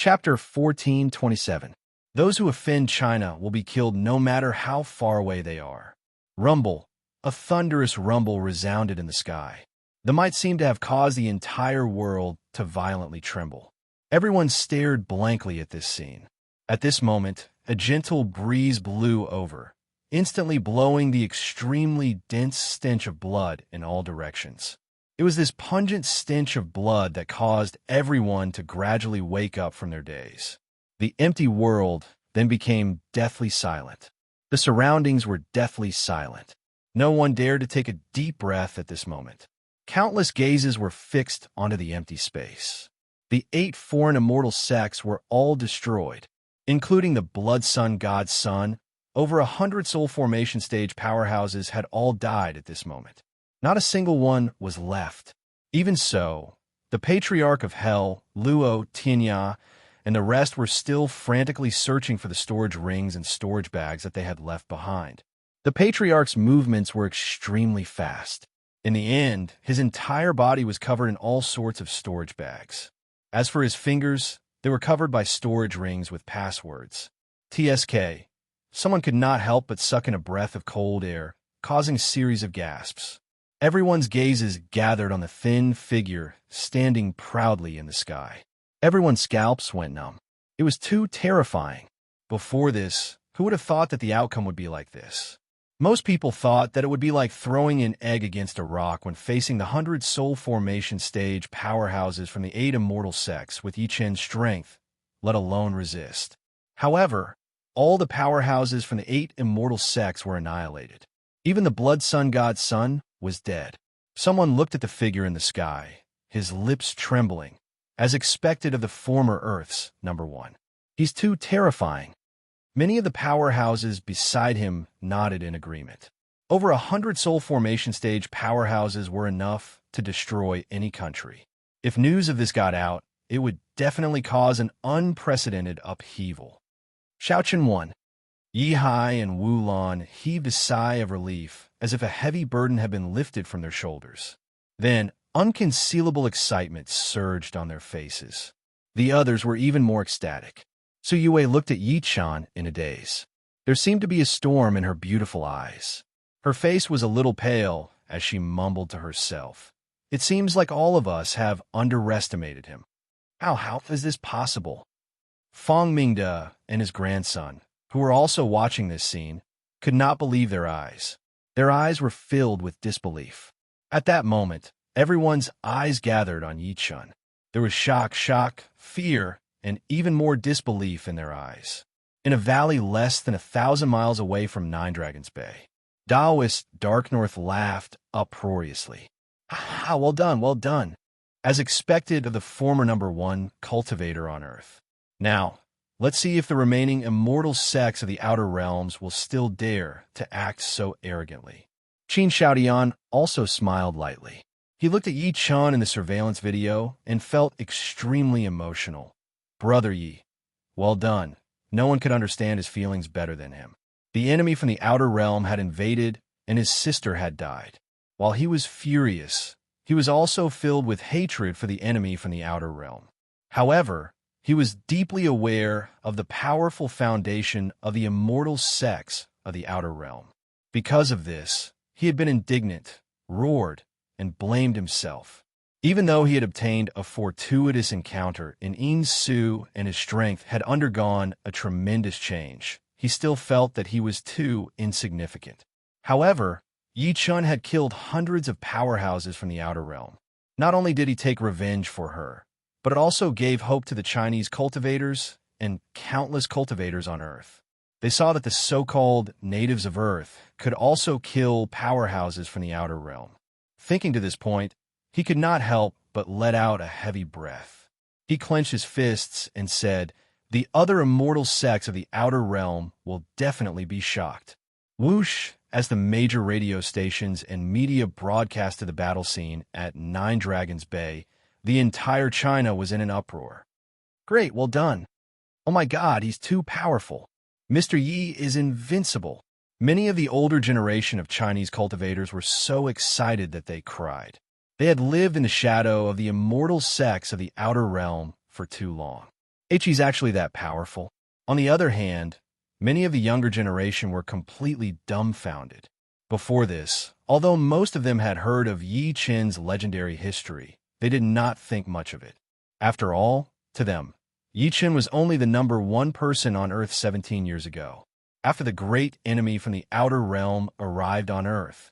Chapter 1427. Those who offend China will be killed no matter how far away they are. Rumble. A thunderous rumble resounded in the sky. The might seemed to have caused the entire world to violently tremble. Everyone stared blankly at this scene. At this moment, a gentle breeze blew over, instantly blowing the extremely dense stench of blood in all directions. It was this pungent stench of blood that caused everyone to gradually wake up from their daze. The empty world then became deathly silent. The surroundings were deathly silent. No one dared to take a deep breath at this moment. Countless gazes were fixed onto the empty space. The 8 foreign immortal sects were all destroyed, including the Blood Sun God's Son. Over 100 soul formation stage powerhouses had all died at this moment. Not a single one was left. Even so, the Patriarch of Hell, Luo Tianya, and the rest were still frantically searching for the storage rings and storage bags that they had left behind. The Patriarch's movements were extremely fast. In the end, his entire body was covered in all sorts of storage bags. As for his fingers, they were covered by storage rings with passwords. TSK. Someone could not help but suck in a breath of cold air, causing a series of gasps. Everyone's gazes gathered on the thin figure standing proudly in the sky. Everyone's scalps went numb. It was too terrifying. Before this, who would have thought that the outcome would be like this? Most people thought that it would be like throwing an egg against a rock when facing the 100 soul formation stage powerhouses from the 8 immortal sects with each in strength, let alone resist. However, all the powerhouses from the 8 immortal sects were annihilated. Even the Blood Sun God's Son was dead. Someone looked at the figure in the sky, his lips trembling, as expected of the former Earth's number 1. He's too terrifying. Many of the powerhouses beside him nodded in agreement. Over 100 soul formation stage powerhouses were enough to destroy any country. If news of this got out, it would definitely cause an unprecedented upheaval. Shaochen 1. Yi Hai and Wu Lan heaved a sigh of relief, as if a heavy burden had been lifted from their shoulders. Then, unconcealable excitement surged on their faces. The others were even more ecstatic. Su Yue looked at Yi Chan in a daze. There seemed to be a storm in her beautiful eyes. Her face was a little pale as she mumbled to herself. It seems like all of us have underestimated him. How is this possible? Fang Mingde and his grandson, who were also watching this scene, could not believe their eyes. Their eyes were filled with disbelief. At that moment, everyone's eyes gathered on Yi Chun. There was shock, fear, and even more disbelief in their eyes. In a valley less than 1,000 miles away from Nine Dragons Bay, Taoist Dark North laughed uproariously. Well done. As expected of the former number 1 cultivator on Earth. Now, let's see if the remaining immortal sects of the Outer Realms will still dare to act so arrogantly. Qin Shaodian also smiled lightly. He looked at Yi Chun in the surveillance video and felt extremely emotional. Brother Yi, well done. No one could understand his feelings better than him. The enemy from the Outer Realm had invaded, and his sister had died. While he was furious, he was also filled with hatred for the enemy from the Outer Realm. However, he was deeply aware of the powerful foundation of the immortal sects of the Outer Realm. Because of this, he had been indignant, roared, and blamed himself. Even though he had obtained a fortuitous encounter in Yin Su and his strength had undergone a tremendous change, he still felt that he was too insignificant. However, Yi Chun had killed hundreds of powerhouses from the Outer Realm. Not only did he take revenge for her, but it also gave hope to the Chinese cultivators and countless cultivators on Earth. They saw that the so-called natives of Earth could also kill powerhouses from the Outer Realm. Thinking to this point, he could not help but let out a heavy breath. He clenched his fists and said, "The other immortal sects of the Outer Realm will definitely be shocked." Whoosh, as the major radio stations and media broadcasted the battle scene at Nine Dragons Bay, the entire China was in an uproar. Great, well done. Oh my God, he's too powerful. Mr. Yi is invincible. Many of the older generation of Chinese cultivators were so excited that they cried. They had lived in the shadow of the immortal sects of the Outer Realm for too long. He's actually that powerful. On the other hand, many of the younger generation were completely dumbfounded. Before this, although most of them had heard of Yi Qin's legendary history, they did not think much of it. After all, to them, Yi Qin was only the number one person on Earth 17 years ago. After the great enemy from the outer realm arrived on Earth,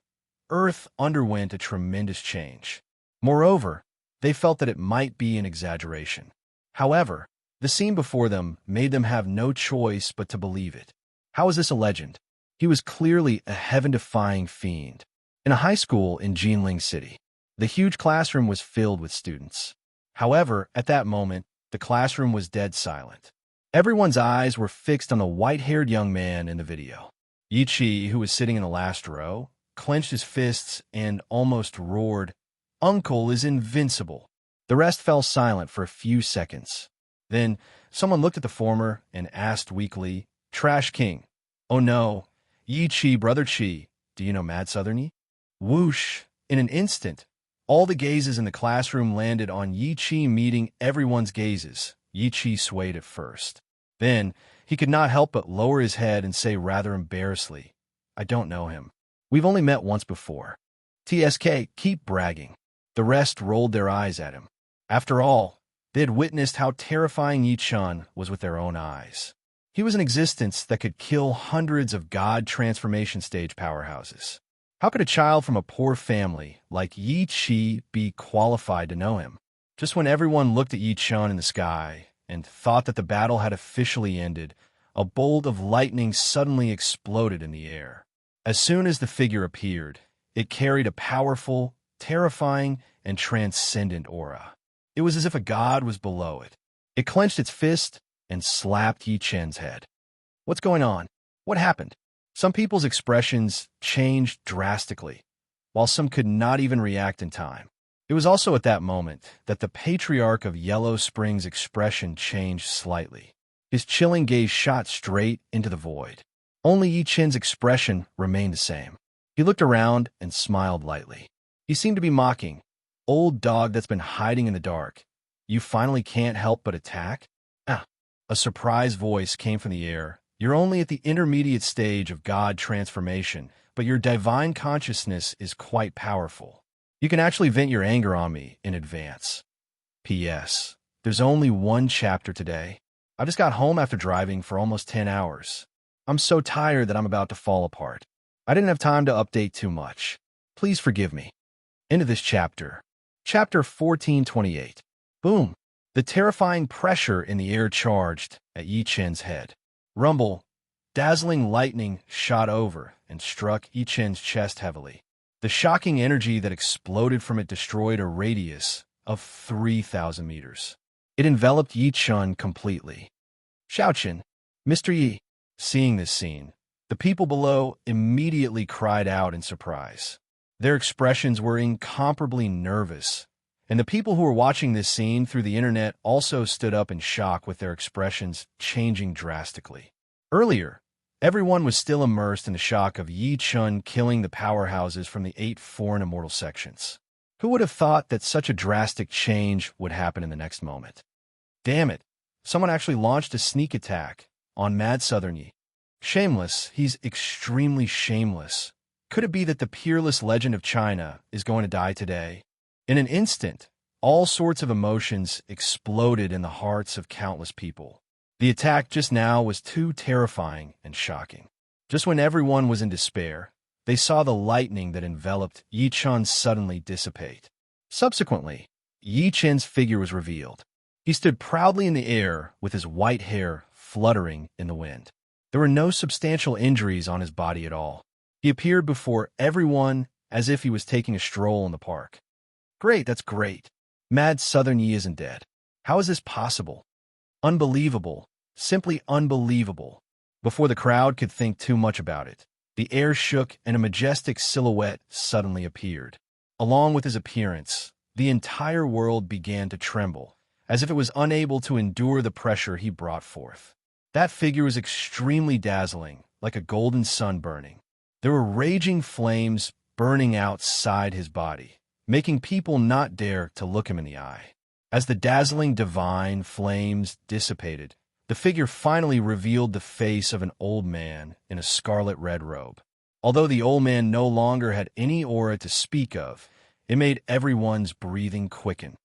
Earth underwent a tremendous change. Moreover, they felt that it might be an exaggeration. However, the scene before them made them have no choice but to believe it. How is this a legend? He was clearly a heaven-defying fiend. In a high school in Jinling City, the huge classroom was filled with students. However, at that moment, the classroom was dead silent. Everyone's eyes were fixed on the white-haired young man in the video. Yi Qi, who was sitting in the last row, clenched his fists and almost roared, "Uncle is invincible." The rest fell silent for a few seconds. Then, someone looked at the former and asked weakly, "Trash King." "Oh no, Yi Qi, Brother Qi, do you know Mad Southerny?" Whoosh! In an instant, all the gazes in the classroom landed on Yi Qi, meeting everyone's gazes. Yi Qi swayed at first. Then, he could not help but lower his head and say rather embarrassedly, "I don't know him. We've only met once before." "TSK, keep bragging." The rest rolled their eyes at him. After all, they had witnessed how terrifying Yi Qin was with their own eyes. He was an existence that could kill hundreds of god transformation stage powerhouses. How could a child from a poor family like Yi Qi be qualified to know him? Just when everyone looked at Yi Qin in the sky and thought that the battle had officially ended, a bolt of lightning suddenly exploded in the air. As soon as the figure appeared, it carried a powerful, terrifying, and transcendent aura. It was as if a god was below it. It clenched its fist and slapped Yi Qin's head. "What's going on? What happened?" Some people's expressions changed drastically, while some could not even react in time. It was also at that moment that the patriarch of Yellow Springs' expression changed slightly. His chilling gaze shot straight into the void. Only Yi Qin's expression remained the same. He looked around and smiled lightly. He seemed to be mocking. "Old dog that's been hiding in the dark. You finally can't help but attack?" Ah! A surprised voice came from the air. "You're only at the intermediate stage of God transformation, but your divine consciousness is quite powerful. You can actually vent your anger on me in advance. P.S. There's only one chapter today. I just got home after driving for almost 10 hours. I'm so tired that I'm about to fall apart. I didn't have time to update too much. Please forgive me." End of this chapter. Chapter 1428. Boom! The terrifying pressure in the air charged at Yi Qin's head. Rumble. Dazzling lightning shot over and struck Yi Qin's chest heavily. The shocking energy that exploded from it destroyed a radius of 3,000 meters. It enveloped Yi Qin completely. "Xiaoqin, Mr. Yi." Seeing this scene, the people below immediately cried out in surprise. Their expressions were incomparably nervous, and the people who were watching this scene through the internet also stood up in shock with their expressions changing drastically. Earlier, everyone was still immersed in the shock of Yi Qin killing the powerhouses from the 8 foreign immortal sections. Who would have thought that such a drastic change would happen in the next moment? Damn it, someone actually launched a sneak attack on Mad Southerny. Shameless, he's extremely shameless. Could it be that the peerless legend of China is going to die today? In an instant, all sorts of emotions exploded in the hearts of countless people. The attack just now was too terrifying and shocking. Just when everyone was in despair, they saw the lightning that enveloped Yi Qin suddenly dissipate. Subsequently, Yi Qin's figure was revealed. He stood proudly in the air with his white hair fluttering in the wind. There were no substantial injuries on his body at all. He appeared before everyone as if he was taking a stroll in the park. "Great, that's great. Mad Southerny isn't dead. How is this possible? Unbelievable, simply unbelievable." Before the crowd could think too much about it, the air shook and a majestic silhouette suddenly appeared. Along with his appearance, the entire world began to tremble, as if it was unable to endure the pressure he brought forth. That figure was extremely dazzling, like a golden sun burning. There were raging flames burning outside his body, making people not dare to look him in the eye. As the dazzling divine flames dissipated, the figure finally revealed the face of an old man in a scarlet-red robe. Although the old man no longer had any aura to speak of, it made everyone's breathing quicken.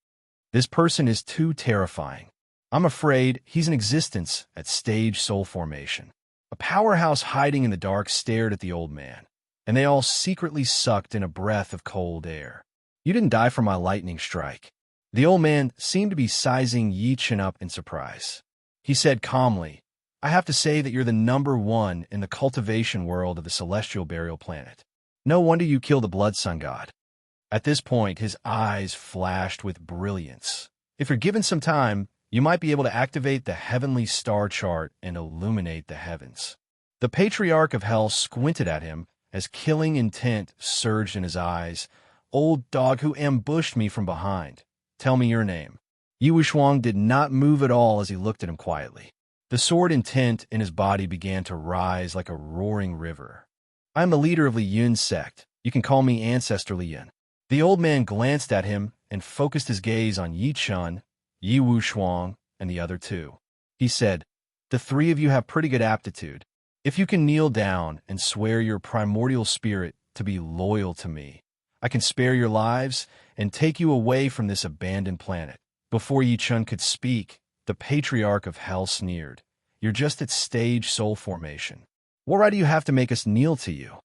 This person is too terrifying. I'm afraid he's in existence at stage soul formation. A powerhouse hiding in the dark stared at the old man, and they all secretly sucked in a breath of cold air. You didn't die from my lightning strike. The old man seemed to be sizing Yi Chen up in surprise. He said calmly, I have to say that you're the #1 in the cultivation world of the celestial burial planet. No wonder you killed the blood sun god. At this point, his eyes flashed with brilliance. If you're given some time, you might be able to activate the heavenly star chart and illuminate the heavens. The Patriarch of Hell squinted at him as killing intent surged in his eyes. Old dog who ambushed me from behind. Tell me your name. Yi Wuxiang did not move at all as he looked at him quietly. The sword intent in his body began to rise like a roaring river. I am the leader of Li Yun's sect. You can call me Ancestor Li Yun. The old man glanced at him and focused his gaze on Yi Chen, Yi Wuxiang, and the other two. He said, the three of you have pretty good aptitude. If you can kneel down and swear your primordial spirit to be loyal to me, I can spare your lives and take you away from this abandoned planet. Before Yi Chen could speak, the Patriarch of Hell sneered. You're just at stage soul formation. What right do you have to make us kneel to you?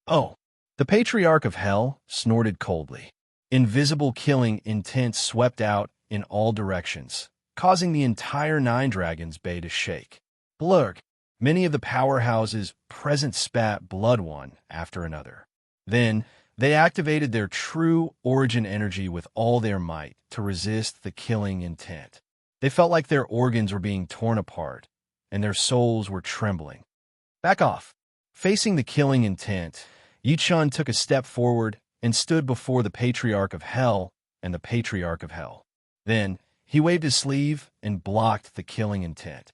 Oh, the Patriarch of Hell snorted coldly. Invisible killing intent swept out in all directions, causing the entire Nine Dragons Bay to shake. Blurg, many of the powerhouses present spat blood one after another. Then, they activated their true origin energy with all their might to resist the killing intent. They felt like their organs were being torn apart, and their souls were trembling. Back off. Facing the killing intent, Yi Chen took a step forward and stood before the Patriarch of Hell and the Patriarch of Hell. Then, he waved his sleeve and blocked the killing intent.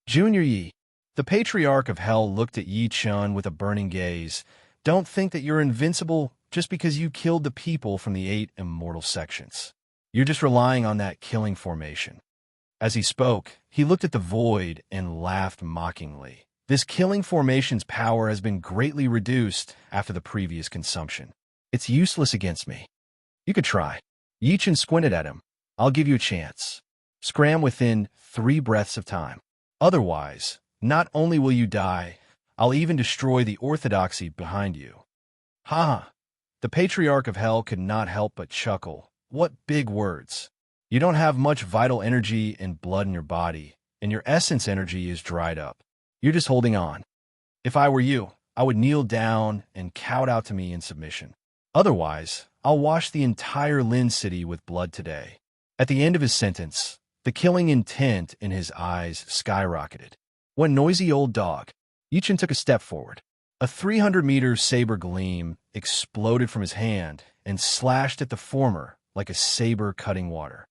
Junior Yi, the Patriarch of Hell looked at Yi Chen with a burning gaze. Don't think that you're invincible just because you killed the people from the 8 immortal sections. You're just relying on that killing formation. As he spoke, he looked at the void and laughed mockingly. This killing formation's power has been greatly reduced after the previous consumption. It's useless against me. You could try. Yi Chen squinted at him. I'll give you a chance. Scram within 3 breaths of time. Otherwise, not only will you die, I'll even destroy the orthodoxy behind you. Ha! The Patriarch of Hell could not help but chuckle. What big words. You don't have much vital energy and blood in your body, and your essence energy is dried up. You're just holding on. If I were you, I would kneel down and kowtow to me in submission. Otherwise, I'll wash the entire Lin City with blood today. At the end of his sentence, the killing intent in his eyes skyrocketed. What noisy old dog. Yi Chen took a step forward. A 300-meter saber gleam exploded from his hand and slashed at the former like a saber cutting water.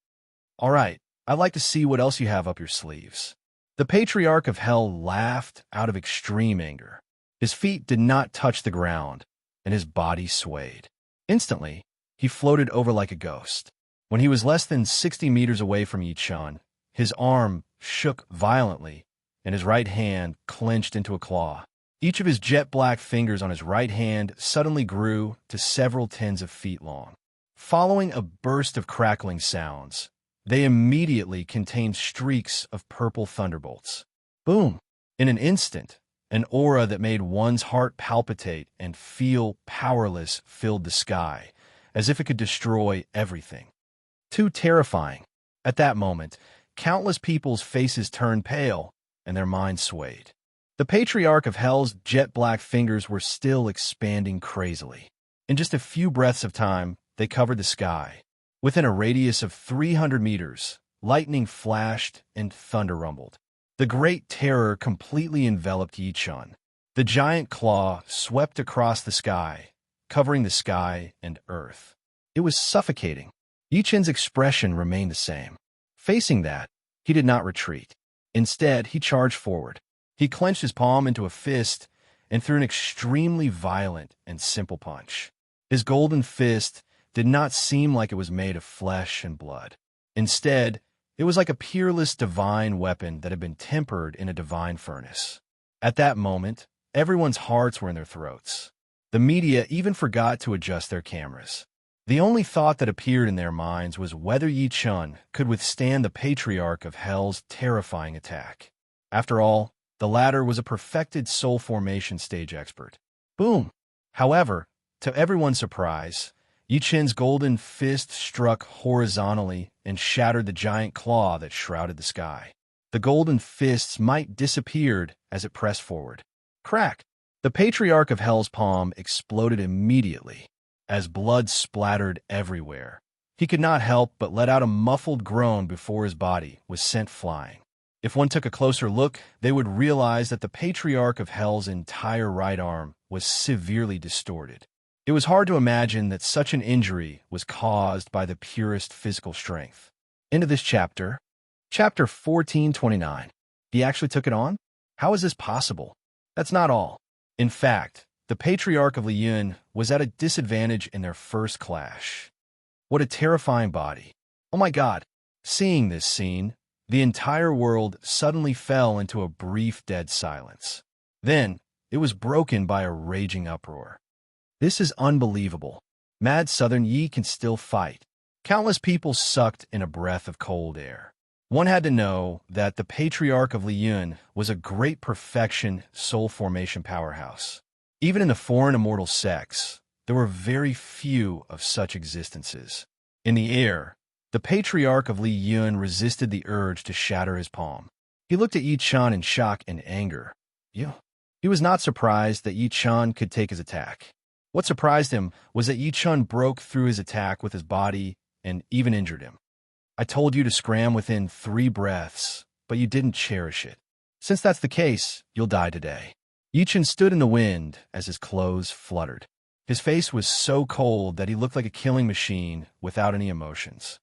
All right, I'd like to see what else you have up your sleeves. The Patriarch of Hell laughed out of extreme anger. His feet did not touch the ground, and his body swayed. Instantly, he floated over like a ghost. When he was less than 60 meters away from Yi Chen, his arm shook violently, and his right hand clenched into a claw. Each of his jet-black fingers on his right hand suddenly grew to several tens of feet long. Following a burst of crackling sounds, they immediately contained streaks of purple thunderbolts. Boom! In an instant, an aura that made one's heart palpitate and feel powerless filled the sky, as if it could destroy everything. Too terrifying. At that moment, countless people's faces turned pale, and their minds swayed. The Patriarch of Hell's jet-black fingers were still expanding crazily. In just a few breaths of time, they covered the sky. Within a radius of 300 meters, lightning flashed and thunder rumbled. The great terror completely enveloped Yi Chen. The giant claw swept across the sky, covering the sky and earth. It was suffocating. Yi Chen's expression remained the same. Facing that, he did not retreat. Instead, he charged forward. He clenched his palm into a fist and threw an extremely violent and simple punch. His golden fist did not seem like it was made of flesh and blood. Instead, it was like a peerless divine weapon that had been tempered in a divine furnace. At that moment, everyone's hearts were in their throats. The media even forgot to adjust their cameras. The only thought that appeared in their minds was whether Yi Chun could withstand the Patriarch of Hell's terrifying attack. After all, the latter was a perfected soul formation stage expert. Boom! However, to everyone's surprise, Yi Chun's golden fist struck horizontally and shattered the giant claw that shrouded the sky. The golden fist's might disappeared as it pressed forward. Crack! The Patriarch of Hell's palm exploded immediately, as blood splattered everywhere. He could not help but let out a muffled groan before his body was sent flying. If one took a closer look, they would realize that the Patriarch of Hell's entire right arm was severely distorted. It was hard to imagine that such an injury was caused by the purest physical strength. Into this chapter. Chapter 1429. He actually took it on? How is this possible? That's not all. In fact, the Patriarch of Liyun was at a disadvantage in their first clash. What a terrifying body. Oh my God. Seeing this scene, the entire world suddenly fell into a brief dead silence. Then, it was broken by a raging uproar. This is unbelievable. Mad Southern Yi can still fight. Countless people sucked in a breath of cold air. One had to know that the Patriarch of Liyun was a great perfection soul formation powerhouse. Even in the foreign immortal sects, there were very few of such existences. In the air, the Patriarch of Liyun resisted the urge to shatter his palm. He looked at Yi Chun in shock and anger. He was not surprised that Yi Chun could take his attack. What surprised him was that Yi Chun broke through his attack with his body and even injured him. I told you to scram within 3 breaths, but you didn't cherish it. Since that's the case, you'll die today. Yi Chun stood in the wind as his clothes fluttered. His face was so cold that he looked like a killing machine without any emotions.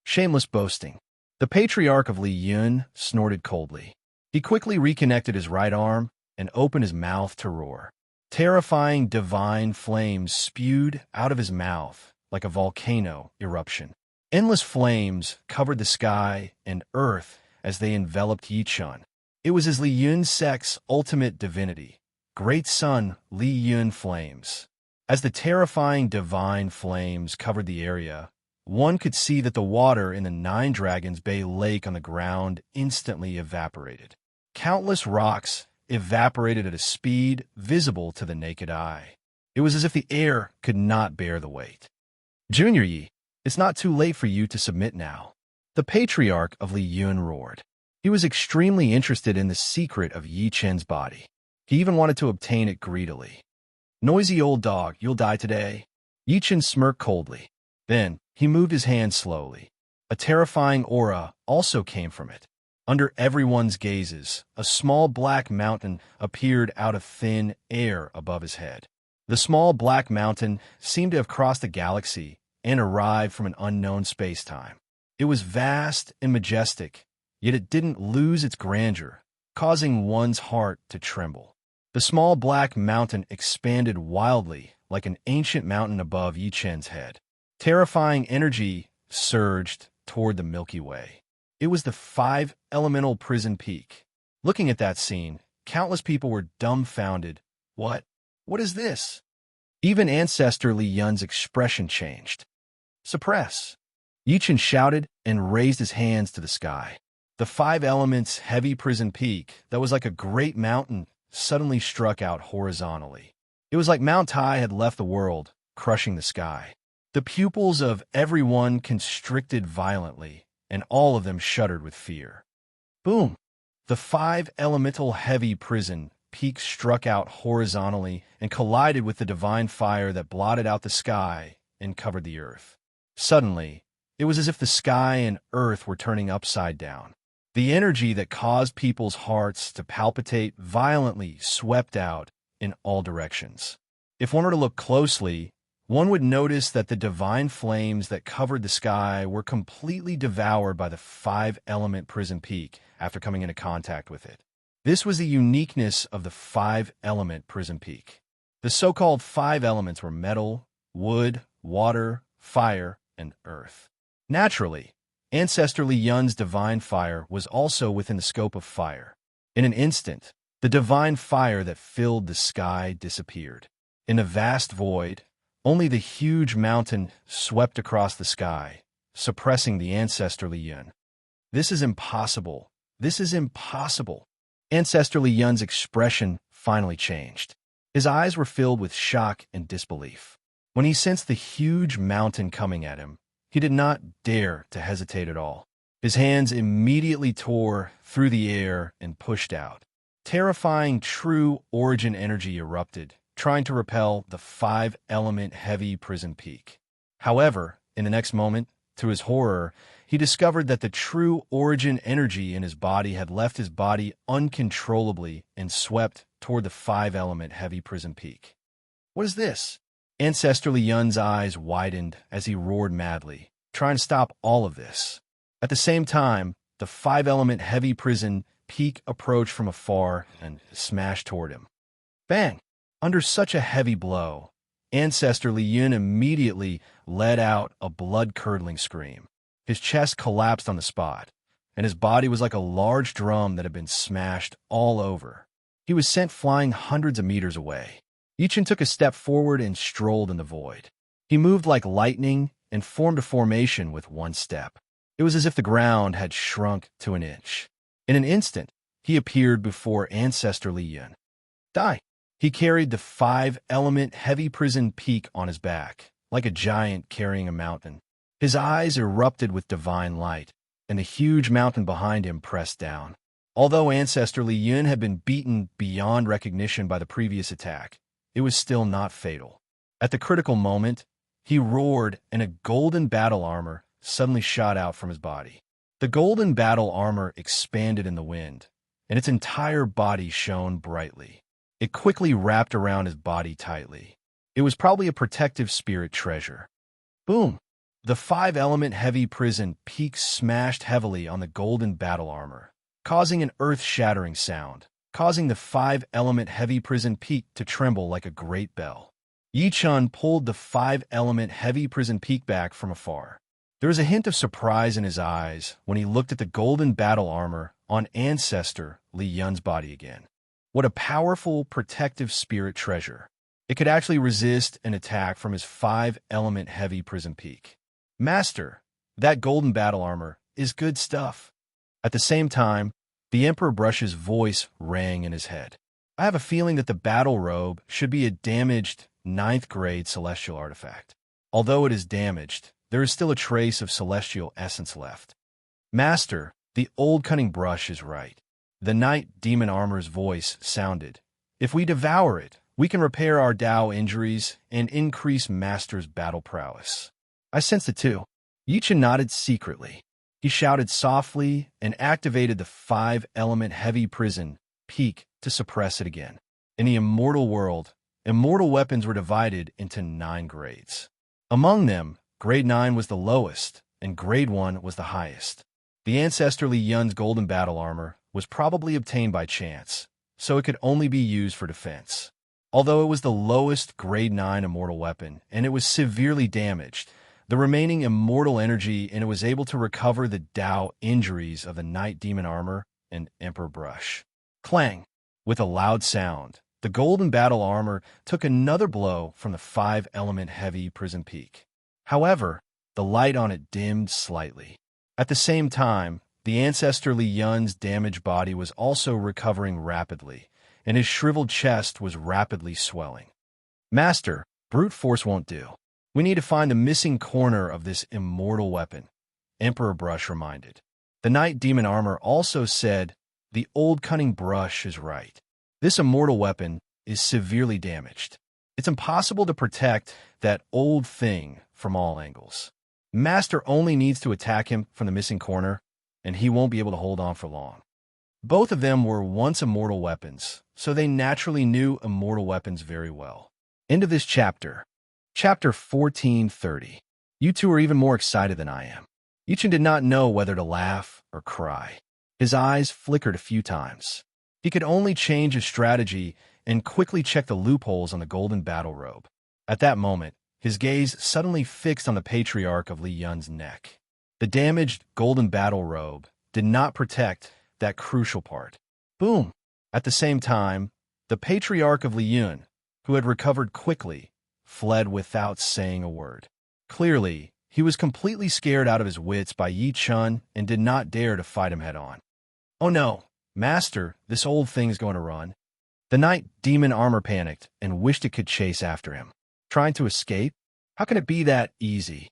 Shameless boasting. The Patriarch of Liyun snorted coldly. He quickly reconnected his right arm and opened his mouth to roar. Terrifying divine flames spewed out of his mouth like a volcano eruption. Endless flames covered the sky and earth as they enveloped Yi Chun. It was as Liyun sect's ultimate divinity, Great Sun Liyun Flames. As the terrifying divine flames covered the area, one could see that the water in the Nine Dragons Bay Lake on the ground instantly evaporated. Countless rocks evaporated at a speed visible to the naked eye. It was as if the air could not bear the weight. Junior Yi, it's not too late for you to submit now. The Patriarch of Liyun roared. He was extremely interested in the secret of Yi Chun's body. He even wanted to obtain it greedily. Noisy old dog, you'll die today. Yi Chun smirked coldly. Then, he moved his hand slowly. A terrifying aura also came from it. Under everyone's gazes, a small black mountain appeared out of thin air above his head. The small black mountain seemed to have crossed the galaxy and arrived from an unknown space-time. It was vast and majestic, yet it didn't lose its grandeur, causing one's heart to tremble. The small black mountain expanded wildly like an ancient mountain above Yi Chun's head. Terrifying energy surged toward the Milky Way. It was the 5-elemental prison peak. Looking at that scene, countless people were dumbfounded. What? What is this? Even Ancestor Li Yun's expression changed. Suppress. Yi Chun shouted and raised his hands to the sky. The 5 elements' heavy prison peak that was like a great mountain suddenly struck out horizontally. It was like Mount Tai had left the world, crushing the sky. The pupils of everyone constricted violently, and all of them shuddered with fear. Boom! The 5-elemental heavy prison peak struck out horizontally and collided with the divine fire that blotted out the sky and covered the earth. Suddenly, it was as if the sky and earth were turning upside down. The energy that caused people's hearts to palpitate violently swept out in all directions. If one were to look closely, one would notice that the divine flames that covered the sky were completely devoured by the 5-element prison peak after coming into contact with it. This was the uniqueness of the 5-element prison peak. The so-called 5 elements were metal, wood, water, fire, and earth. Naturally, Ancestor Li Yun's divine fire was also within the scope of fire. In an instant, the divine fire that filled the sky disappeared. In the vast void, only the huge mountain swept across the sky, suppressing the Ancestor Li Yun. This is impossible. This is impossible. Ancestor Li Yun's expression finally changed. His eyes were filled with shock and disbelief. When he sensed the huge mountain coming at him, he did not dare to hesitate at all. His hands immediately tore through the air and pushed out. Terrifying true origin energy erupted, trying to repel the five-element heavy prison peak. However, in the next moment, to his horror, he discovered that the true origin energy in his body had left his body uncontrollably and swept toward the five-element heavy prison peak. What is this? Ancestor Li Yun's eyes widened as he roared madly, trying to stop all of this. At the same time, the five-element heavy prison peak approached from afar and smashed toward him. Bang! Under such a heavy blow, Ancestor Li Yun immediately let out a blood-curdling scream. His chest collapsed on the spot, and his body was like a large drum that had been smashed all over. He was sent flying hundreds of meters away. Yichen took a step forward and strolled in the void. He moved like lightning and formed a formation with one step. It was as if the ground had shrunk to an inch. In an instant, he appeared before Ancestor Li Yun. Die! He carried the five-element heavy prison peak on his back, like a giant carrying a mountain. His eyes erupted with divine light, and the huge mountain behind him pressed down. Although Ancestor Li Yun had been beaten beyond recognition by the previous attack, it was still not fatal. At the critical moment, he roared, and a golden battle armor suddenly shot out from his body. The golden battle armor expanded in the wind, and its entire body shone brightly. It quickly wrapped around his body tightly. It was probably a protective spirit treasure. Boom! The five-element heavy prison peak smashed heavily on the golden battle armor, causing an earth-shattering sound, causing the five-element heavy prison peak to tremble like a great bell. Yichen pulled the five-element heavy prison peak back from afar. There was a hint of surprise in his eyes when he looked at the golden battle armor on Ancestor Li Yun's body again. What a powerful protective spirit treasure. It could actually resist an attack from his five-element heavy prison peak. Master, that golden battle armor is good stuff. At the same time, the Emperor Brush's voice rang in his head. I have a feeling that the battle robe should be a damaged 9th-grade celestial artifact. Although it is damaged, there is still a trace of celestial essence left. Master, the old cunning brush is right. The Night Demon Armor's voice sounded. If we devour it, we can repair our Tao injuries and increase Master's battle prowess. I sensed it too. Yichen nodded secretly. He shouted softly and activated the five-element heavy prison peak to suppress it again. In the immortal world, immortal weapons were divided into 9 grades. Among them, Grade 9 was the lowest, and Grade 1 was the highest. The Ancestor Li Yun's golden battle armor was probably obtained by chance, so it could only be used for defense. Although it was the lowest Grade 9 immortal weapon, and it was severely damaged, the remaining immortal energy and it was able to recover the Tao injuries of the Night Demon Armor and Emperor Brush. Clang! With a loud sound, the golden battle armor took another blow from the five-element heavy prison peak. However, the light on it dimmed slightly. At the same time, the Ancestor Li Yun's damaged body was also recovering rapidly, and his shriveled chest was rapidly swelling. Master, brute force won't do. We need to find the missing corner of this immortal weapon, Emperor Brush reminded. The Night Demon Armor also said, the old cunning brush is right. This immortal weapon is severely damaged. It's impossible to protect that old thing from all angles. Master only needs to attack him from the missing corner, and he won't be able to hold on for long. Both of them were once immortal weapons, so they naturally knew immortal weapons very well. End of this chapter. Chapter 1430. You two are even more excited than I am. Yichen did not know whether to laugh or cry. His eyes flickered a few times. He could only change his strategy and quickly check the loopholes on the golden battle robe. At that moment, his gaze suddenly fixed on the patriarch of Li Yun's neck. The damaged golden battle robe did not protect that crucial part. Boom! At the same time, the patriarch of Liyun, who had recovered quickly, fled without saying a word. Clearly, he was completely scared out of his wits by Yi Chun and did not dare to fight him head-on. "Oh no, Master, this old thing's going to run." The Night Demon armor panicked and wished it could chase after him. Trying to escape? How can it be that easy?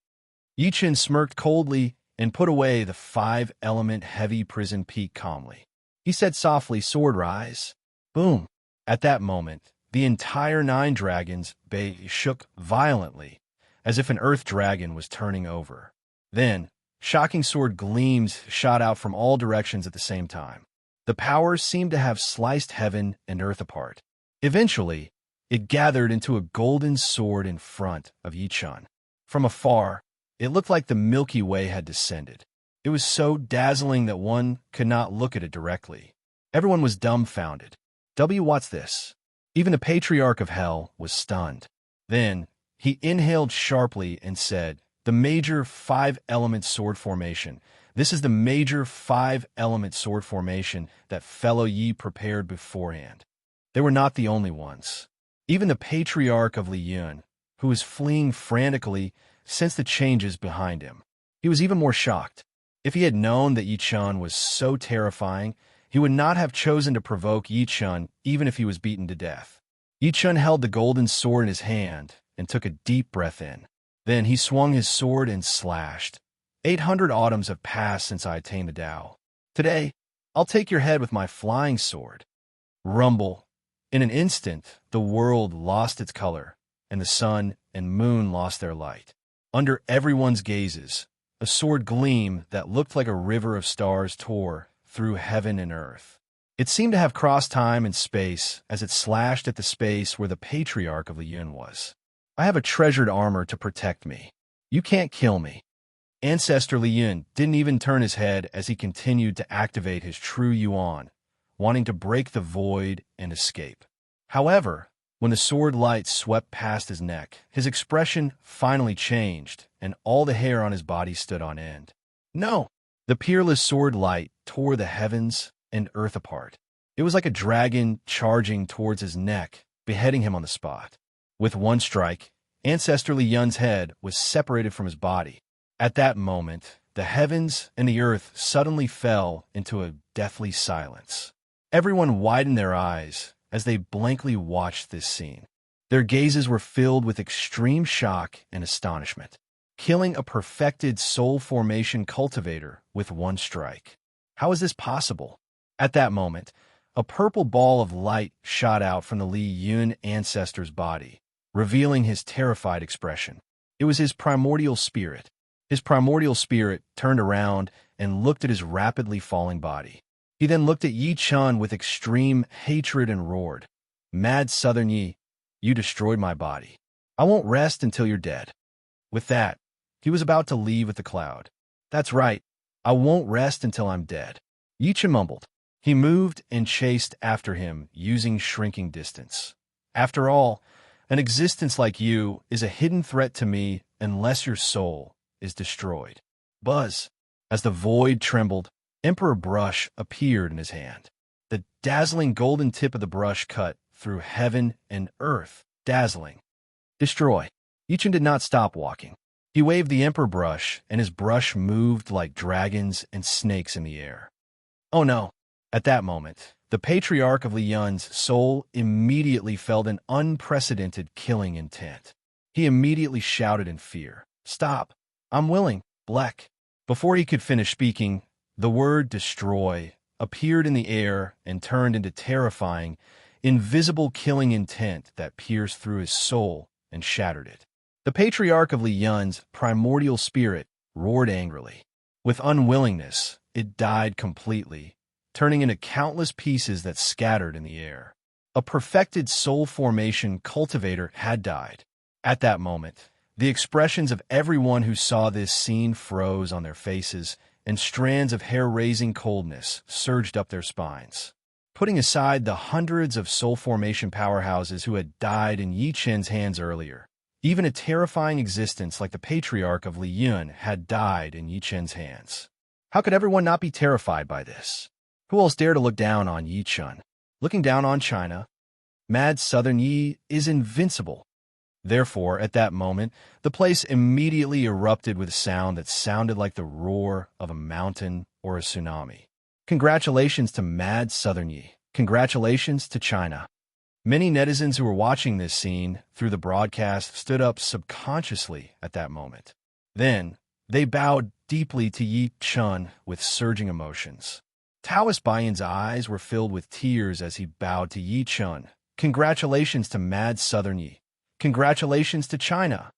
Yi Chun smirked coldly and put away the 5-element heavy prison peak calmly. He said softly, "Sword rise." Boom! At that moment, the entire 9 dragons' bay shook violently, as if an earth dragon was turning over. Then, shocking sword gleams shot out from all directions at the same time. The powers seemed to have sliced heaven and earth apart. Eventually, it gathered into a golden sword in front of Yi Chun. From afar, it looked like the Milky Way had descended. It was so dazzling that one could not look at it directly. Everyone was dumbfounded. What's this? Even the Patriarch of Hell was stunned. Then, he inhaled sharply and said, "The major 5-element sword formation. This is the major 5-element sword formation that fellow Yi prepared beforehand." They were not the only ones. Even the Patriarch of Liyun, who was fleeing frantically, sensed the changes behind him. He was even more shocked. If he had known that Yi Chun was so terrifying, he would not have chosen to provoke Yi Chun even if he was beaten to death. Yi Chun held the golden sword in his hand and took a deep breath in. Then he swung his sword and slashed. 800 autumns have passed since I attained the Tao. Today, I'll take your head with my flying sword. Rumble. In an instant, the world lost its color, and the sun and moon lost their light. Under everyone's gazes, a sword gleam that looked like a river of stars tore through heaven and earth. It seemed to have crossed time and space as it slashed at the space where the Patriarch of Liyun was. "I have a treasured armor to protect me. You can't kill me." Ancestor Liyun didn't even turn his head as he continued to activate his true Yuan, wanting to break the void and escape. However, when the sword light swept past his neck, his expression finally changed, and all the hair on his body stood on end. No! The peerless sword light tore the heavens and earth apart. It was like a dragon charging towards his neck, beheading him on the spot. With one strike, Ancestor Liyun's head was separated from his body. At that moment, the heavens and the earth suddenly fell into a deathly silence. Everyone widened their eyes as they blankly watched this scene. Their gazes were filled with extreme shock and astonishment. Killing a perfected soul formation cultivator with one strike. How is this possible? At that moment, a purple ball of light shot out from the Li Yun ancestor's body, revealing his terrified expression. It was his primordial spirit. His primordial spirit turned around and looked at his rapidly falling body. He then looked at Yi Chun with extreme hatred and roared, "Mad Southern Yi, you destroyed my body. I won't rest until you're dead." With that, he was about to leave with the cloud. "That's right. I won't rest until I'm dead." Yi Chun mumbled. He moved and chased after him using shrinking distance. "After all, an existence like you is a hidden threat to me unless your soul is destroyed." Buzz. As the void trembled, Emperor Brush appeared in his hand. The dazzling golden tip of the brush cut through heaven and earth. Dazzling. Destroy. Yi Chun did not stop walking. He waved the Emperor Brush, and his brush moved like dragons and snakes in the air. Oh no. At that moment, the Patriarch of Liyun's soul immediately felt an unprecedented killing intent. He immediately shouted in fear, "Stop! I'm willing, Black." Before he could finish speaking, the word destroy appeared in the air and turned into terrifying, invisible killing intent that pierced through his soul and shattered it. The Patriarch of Liyun's primordial spirit roared angrily. With unwillingness, it died completely, turning into countless pieces that scattered in the air. A perfected soul formation cultivator had died. At that moment, the expressions of everyone who saw this scene froze on their faces, and strands of hair-raising coldness surged up their spines. Putting aside the hundreds of soul formation powerhouses who had died in Yi Chen's hands earlier, Even a terrifying existence like the patriarch of Liyun had died in Yi Chen's hands. How could everyone not be terrified by this? Who else dare to look down on Yi Chen? Looking down on China, mad southern Yi is invincible. Therefore, at that moment, the place immediately erupted with a sound that sounded like the roar of a mountain or a tsunami. Congratulations to mad southern Yi. Congratulations to China. Many netizens who were watching this scene through the broadcast stood up subconsciously at that moment. Then, they bowed deeply to Yi Chen with surging emotions. Taoist Bayan's eyes were filled with tears as he bowed to Yi Chen. Congratulations to mad southern Yi. Congratulations to China.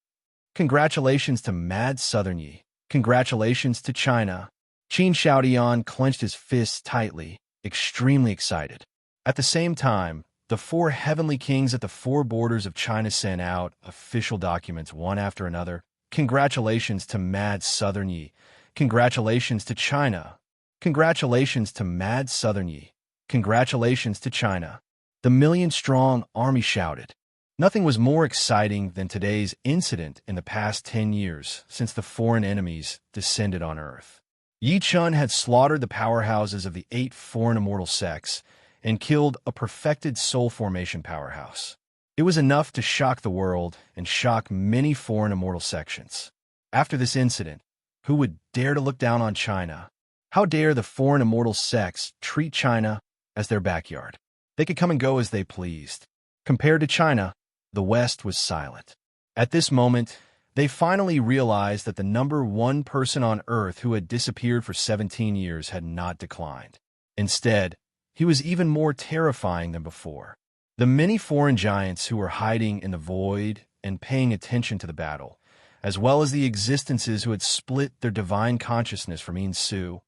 Congratulations to mad southern Yi. Congratulations to China. Qin Xiaodian clenched his fists tightly, extremely excited. At the same time, the four heavenly kings at the four borders of China sent out official documents one after another. Congratulations to mad southern Yi. Congratulations to China. Congratulations to mad southern Yi. Congratulations to China. The million-strong army shouted. Nothing was more exciting than today's incident in the past 10 years since the foreign enemies descended on Earth. Yi Chen had slaughtered the powerhouses of the 8 foreign immortal sects and killed a perfected soul formation powerhouse. It was enough to shock the world and shock many foreign immortal sections. After this incident, who would dare to look down on China? How dare the foreign immortal sects treat China as their backyard? They could come and go as they pleased. Compared to China, the West was silent. At this moment, they finally realized that the number one person on Earth who had disappeared for 17 years had not declined. Instead, he was even more terrifying than before. The many foreign giants who were hiding in the void and paying attention to the battle, as well as the existences who had split their divine consciousness from Yin Su,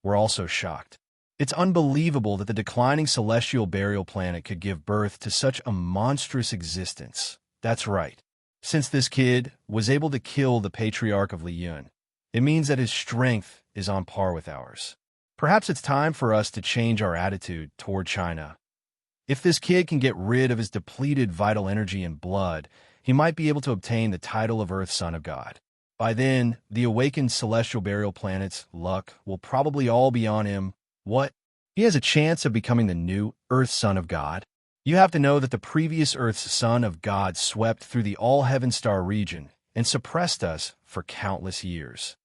were also shocked. It's unbelievable that the declining celestial burial planet could give birth to such a monstrous existence. That's right. Since this kid was able to kill the patriarch of Liyun, it means that his strength is on par with ours. Perhaps it's time for us to change our attitude toward China. If this kid can get rid of his depleted vital energy and blood, he might be able to obtain the title of Earth Son of God. By then, the awakened celestial burial planet's luck will probably all be on him. What? He has a chance of becoming the new Earth Son of God? You have to know that the previous Earth's Son of God swept through the all-heaven star region and suppressed us for countless years.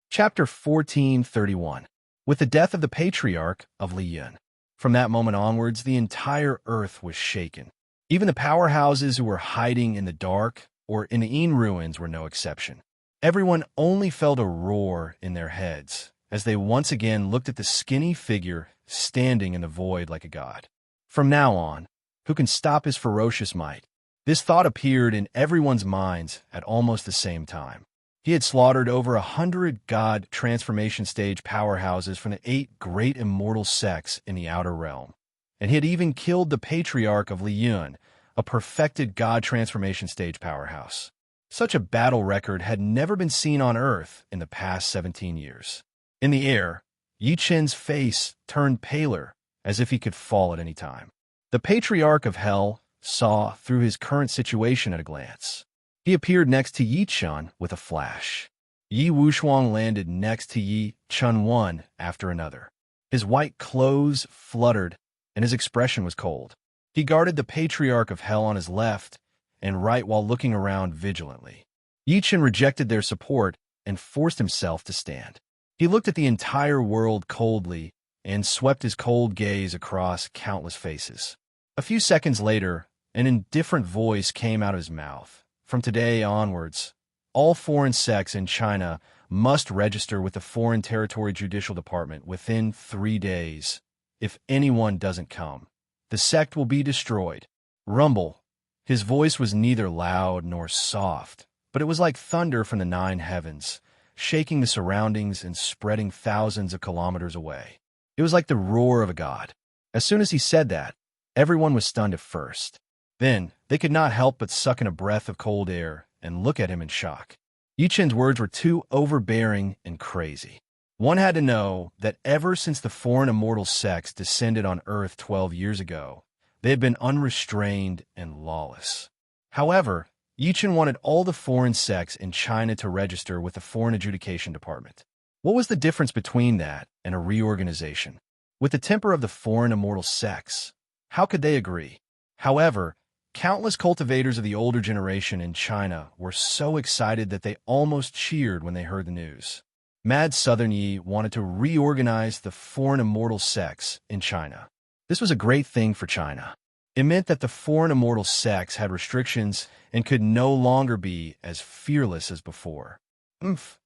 Chapter 1431. With the death of the patriarch of Liyun. From that moment onwards, the entire Earth was shaken. Even the powerhouses who were hiding in the dark or in the Yin ruins were no exception. Everyone only felt a roar in their heads as they once again looked at the skinny figure standing in the void like a god. From now on, who can stop his ferocious might? This thought appeared in everyone's minds at almost the same time. He had slaughtered over 100 god transformation stage powerhouses from the 8 great immortal sects in the outer realm. And he had even killed the patriarch of Liyun, a perfected god transformation stage powerhouse. Such a battle record had never been seen on Earth in the past 17 years. In the air, Yi Chen's face turned paler, as if he could fall at any time. The patriarch of Hell saw through his current situation at a glance. He appeared next to Yi Chen with a flash. Yi Wushuang landed next to Yi Chen one after another. His white clothes fluttered, and his expression was cold. He guarded the patriarch of Hell on his left and right while looking around vigilantly. Yi Chen rejected their support and forced himself to stand. He looked at the entire world coldly and swept his cold gaze across countless faces. A few seconds later, an indifferent voice came out of his mouth. From today onwards, all foreign sects in China must register with the Foreign Territory Judicial Department within 3 days. If anyone doesn't come, the sect will be destroyed. Rumble. His voice was neither loud nor soft, but it was like thunder from the 9 heavens, shaking the surroundings and spreading thousands of kilometers away. It was like the roar of a god. As soon as he said that, everyone was stunned at first. Then, they could not help but suck in a breath of cold air and look at him in shock. Yi Chen's words were too overbearing and crazy. One had to know that ever since the foreign immortal sects descended on Earth 12 years ago, they had been unrestrained and lawless. However, Yichen wanted all the foreign sects in China to register with the Foreign Adjudication Department. What was the difference between that and a reorganization? With the temper of the foreign immortal sects, how could they agree? However, countless cultivators of the older generation in China were so excited that they almost cheered when they heard the news. Mad Southern Yi wanted to reorganize the foreign immortal sects in China. This was a great thing for China. It meant that the foreign immortal sects had restrictions and could no longer be as fearless as before. Oomph!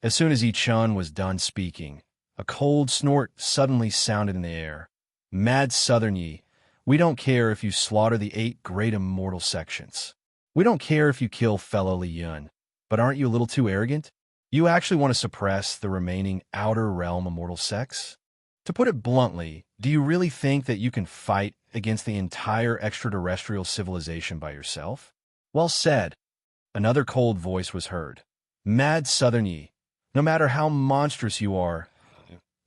As soon as Yi Chun was done speaking, a cold snort suddenly sounded in the air. Mad Southern Yi, we don't care if you slaughter the 8 great immortal sections. We don't care if you kill fellow Li Yun, but aren't you a little too arrogant? You actually want to suppress the remaining outer realm immortal sects? To put it bluntly, do you really think that you can fight against the entire extraterrestrial civilization by yourself? Well said. Another cold voice was heard. Mad Southern Yi, no matter how monstrous you are,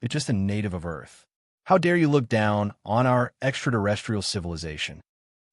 you're just a native of Earth. How dare you look down on our extraterrestrial civilization?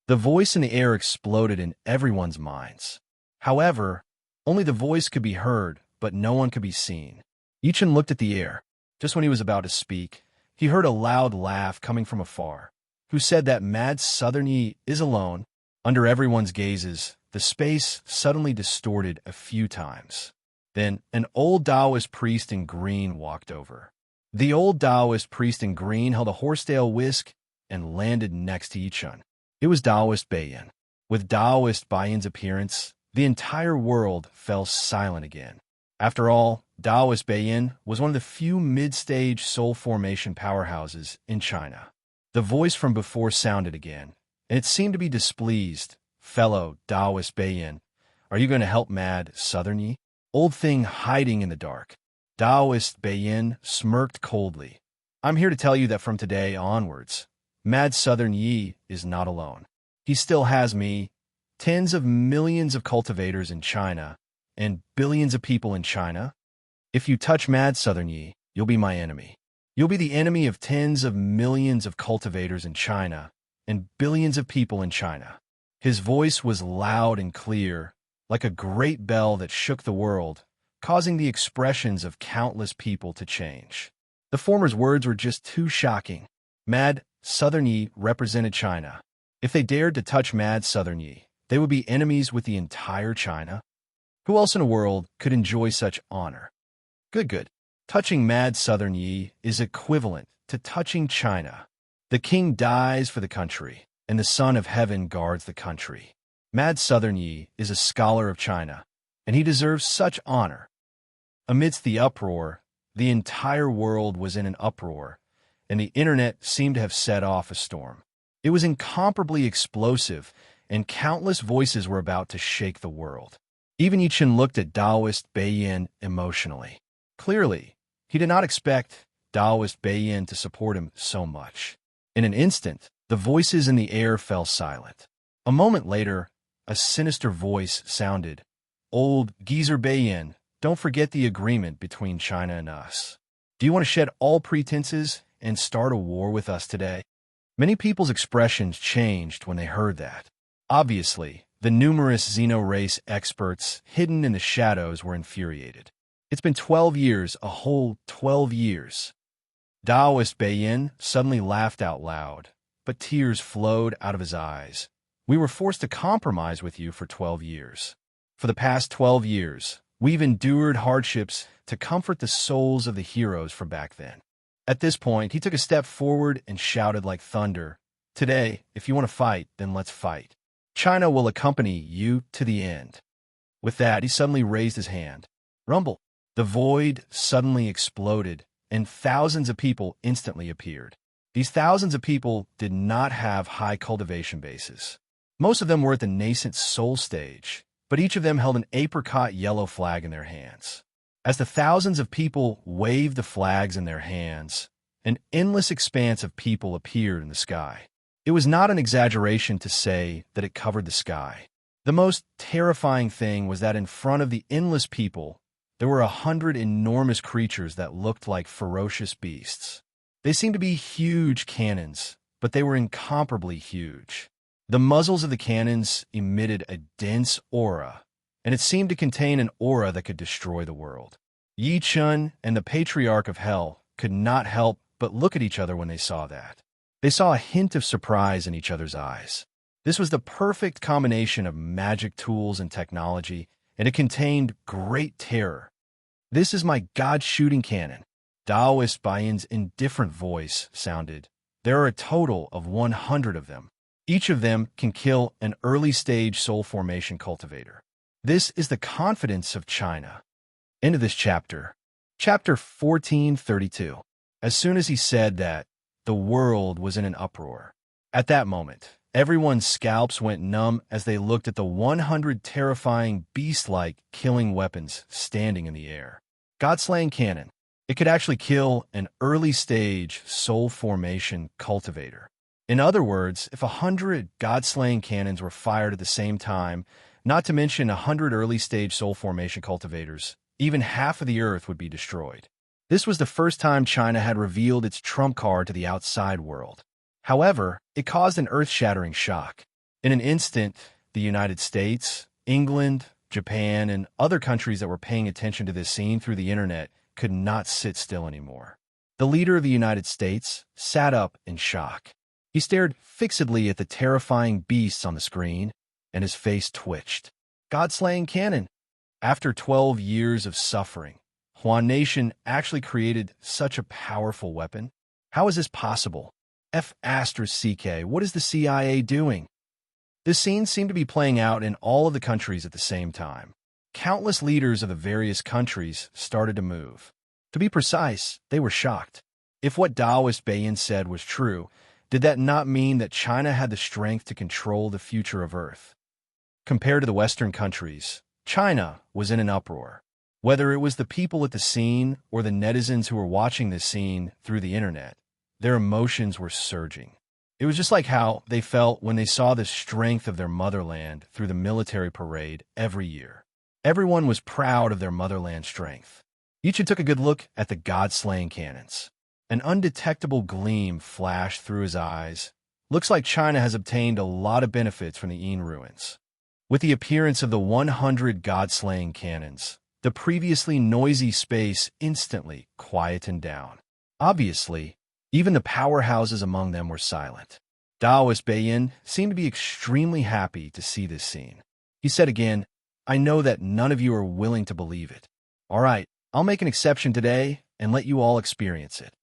The voice in the air exploded in everyone's minds. However, only the voice could be heard, but no one could be seen. Yichen looked at the air. Just when he was about to speak, he heard a loud laugh coming from afar. Who said that Mad Southern Yi is alone? Under everyone's gazes, the space suddenly distorted a few times. Then an old Taoist priest in green walked over. The old Taoist priest in green held a horsetail whisk and landed next to Yichun. It was Taoist Baiyin. With Taoist Baiyin's appearance, the entire world fell silent again. After all, Taoist Baiyin was one of the few mid-stage soul formation powerhouses in China. The voice from before sounded again, and it seemed to be displeased. Fellow Taoist Baiyin, are you going to help Mad Southern Yi? Old thing hiding in the dark. Taoist Baiyin smirked coldly. I'm here to tell you that from today onwards, Mad Southern Yi is not alone. He still has me, tens of millions of cultivators in China, and billions of people in China. If you touch Mad Southern Yi, you'll be my enemy. You'll be the enemy of tens of millions of cultivators in China, and billions of people in China. His voice was loud and clear, like a great bell that shook the world, causing the expressions of countless people to change. The former's words were just too shocking. Mad Southern Yi represented China. If they dared to touch Mad Southern Yi, they would be enemies with the entire China. Who else in the world could enjoy such honor? Good. Touching Mad Southern Yi is equivalent to touching China. The king dies for the country, and the Son of Heaven guards the country. Mad Southern Yi is a scholar of China, and he deserves such honor. Amidst the uproar, the entire world was in an uproar, and the internet seemed to have set off a storm. It was incomparably explosive, and countless voices were about to shake the world. Even Yichen looked at Taoist Baiyin emotionally. Clearly, he did not expect Taoist Baiyin to support him so much. In an instant, the voices in the air fell silent. A moment later, a sinister voice sounded. Old Geezer Baiyin, don't forget the agreement between China and us. Do you want to shed all pretenses and start a war with us today? Many people's expressions changed when they heard that. Obviously, the numerous xeno-race experts hidden in the shadows were infuriated. It's been 12 years, a whole 12 years. Taoist Baiyin suddenly laughed out loud, but tears flowed out of his eyes. We were forced to compromise with you for 12 years. For the past 12 years, we've endured hardships to comfort the souls of the heroes from back then. At this point, he took a step forward and shouted like thunder, Today, if you want to fight, then let's fight. China will accompany you to the end. With that, he suddenly raised his hand. Rumble. The void suddenly exploded, and thousands of people instantly appeared. These thousands of people did not have high cultivation bases. Most of them were at the nascent soul stage, but each of them held an apricot yellow flag in their hands. As the thousands of people waved the flags in their hands, an endless expanse of people appeared in the sky. It was not an exaggeration to say that it covered the sky. The most terrifying thing was that in front of the endless people, there were 100 enormous creatures that looked like ferocious beasts. They seemed to be huge cannons, but they were incomparably huge. The muzzles of the cannons emitted a dense aura, and it seemed to contain an aura that could destroy the world. Yi Chun and the Patriarch of Hell could not help but look at each other when they saw that. They saw a hint of surprise in each other's eyes. This was the perfect combination of magic tools and technology, and it contained great terror. "This is my God-shooting cannon," Taoist Bayan's indifferent voice sounded. "There are a total of 100 of them. Each of them can kill an early-stage soul formation cultivator. This is the confidence of China." End of this chapter. Chapter 1432. As soon as he said that, the world was in an uproar. At that moment, everyone's scalps went numb as they looked at the 100 terrifying beast-like killing weapons standing in the air. God-slaying cannon. It could actually kill an early-stage soul formation cultivator. In other words, if 100 God-slaying cannons were fired at the same time, not to mention 100 early-stage soul formation cultivators, even half of the Earth would be destroyed. This was the first time China had revealed its trump card to the outside world. However, it caused an earth-shattering shock. In an instant, the United States, England, Japan, and other countries that were paying attention to this scene through the internet could not sit still anymore. The leader of the United States sat up in shock. He stared fixedly at the terrifying beasts on the screen, and his face twitched. God-slaying cannon. After 12 years of suffering, Huan Nation actually created such a powerful weapon? How is this possible? F***, what is the CIA doing? This scene seemed to be playing out in all of the countries at the same time. Countless leaders of the various countries started to move. To be precise, they were shocked. If what Taoist Bayan said was true, did that not mean that China had the strength to control the future of Earth? Compared to the Western countries, China was in an uproar. Whether it was the people at the scene or the netizens who were watching this scene through the internet, their emotions were surging. It was just like how they felt when they saw the strength of their motherland through the military parade every year. Everyone was proud of their motherland strength. Each took a good look at the God-slaying cannons. An undetectable gleam flashed through his eyes. Looks like China has obtained a lot of benefits from the Yin ruins. With the appearance of the 100 God-slaying cannons, the previously noisy space instantly quietened down. Obviously, even the powerhouses among them were silent. Taoist Bayan seemed to be extremely happy to see this scene. He said again, "I know that none of you are willing to believe it. All right, I'll make an exception today and let you all experience it."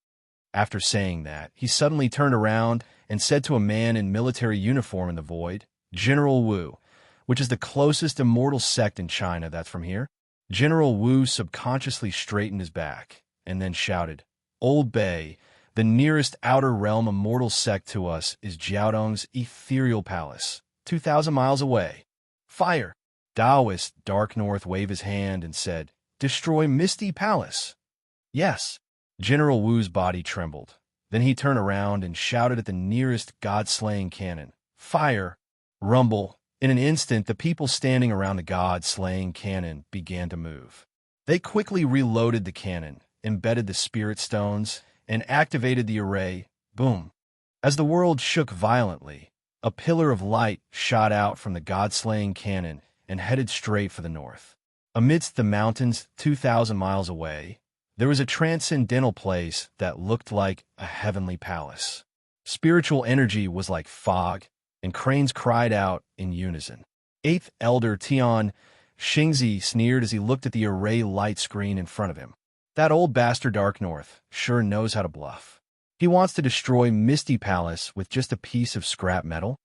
After saying that, he suddenly turned around and said to a man in military uniform in the void, "General Wu, which is the closest immortal sect in China that's from here?" General Wu subconsciously straightened his back and then shouted, "Old Bay, the nearest outer realm immortal sect to us is Jiaodong's ethereal palace, 2,000 miles away. Fire!" Taoist Dark North waved his hand and said, "Destroy Misty Palace." "Yes." General Wu's body trembled. Then he turned around and shouted at the nearest God-slaying cannon, "Fire!" Rumble. In an instant, the people standing around the God-slaying cannon began to move. They quickly reloaded the cannon, embedded the spirit stones, and activated the array. Boom. As the world shook violently, a pillar of light shot out from the God-slaying cannon and headed straight for the north. Amidst the mountains 2,000 miles away, there was a transcendental place that looked like a heavenly palace. Spiritual energy was like fog, and cranes cried out in unison. Eighth Elder Tian Xingzi sneered as he looked at the array light screen in front of him. "That old bastard Dark North sure knows how to bluff. He wants to destroy Misty Palace with just a piece of scrap metal?"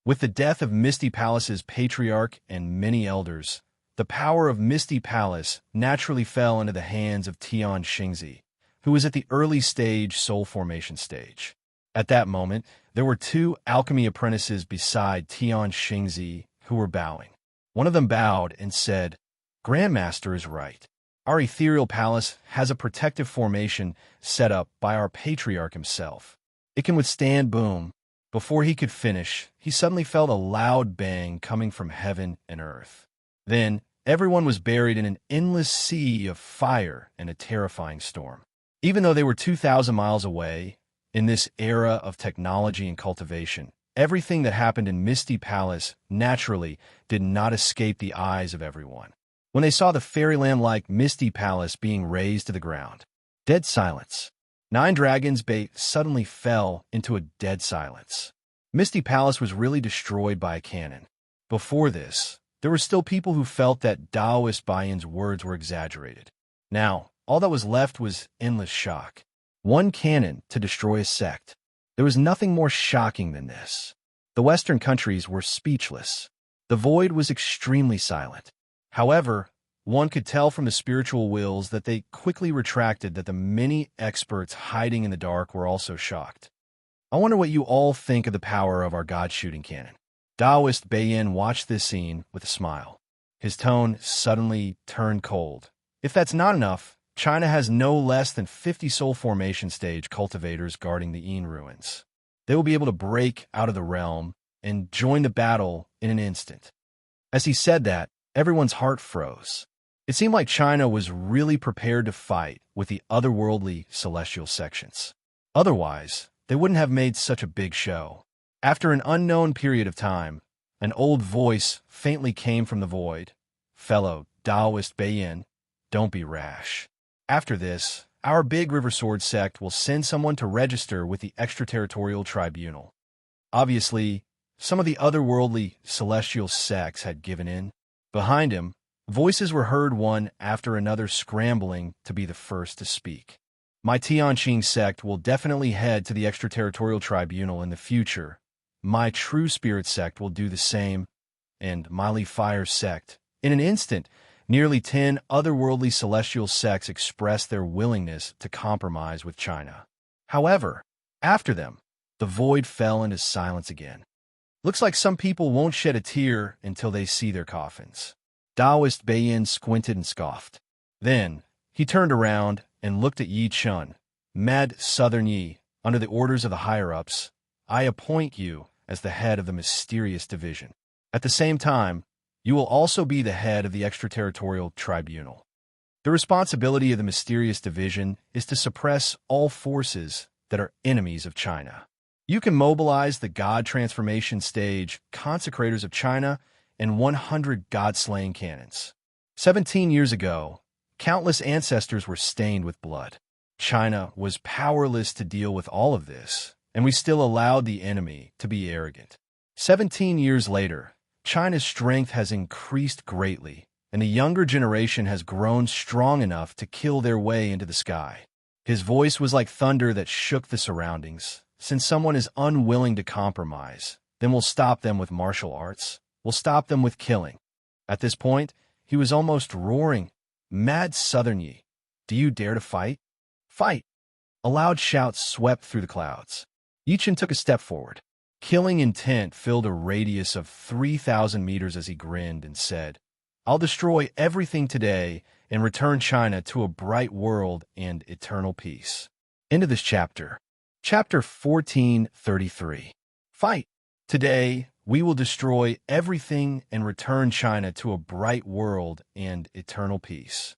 With the death of Misty Palace's patriarch and many elders, the power of Misty Palace naturally fell into the hands of Tian Xingzi, who was at the early stage soul formation stage. At that moment, there were 2 alchemy apprentices beside Tian Xingzi who were bowing. One of them bowed and said, "Grandmaster is right. Our ethereal palace has a protective formation set up by our patriarch himself. It can withstand boom." Before he could finish, he suddenly felt a loud bang coming from heaven and earth. Then, everyone was buried in an endless sea of fire and a terrifying storm. Even though they were 2,000 miles away, in this era of technology and cultivation, everything that happened in Misty Palace naturally did not escape the eyes of everyone. When they saw the fairyland-like Misty Palace being razed to the ground, dead silence. 9 Dragons Bay suddenly fell into a dead silence. Misty Palace was really destroyed by a cannon. Before this, there were still people who felt that Taoist Bayan's words were exaggerated. Now, all that was left was endless shock. 1 cannon to destroy a sect. There was nothing more shocking than this. The Western countries were speechless. The void was extremely silent. However, one could tell from the spiritual wills that they quickly retracted that the many experts hiding in the dark were also shocked. I wonder what you all think of the power of our God-shooting cannon. Taoist Bayan watched this scene with a smile. His tone suddenly turned cold. If that's not enough, China has no less than 50 soul formation stage cultivators guarding the Yin ruins. They will be able to break out of the realm and join the battle in an instant. As he said that, everyone's heart froze. It seemed like China was really prepared to fight with the otherworldly celestial sections. Otherwise, they wouldn't have made such a big show. After an unknown period of time, an old voice faintly came from the void. Fellow Taoist Bayan, don't be rash. After this, our big River Sword sect will send someone to register with the extraterritorial tribunal. Obviously, some of the otherworldly celestial sects had given in. Behind him, voices were heard one after another scrambling to be the first to speak. My Tianqing sect will definitely head to the extraterritorial tribunal in the future. My True Spirit sect will do the same, and Miley Fire sect. In an instant, nearly 10 otherworldly celestial sects expressed their willingness to compromise with China. However, after them, the void fell into silence again. Looks like some people won't shed a tear until they see their coffins. Taoist Bayan squinted and scoffed. Then, he turned around and looked at Yi Chun. Mad Southern Yi, under the orders of the higher-ups, I appoint you as the head of the mysterious division. At the same time, you will also be the head of the extraterritorial tribunal. The responsibility of the mysterious division is to suppress all forces that are enemies of China. You can mobilize the God transformation stage, consecrators of China, and 100 God-slaying cannons. 17 years ago, countless ancestors were stained with blood. China was powerless to deal with all of this, and we still allowed the enemy to be arrogant. 17 years later, China's strength has increased greatly, and the younger generation has grown strong enough to kill their way into the sky. His voice was like thunder that shook the surroundings. Since someone is unwilling to compromise, then we'll stop them with martial arts. We'll stop them with killing. At this point, he was almost roaring, Mad Southern Yi, do you dare to fight? Fight! A loud shout swept through the clouds. Yichen took a step forward. Killing intent filled a radius of 3,000 meters as he grinned and said, I'll destroy everything today and return China to a bright world and eternal peace. End of this chapter. Chapter 1433. Fight! Today, we will destroy everything and return China to a bright world and eternal peace.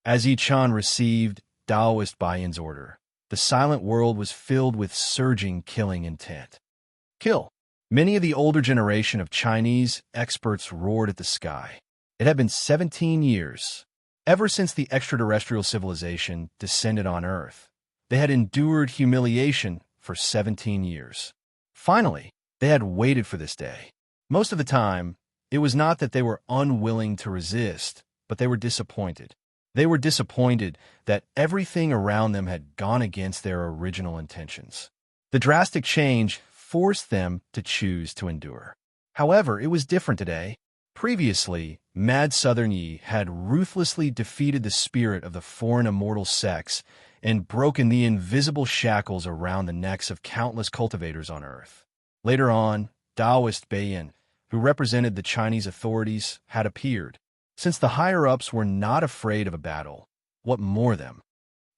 As Yi Chan received Taoist Bayan's order, the silent world was filled with surging killing intent. Kill! Many of the older generation of Chinese experts roared at the sky. It had been 17 years, ever since the extraterrestrial civilization descended on Earth. They had endured humiliation for 17 years. Finally, they had waited for this day. Most of the time, it was not that they were unwilling to resist, but they were disappointed. They were disappointed that everything around them had gone against their original intentions. The drastic change forced them to choose to endure. However, it was different today. Previously, Mad Southern Yi had ruthlessly defeated the spirit of the foreign immortal sects and broken the invisible shackles around the necks of countless cultivators on Earth. Later on, Taoist Bayan, who represented the Chinese authorities, had appeared. Since the higher-ups were not afraid of a battle, what more them?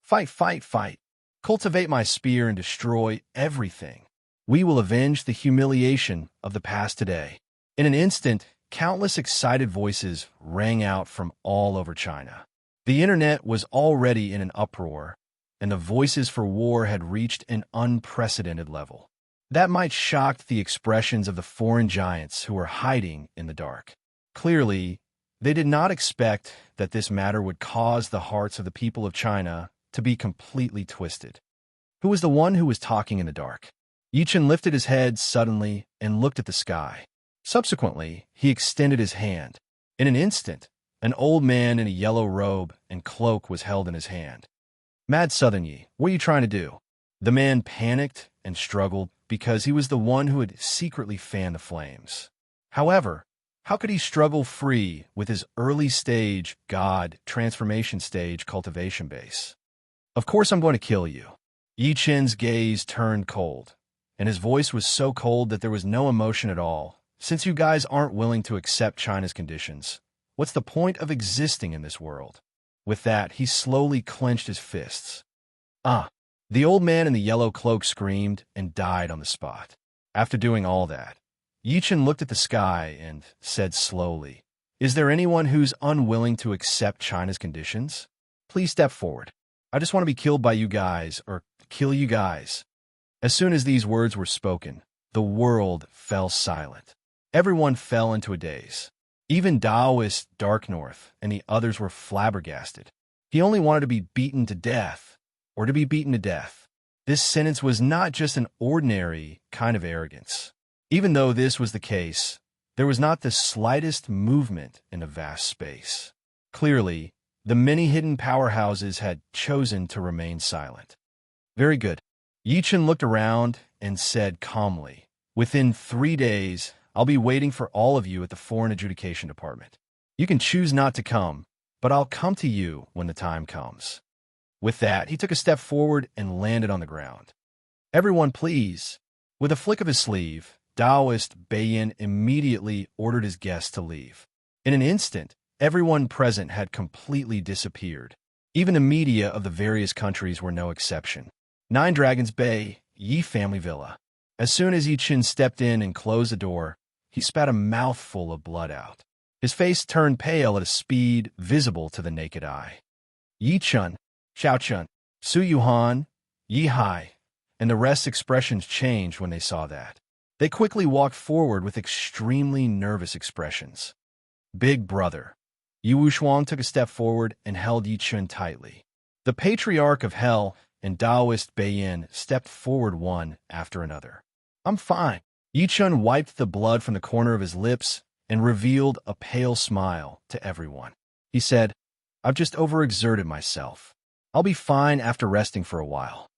Fight, fight, fight. Cultivate my spear and destroy everything. We will avenge the humiliation of the past today. In an instant, countless excited voices rang out from all over China. The internet was already in an uproar, and the voices for war had reached an unprecedented level. That might shock the expressions of the foreign giants who were hiding in the dark. Clearly, they did not expect that this matter would cause the hearts of the people of China to be completely twisted. Who was the one who was talking in the dark? Yichen lifted his head suddenly and looked at the sky. Subsequently, he extended his hand. In an instant, an old man in a yellow robe and cloak was held in his hand. Mad Southern Yi, what are you trying to do? The man panicked and struggled because he was the one who had secretly fanned the flames. However, how could he struggle free with his early stage God transformation stage cultivation base? Of course I'm going to kill you. Yi Chen's gaze turned cold, and his voice was so cold that there was no emotion at all. Since you guys aren't willing to accept China's conditions, what's the point of existing in this world? With that, he slowly clenched his fists. Ah! The old man in the yellow cloak screamed and died on the spot. After doing all that, Yichen looked at the sky and said slowly, "Is there anyone who's unwilling to accept China's conditions? Please step forward. I just want to be killed by you guys, or kill you guys." As soon as these words were spoken, the world fell silent. Everyone fell into a daze. Even Taoist Dark North and the others were flabbergasted. He only wanted to be beaten to death, or to be beaten to death. This sentence was not just an ordinary kind of arrogance. Even though this was the case, there was not the slightest movement in the vast space. Clearly, the many hidden powerhouses had chosen to remain silent. Very good. Yichen looked around and said calmly, "Within 3 days, I'll be waiting for all of you at the Foreign Adjudication Department. You can choose not to come, but I'll come to you when the time comes." With that, he took a step forward and landed on the ground. "Everyone, please." With a flick of his sleeve, Taoist Beiyin immediately ordered his guests to leave. In an instant, everyone present had completely disappeared. Even the media of the various countries were no exception. 9 Dragons Bay, Yi Family Villa. As soon as Yi Chen stepped in and closed the door, he spat a mouthful of blood out. His face turned pale at a speed visible to the naked eye. Yi Chun, Xiao Chun, Su Yuhan, Yi Hai, and the rest's expressions changed when they saw that. They quickly walked forward with extremely nervous expressions. "Big brother." Yi Wushuang took a step forward and held Yi Chun tightly. The Patriarch of Hell and Taoist Beiyin stepped forward one after another. "I'm fine." Yi Chun wiped the blood from the corner of his lips and revealed a pale smile to everyone. He said, "I've just overexerted myself. I'll be fine after resting for a while."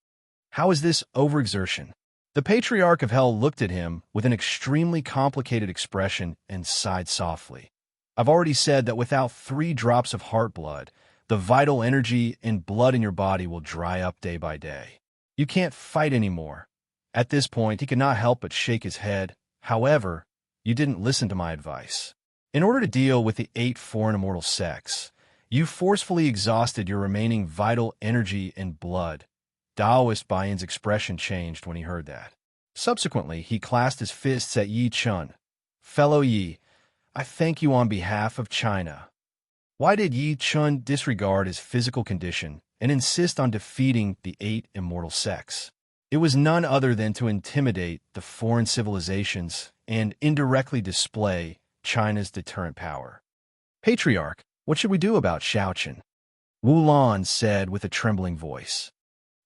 "How is this overexertion?" The Patriarch of Hell looked at him with an extremely complicated expression and sighed softly. "I've already said that without 3 drops of heart blood, the vital energy and blood in your body will dry up day by day. You can't fight anymore." At this point, he could not help but shake his head. "However, you didn't listen to my advice. In order to deal with the 8 foreign immortal sects, you forcefully exhausted your remaining vital energy and blood." Taoist Baiyin's expression changed when he heard that. Subsequently, he clasped his fists at Yi Chun. "Fellow Yi, I thank you on behalf of China." Why did Yi Chun disregard his physical condition and insist on defeating the 8 immortal sects? It was none other than to intimidate the foreign civilizations and indirectly display China's deterrent power. "Patriarch, what should we do about Xiaochen?" Wu Lan said with a trembling voice.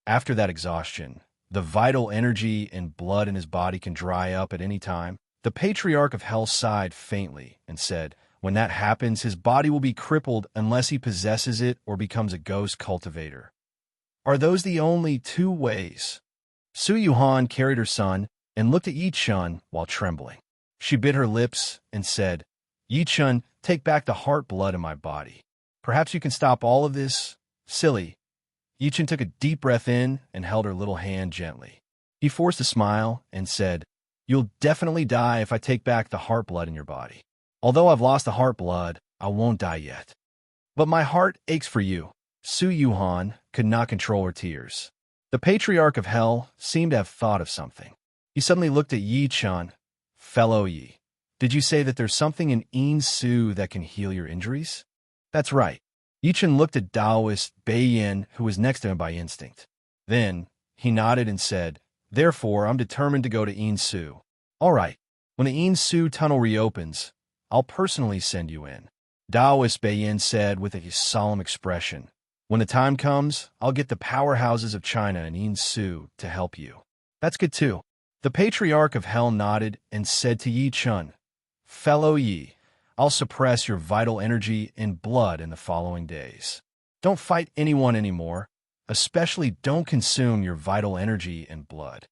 After that exhaustion, the vital energy and blood in his body can dry up at any time. The Patriarch of Hell sighed faintly and said, "When that happens, his body will be crippled unless he possesses it or becomes a ghost cultivator." "Are those the only 2 ways?" Su Yuhan carried her son and looked at Yi Chun while trembling. She bit her lips and said, "Yi Chun, take back the heart blood in my body. Perhaps you can stop all of this?" "Silly." Yi Chun took a deep breath in and held her little hand gently. He forced a smile and said, "You'll definitely die if I take back the heart blood in your body. Although I've lost the heart blood, I won't die yet. But my heart aches for you." Su Yuhan could not control her tears. The Patriarch of Hell seemed to have thought of something. He suddenly looked at Yi Chun. "Fellow Yi, did you say that there's something in Yin Su that can heal your injuries?" "That's right." Yi Chun looked at Taoist Beiyin, who was next to him by instinct. Then he nodded and said, Therefore, I'm determined to go to Insu. All right, when the Insu tunnel reopens, I'll personally send you in. Daoist Beiyin said with a solemn expression. When the time comes, I'll get the powerhouses of China and Insu to help you. That's good too. The Patriarch of Hell nodded and said to Yi Chun, Fellow Yi, I'll suppress your vital energy in blood in the following days. Don't fight anyone anymore, especially don't consume your vital energy in blood.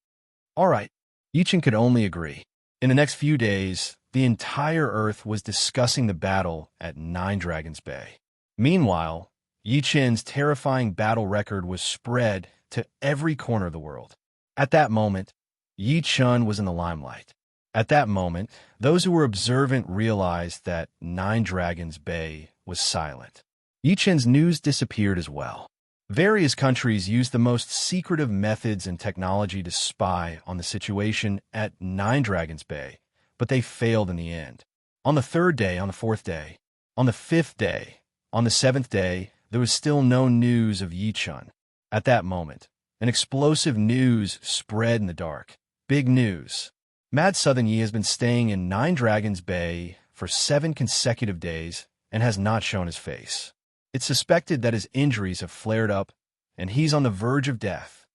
All right, Yi Chun could only agree. In the next few days, the entire Earth was discussing the battle at Nine Dragons Bay. Meanwhile, Yi Chun's terrifying battle record was spread to every corner of the world. At that moment, Yi Chun was in the limelight. At that moment, those who were observant realized that Nine Dragons Bay was silent. Yi Chun's news disappeared as well. Various countries used the most secretive methods and technology to spy on the situation at Nine Dragons Bay, but they failed in the end. On the third day, on the fourth day, on the fifth day, on the seventh day, there was still no news of Yi Chun. At that moment, an explosive news spread in the dark. Big news. Mad Southern Yi has been staying in Nine Dragons Bay for 7 consecutive days and has not shown his face. It's suspected that his injuries have flared up and he's on the verge of death.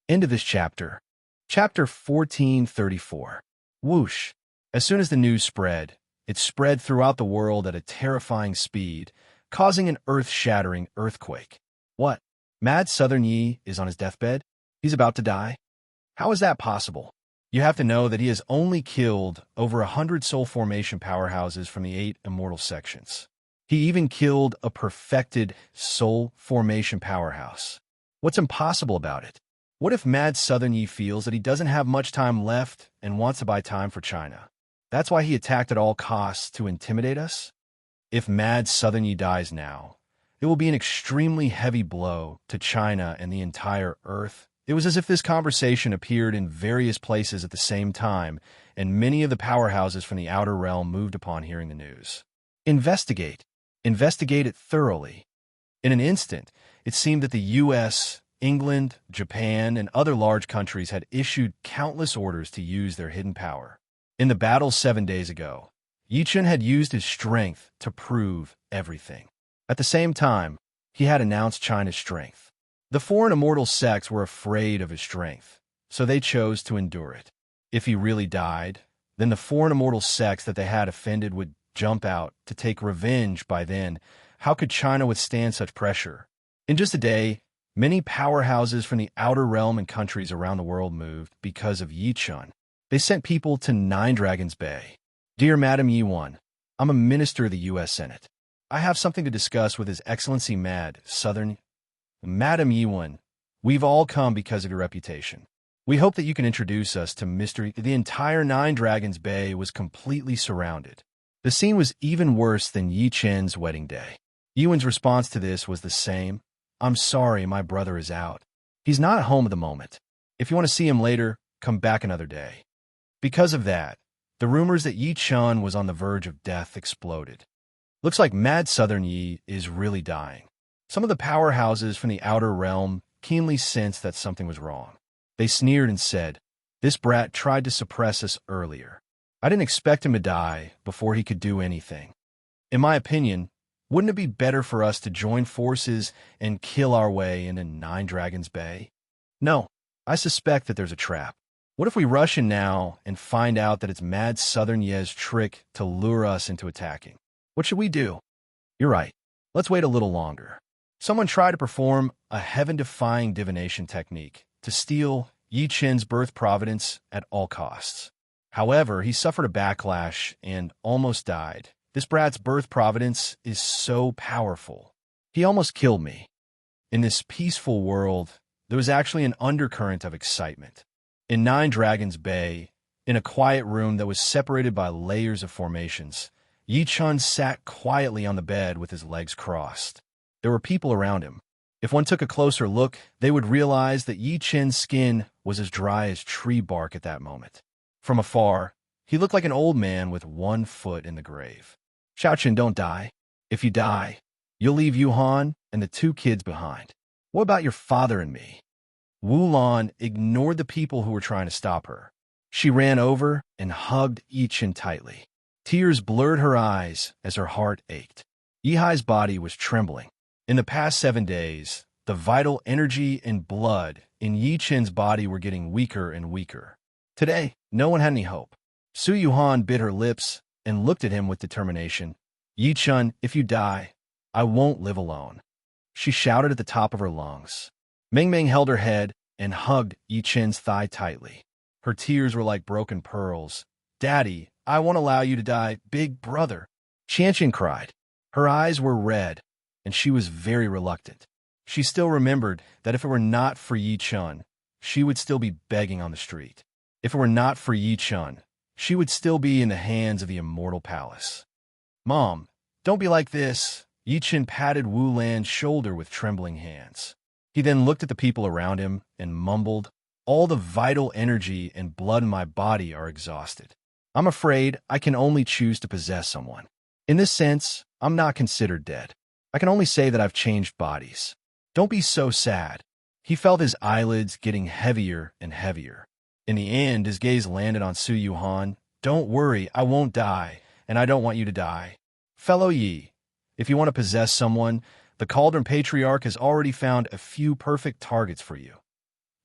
End of this chapter. Chapter 1434. Whoosh. As soon as the news spread, it spread throughout the world at a terrifying speed, causing an earth-shattering earthquake. What? Mad Southern Yi is on his deathbed? He's about to die? How is that possible? You have to know that he has only killed over 100 soul formation powerhouses from the 8 immortal sections. He even killed a perfected soul formation powerhouse. What's impossible about it? What if Mad Southern Yi feels that he doesn't have much time left and wants to buy time for China? That's why he attacked at all costs to intimidate us? If Mad Southern Yi dies now, it will be an extremely heavy blow to China and the entire Earth. It was as if this conversation appeared in various places at the same time, and many of the powerhouses from the outer realm moved upon hearing the news. Investigate. Investigate it thoroughly. In an instant, it seemed that the U.S., England, Japan, and other large countries had issued countless orders to use their hidden power. In the battle 7 days ago, Yi Chun had used his strength to prove everything. At the same time, he had announced China's strength. The foreign immortal sects were afraid of his strength, so they chose to endure it. If he really died, then the foreign immortal sects that they had offended would jump out to take revenge. By then, how could China withstand such pressure? In just a day, many powerhouses from the outer realm and countries around the world moved because of Yi Chun. They sent people to Nine Dragons Bay. Dear Madam Yi-Wan, I'm a minister of the U.S. Senate. I have something to discuss with His Excellency Mad Southern. Madam Yi-Wan, we've all come because of your reputation. We hope that you can introduce us to mystery. The entire Nine Dragons Bay was completely surrounded. The scene was even worse than Yi Chun's wedding day. Yi-Wan's response to this was the same. I'm sorry, my brother is out. He's not at home at the moment. If you want to see him later, come back another day. Because of that, the rumors that Yi Chun was on the verge of death exploded. Looks like Mad Southern Yi is really dying. Some of the powerhouses from the outer realm keenly sensed that something was wrong. They sneered and said, This brat tried to suppress us earlier. I didn't expect him to die before he could do anything. In my opinion, wouldn't it be better for us to join forces and kill our way into Nine Dragons Bay? No, I suspect that there's a trap. What if we rush in now and find out that it's Mad Southern Yi's trick to lure us into attacking? What should we do? You're right. Let's wait a little longer. Someone tried to perform a heaven-defying divination technique to steal Yi Chun's birth providence at all costs. However, he suffered a backlash and almost died. This brat's birth providence is so powerful. He almost killed me. In this peaceful world, there was actually an undercurrent of excitement. In Nine Dragons Bay, in a quiet room that was separated by layers of formations, Yi Chun sat quietly on the bed with his legs crossed. There were people around him. If one took a closer look, they would realize that Yi Chun's skin was as dry as tree bark at that moment. From afar, he looked like an old man with 1 foot in the grave. Xiaoqun, don't die. If you die, you'll leave Yuhan and the 2 kids behind. What about your father and me? Wu Lan ignored the people who were trying to stop her. She ran over and hugged Yi Chen tightly. Tears blurred her eyes as her heart ached. Yihai's body was trembling. In the past 7 days, the vital energy and blood in Yi Chen's body were getting weaker and weaker. Today, no one had any hope. Su Yuhan bit her lips and looked at him with determination. Yi Chen, if you die, I won't live alone. She shouted at the top of her lungs. Meng Meng held her head and hugged Yi Chen's thigh tightly. Her tears were like broken pearls. Daddy, I won't allow you to die, big brother. Qianqian cried. Her eyes were red, and she was very reluctant. She still remembered that if it were not for Yi Chen, she would still be begging on the street. If it were not for Yi Chen, she would still be in the hands of the immortal palace. Mom, don't be like this. Yi Chen patted Wu Lan's shoulder with trembling hands. He then looked at the people around him and mumbled, all the vital energy and blood in my body are exhausted. I'm afraid I can only choose to possess someone. In this sense, I'm not considered dead. I can only say that I've changed bodies. Don't be so sad. He felt his eyelids getting heavier and heavier. In the end, his gaze landed on Su Yuhan. Don't worry, I won't die, and I don't want you to die. Fellow Yi, if you want to possess someone, the Cauldron Patriarch has already found a few perfect targets for you.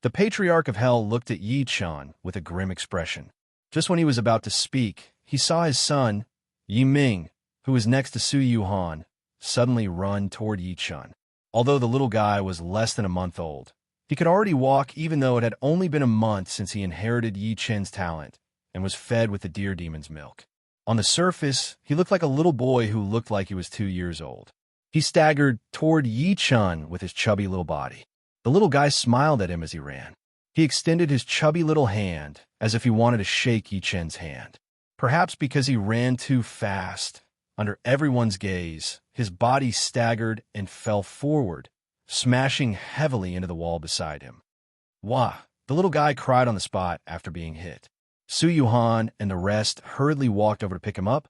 The Patriarch of Hell looked at Yi Chen with a grim expression. Just when he was about to speak, he saw his son, Yi Ming, who was next to Su Yuhan, suddenly run toward Yi Chen. Although the little guy was less than a month old, he could already walk even though it had only been a month since he inherited Yi Chen's talent and was fed with the deer demon's milk. On the surface, he looked like a little boy who looked like he was 2 years old. He staggered toward Yi Chen with his chubby little body. The little guy smiled at him as he ran. He extended his chubby little hand as if he wanted to shake Yi Chen's hand. Perhaps because he ran too fast, under everyone's gaze, his body staggered and fell forward, smashing heavily into the wall beside him. Wah! The little guy cried on the spot after being hit. Su Yuhan and the rest hurriedly walked over to pick him up,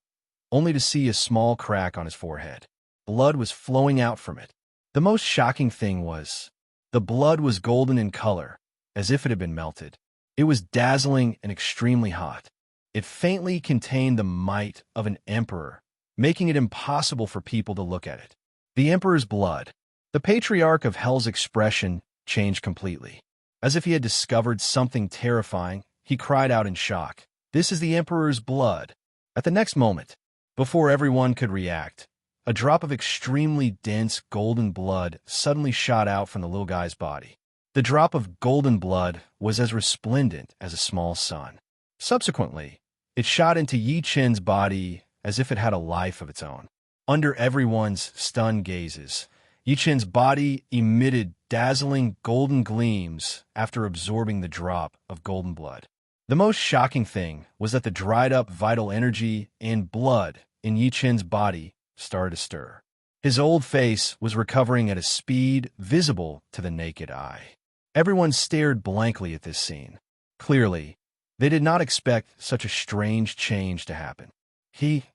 only to see a small crack on his forehead. Blood was flowing out from it. The most shocking thing was, the blood was golden in color, as if it had been melted. It was dazzling and extremely hot. It faintly contained the might of an emperor, making it impossible for people to look at it. The emperor's blood. The Patriarch of Hell's expression changed completely. As if he had discovered something terrifying, he cried out in shock, "This is the emperor's blood." At the next moment, before everyone could react, a drop of extremely dense golden blood suddenly shot out from the little guy's body. The drop of golden blood was as resplendent as a small sun. Subsequently, it shot into Yi Chen's body as if it had a life of its own. Under everyone's stunned gazes, Yi Chen's body emitted dazzling golden gleams after absorbing the drop of golden blood. The most shocking thing was that the dried-up vital energy and blood in Yi Chen's body started to stir. His old face was recovering at a speed visible to the naked eye. Everyone stared blankly at this scene. Clearly, they did not expect such a strange change to happen. He,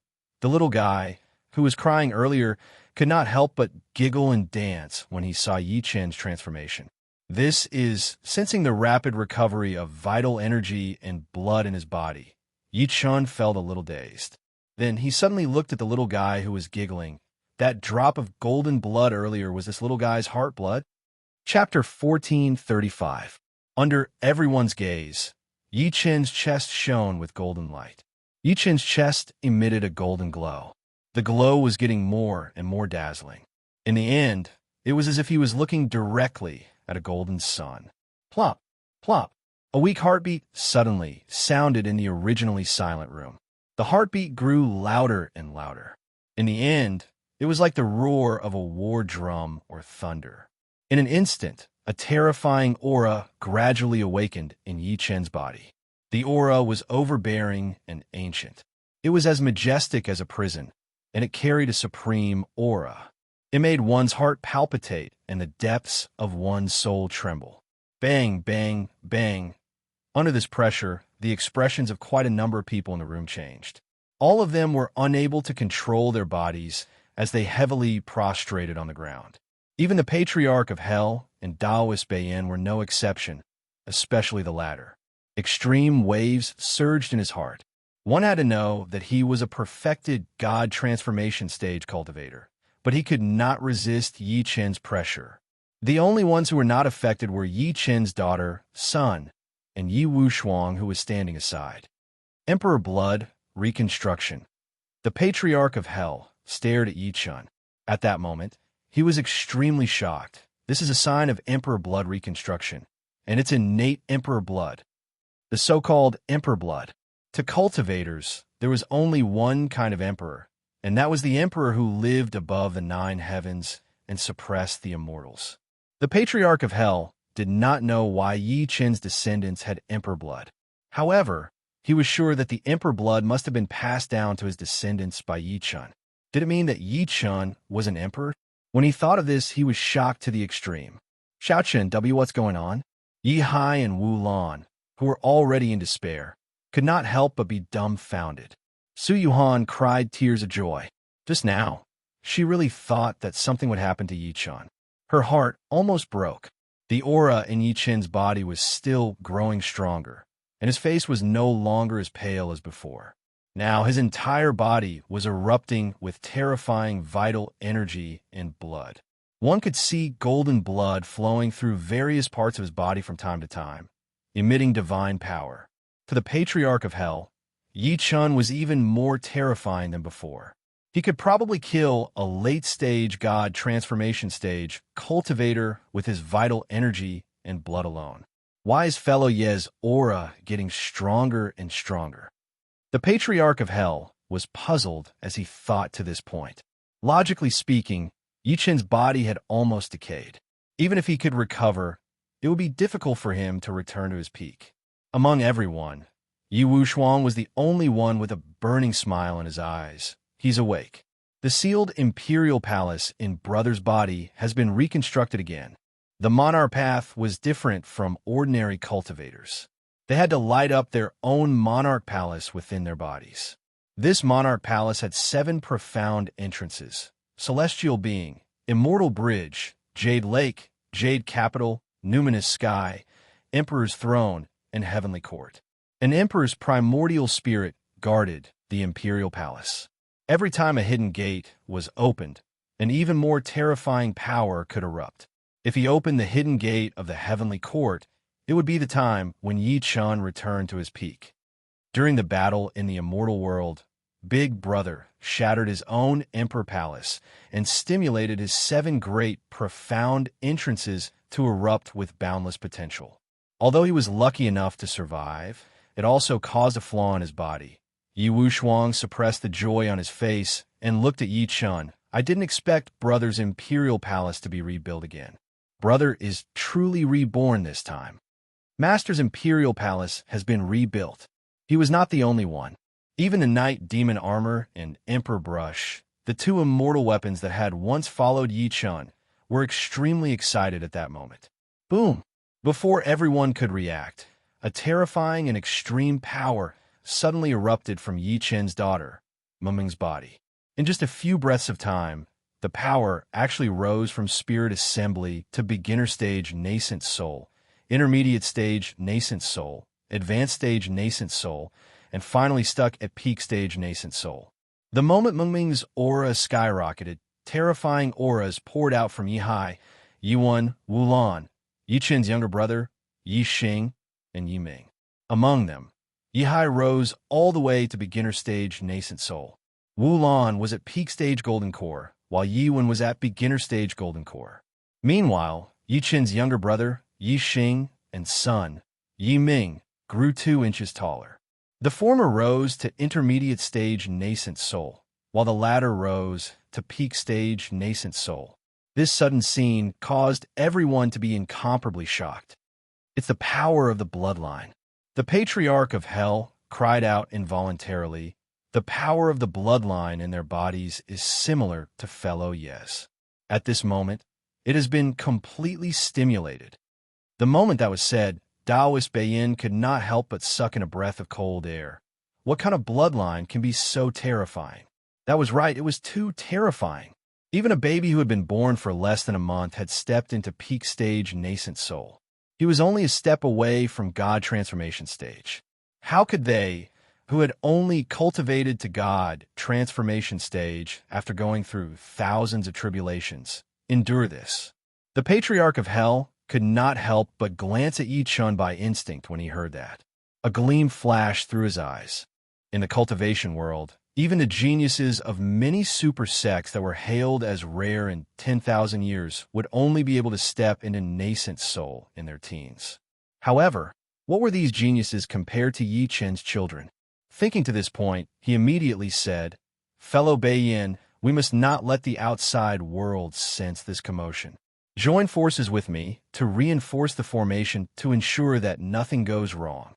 the little guy, who was crying earlier, could not help but giggle and dance when he saw Yi Chen's transformation. This is sensing the rapid recovery of vital energy and blood in his body. Yi Chen felt a little dazed. Then he suddenly looked at the little guy who was giggling. That drop of golden blood earlier was this little guy's heart blood. Chapter 1435. Under everyone's gaze, Yi Chen's chest shone with golden light. Yi Chen's chest emitted a golden glow. The glow was getting more and more dazzling. In the end, it was as if he was looking directly at a golden sun. Plop, plop. A weak heartbeat suddenly sounded in the originally silent room. The heartbeat grew louder and louder. In the end, it was like the roar of a war drum or thunder. In an instant, a terrifying aura gradually awakened in Yi Chen's body. The aura was overbearing and ancient. It was as majestic as a prison, and it carried a supreme aura. It made one's heart palpitate and the depths of one's soul tremble. Bang, bang, bang. Under this pressure, the expressions of quite a number of people in the room changed. All of them were unable to control their bodies as they heavily prostrated on the ground. Even the Patriarch of Hell and Taoist Baiyin were no exception, especially the latter. Extreme waves surged in his heart. One had to know that he was a perfected God transformation stage cultivator, but he could not resist Yi Qin's pressure. The only ones who were not affected were Yi Qin's daughter, Sun, and Yi Wushuang, who was standing aside. Emperor Blood, Reconstruction. The Patriarch of Hell stared at Yi Qin. At that moment, he was extremely shocked. This is a sign of Emperor Blood reconstruction, and it's innate Emperor Blood. The so-called Emperor Blood. To cultivators, there was only one kind of emperor, and that was the emperor who lived above the 9 heavens and suppressed the immortals. The Patriarch of Hell did not know why Yi Qin's descendants had Emperor Blood. However, he was sure that the Emperor Blood must have been passed down to his descendants by Yi Qin. Did it mean that Yi Qin was an emperor? When he thought of this, he was shocked to the extreme. Xiaoqin, what's going on? Yi Hai and Wu Lan, who were already in despair, could not help but be dumbfounded. Su Yuhan cried tears of joy. Just now, she really thought that something would happen to Yi Qin. Her heart almost broke. The aura in Yi Qin's body was still growing stronger, and his face was no longer as pale as before. Now his entire body was erupting with terrifying vital energy and blood. One could see golden blood flowing through various parts of his body from time to time, emitting divine power. To the Patriarch of Hell, Yi Qin was even more terrifying than before. He could probably kill a late-stage God transformation stage cultivator with his vital energy and blood alone. Why is fellow Ye's aura getting stronger and stronger? The Patriarch of Hell was puzzled as he thought to this point. Logically speaking, Yi Qin's body had almost decayed. Even if he could recover, it would be difficult for him to return to his peak. Among everyone, Yi Wushuang was the only one with a burning smile in his eyes. He's awake. The sealed imperial palace in Brother's body has been reconstructed again. The monarch path was different from ordinary cultivators. They had to light up their own monarch palace within their bodies. This monarch palace had 7 profound entrances: Celestial Being, Immortal Bridge, Jade Lake, Jade Capital, Numinous Sky, Emperor's Throne, and Heavenly Court. An emperor's primordial spirit guarded the imperial palace. Every time a hidden gate was opened, an even more terrifying power could erupt. If he opened the hidden gate of the Heavenly Court, it would be the time when Yi Qin returned to his peak. During the battle in the immortal world, Big Brother shattered his own Emperor Palace and stimulated his 7 great, profound entrances to erupt with boundless potential. Although he was lucky enough to survive, it also caused a flaw in his body. Yi Wushuang suppressed the joy on his face and looked at Yi Qin. I didn't expect Brother's Imperial Palace to be rebuilt again. Brother is truly reborn this time. Master's Imperial Palace has been rebuilt. He was not the only one. Even the Knight Demon Armor and Emperor Brush, the 2 immortal weapons that had once followed Yi Qin, were extremely excited at that moment. Boom! Before everyone could react, a terrifying and extreme power suddenly erupted from Yi Qin's daughter, Muming's body. In just a few breaths of time, the power actually rose from spirit assembly to beginner stage nascent soul, intermediate stage nascent soul, advanced stage nascent soul, and finally stuck at peak stage nascent soul. The moment Muming's aura skyrocketed, terrifying auras poured out from Yi Hai, Yi Wen, Wu Lan, Yi Qin's younger brother, Yi Xing, and Yi Ming. Among them, Yi Hai rose all the way to beginner stage nascent soul. Wu Lan was at peak stage golden core, while Yi Wen was at beginner stage golden core. Meanwhile, Yi Qin's younger brother, Yi Xing, and son, Yi Ming, grew 2 inches taller. The former rose to intermediate stage nascent soul, while the latter rose to peak stage nascent soul. This sudden scene caused everyone to be incomparably shocked. It's the power of the bloodline. The Patriarch of Hell cried out involuntarily. The power of the bloodline in their bodies is similar to fellow Yes. At this moment, it has been completely stimulated. The moment that was said, Taoist Baiyin could not help but suck in a breath of cold air. What kind of bloodline can be so terrifying? That was right, it was too terrifying. Even a baby who had been born for less than a month had stepped into peak stage nascent soul. He was only a step away from God transformation stage. How could they, who had only cultivated to God transformation stage after going through thousands of tribulations, endure this? The patriarch of hell could not help but glance at Yi Chun by instinct when he heard that. A gleam flashed through his eyes. In the cultivation world, even the geniuses of many super sects that were hailed as rare in 10,000 years would only be able to step into nascent soul in their teens. However, what were these geniuses compared to Yi Chen's children? Thinking to this point, he immediately said, "Fellow Beiyin, we must not let the outside world sense this commotion. Join forces with me to reinforce the formation to ensure that nothing goes wrong."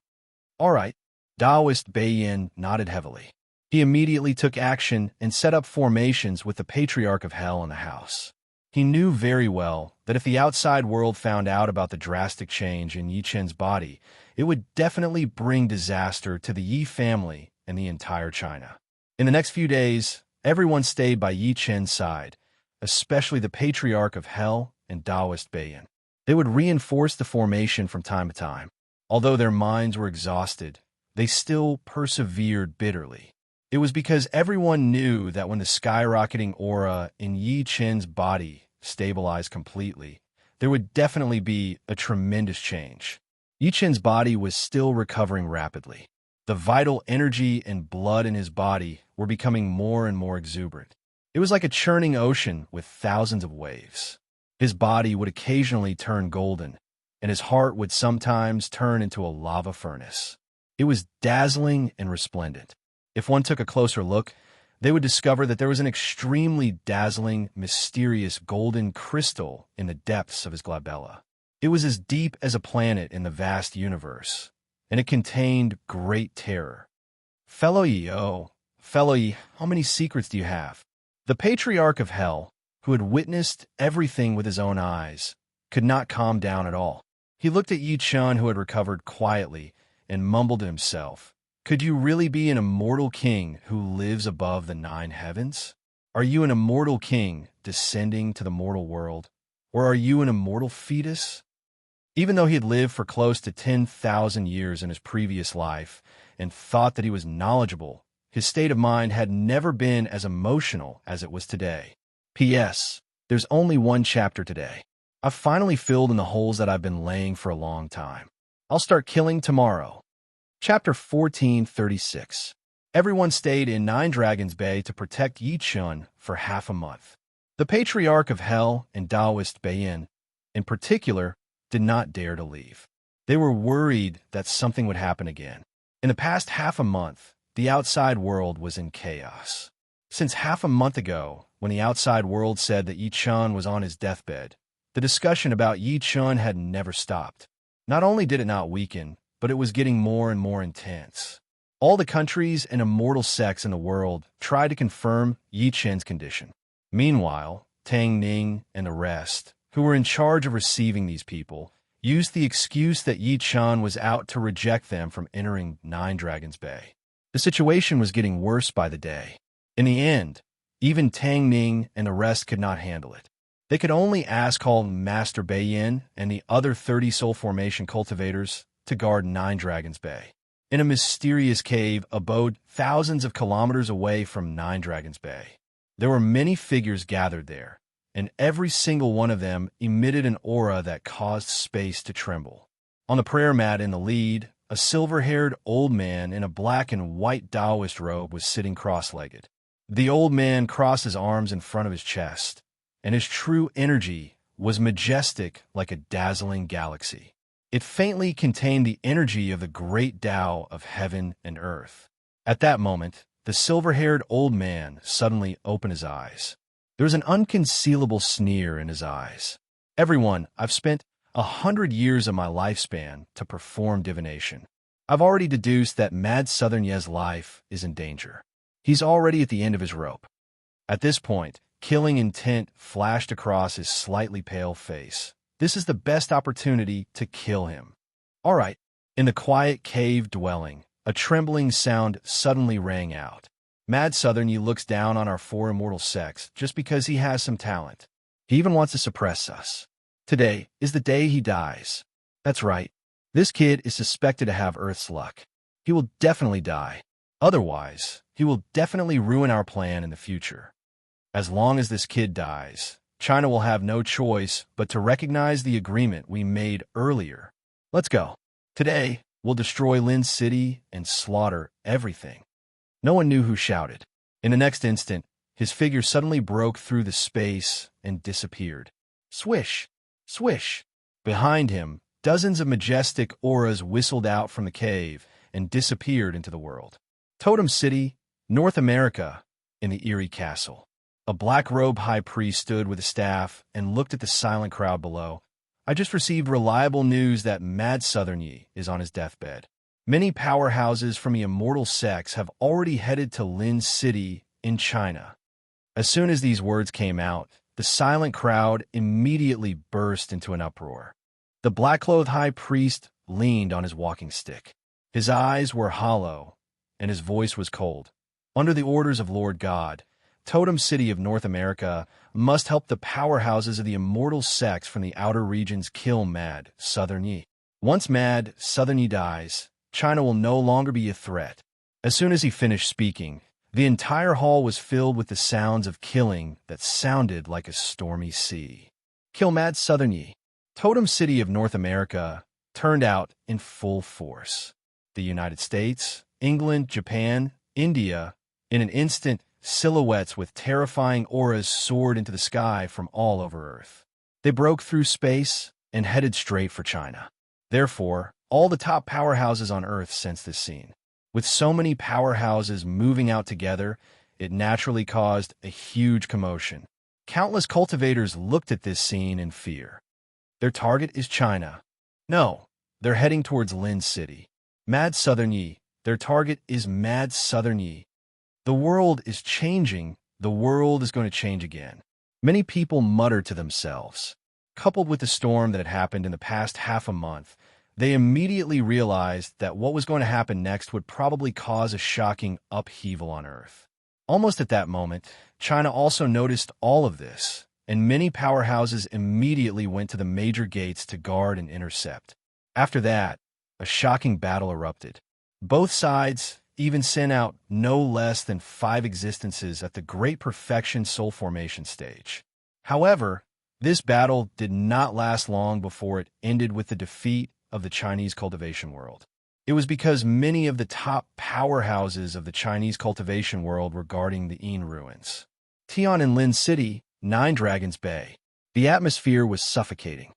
All right, Taoist Beiyin nodded heavily. He immediately took action and set up formations with the Patriarch of Hell in the house. He knew very well that if the outside world found out about the drastic change in Yi Chen's body, it would definitely bring disaster to the Yi family and the entire China. In the next few days, everyone stayed by Yi Chen's side, especially the Patriarch of Hell and Taoist Beiyin. They would reinforce the formation from time to time. Although their minds were exhausted, they still persevered bitterly. It was because everyone knew that when the skyrocketing aura in Yi Chen's body stabilized completely, there would definitely be a tremendous change. Yi Chen's body was still recovering rapidly. The vital energy and blood in his body were becoming more and more exuberant. It was like a churning ocean with thousands of waves. His body would occasionally turn golden, and his heart would sometimes turn into a lava furnace. It was dazzling and resplendent. If one took a closer look, they would discover that there was an extremely dazzling, mysterious golden crystal in the depths of his glabella. It was as deep as a planet in the vast universe, and it contained great terror. Fellow Yi, how many secrets do you have? The Patriarch of Hell, who had witnessed everything with his own eyes, could not calm down at all. He looked at Yi Chun, who had recovered quietly, and mumbled to himself, "Could you really be an immortal king who lives above the 9 heavens? Are you an immortal king descending to the mortal world? Or are you an immortal fetus?" Even though he had lived for close to 10,000 years in his previous life and thought that he was knowledgeable, his state of mind had never been as emotional as it was today. P.S. There's only one chapter today. I've finally filled in the holes that I've been laying for a long time. I'll start killing tomorrow. Chapter 1436. Everyone stayed in 9 Dragons Bay to protect Yi Chun for half a month. The Patriarch of Hell and Taoist Beiyin, in particular, did not dare to leave. They were worried that something would happen again. In the past half a month, the outside world was in chaos. Since half a month ago, when the outside world said that Yi Chun was on his deathbed, the discussion about Yi Chun had never stopped. Not only did it not weaken, but it was getting more and more intense. All the countries and immortal sects in the world tried to confirm Yi Chen's condition. Meanwhile, Tang Ning and the rest, who were in charge of receiving these people, used the excuse that Yi Chun was out to reject them from entering 9 Dragons Bay. The situation was getting worse by the day. In the end, even Tang Ning and the rest could not handle it. They could only ask all Master Beiyin and the other 30 soul formation cultivators to guard 9 Dragons Bay. In a mysterious cave abode thousands of kilometers away from 9 Dragons Bay. There were many figures gathered there, and every single one of them emitted an aura that caused space to tremble. On the prayer mat in the lead, a silver-haired old man in a black and white Taoist robe was sitting cross-legged. The old man crossed his arms in front of his chest, and his true energy was majestic like a dazzling galaxy. It faintly contained the energy of the great Tao of heaven and earth. At that moment, the silver-haired old man suddenly opened his eyes. There was an unconcealable sneer in his eyes. "Everyone, I've spent 100 years of my lifespan to perform divination. I've already deduced that Mad Southern Ye's life is in danger. He's already at the end of his rope." At this point, killing intent flashed across his slightly pale face. This is the best opportunity to kill him. All right. In the quiet cave dwelling, a trembling sound suddenly rang out. Mad Southern Yi looks down on our four immortal sects just because he has some talent. He even wants to suppress us. Today is the day he dies. That's right. This kid is suspected to have Earth's luck. He will definitely die. Otherwise, he will definitely ruin our plan in the future. As long as this kid dies, China will have no choice but to recognize the agreement we made earlier. Let's go. Today, we'll destroy Lin's city and slaughter everything. No one knew who shouted. In the next instant, his figure suddenly broke through the space and disappeared. Swish! Swish! Behind him, dozens of majestic auras whistled out from the cave and disappeared into the world. Totem City, North America, in the eerie castle. A black-robed high priest stood with a staff and looked at the silent crowd below. I just received reliable news that Mad Southern Yi is on his deathbed. Many powerhouses from the immortal sects have already headed to Lin's city in China. As soon as these words came out, the silent crowd immediately burst into an uproar. The black-clothed high priest leaned on his walking stick. His eyes were hollow, and his voice was cold. Under the orders of Lord God, Totem City of North America must help the powerhouses of the immortal sects from the outer regions kill Mad Southern Yi. Once Mad Southern Yi dies, China will no longer be a threat. As soon as he finished speaking, the entire hall was filled with the sounds of killing that sounded like a stormy sea. Kill Mad Southern Yi. Totem City of North America turned out in full force. The United States, England, Japan, India, in an instant, silhouettes with terrifying auras soared into the sky from all over Earth. They broke through space and headed straight for China. Therefore, all the top powerhouses on Earth sensed this scene. With so many powerhouses moving out together, it naturally caused a huge commotion. Countless cultivators looked at this scene in fear. Their target is China. No, they're heading towards Lin's city. Mad Southern Yi. Their target is Mad Southern Yi. The world is changing. The world is going to change again. Many people muttered to themselves. Coupled with the storm that had happened in the past half a month, they immediately realized that what was going to happen next would probably cause a shocking upheaval on Earth. Almost at that moment, China also noticed all of this, and many powerhouses immediately went to the major gates to guard and intercept. After that, a shocking battle erupted. Both sides even sent out no less than 5 existences at the Great Perfection Soul Formation stage. However, this battle did not last long before it ended with the defeat of the Chinese cultivation world. It was because many of the top powerhouses of the Chinese cultivation world were guarding the Yin ruins. Tian and Lin City, 9 Dragons Bay. The atmosphere was suffocating.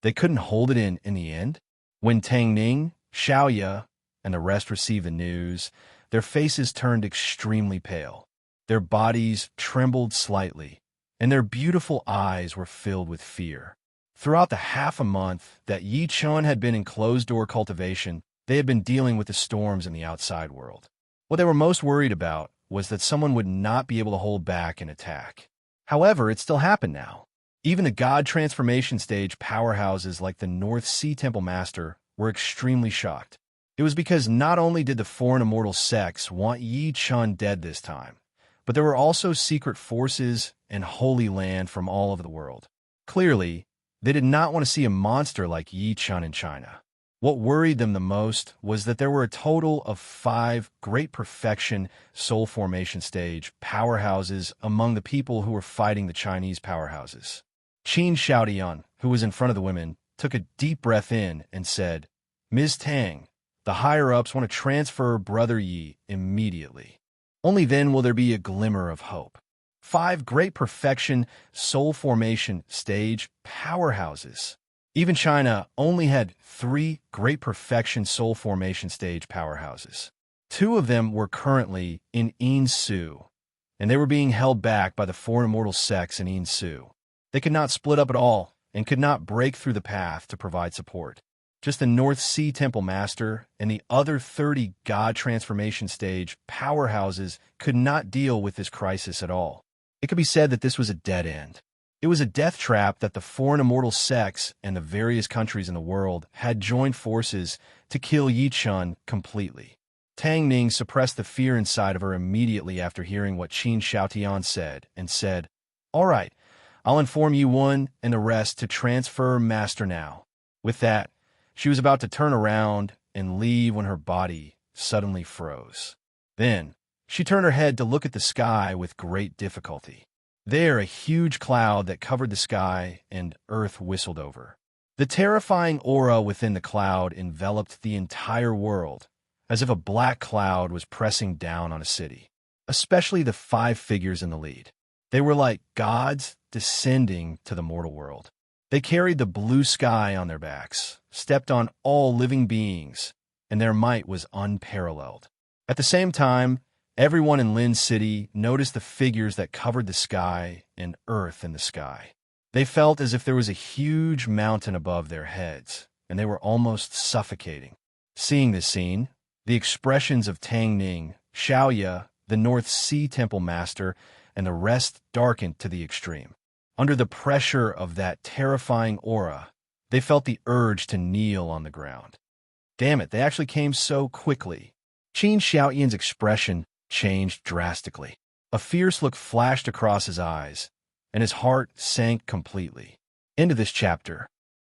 They couldn't hold it in the end. When Tang Ning, Xiaoya, and the rest received the news, their faces turned extremely pale. Their bodies trembled slightly, and their beautiful eyes were filled with fear. Throughout the half a month that Yi Chun had been in closed-door cultivation, they had been dealing with the storms in the outside world. What they were most worried about was that someone would not be able to hold back an attack. However, it still happened now. Even the God Transformation stage powerhouses like the North Sea Temple Master were extremely shocked. It was because not only did the foreign immortal sects want Yi Chun dead this time, but there were also secret forces and holy land from all over the world. Clearly, they did not want to see a monster like Yi Chun in China. What worried them the most was that there were a total of 5 Great Perfection Soul Formation stage powerhouses among the people who were fighting the Chinese powerhouses. Qin Xiaodian, who was in front of the women, took a deep breath in and said, "Ms. Tang, the higher-ups want to transfer Brother Yi immediately. Only then will there be a glimmer of hope." 5 Great Perfection Soul Formation stage powerhouses. Even China only had 3 Great Perfection Soul Formation stage powerhouses. 2 of them were currently in Yinsu, and they were being held back by the 4 immortal sects in Yinsu. They could not split up at all and could not break through the path to provide support. Just the North Sea Temple Master and the other 30 God Transformation stage powerhouses could not deal with this crisis at all. It could be said that this was a dead end. It was a death trap that the foreign immortal sects and the various countries in the world had joined forces to kill Yi Chun completely. Tang Ning suppressed the fear inside of her immediately after hearing what Qin Xiaotian said, and said, "All right, I'll inform you one and the rest to transfer master now." With that, she was about to turn around and leave when her body suddenly froze. Then, she turned her head to look at the sky with great difficulty. There, a huge cloud that covered the sky and earth whistled over. The terrifying aura within the cloud enveloped the entire world, as if a black cloud was pressing down on a city, especially the 5 figures in the lead. They were like gods descending to the mortal world. They carried the blue sky on their backs, stepped on all living beings, and their might was unparalleled. At the same time, everyone in Lin City noticed the figures that covered the sky and earth in the sky. They felt as if there was a huge mountain above their heads, and they were almost suffocating. Seeing this scene, the expressions of Tang Ning, Xiaoya, the North Sea Temple Master, and the rest darkened to the extreme. Under the pressure of that terrifying aura, they felt the urge to kneel on the ground. Damn it, they actually came so quickly. Qin Xiaoyan's expression changed drastically. A fierce look flashed across his eyes, and his heart sank completely. End of this chapter.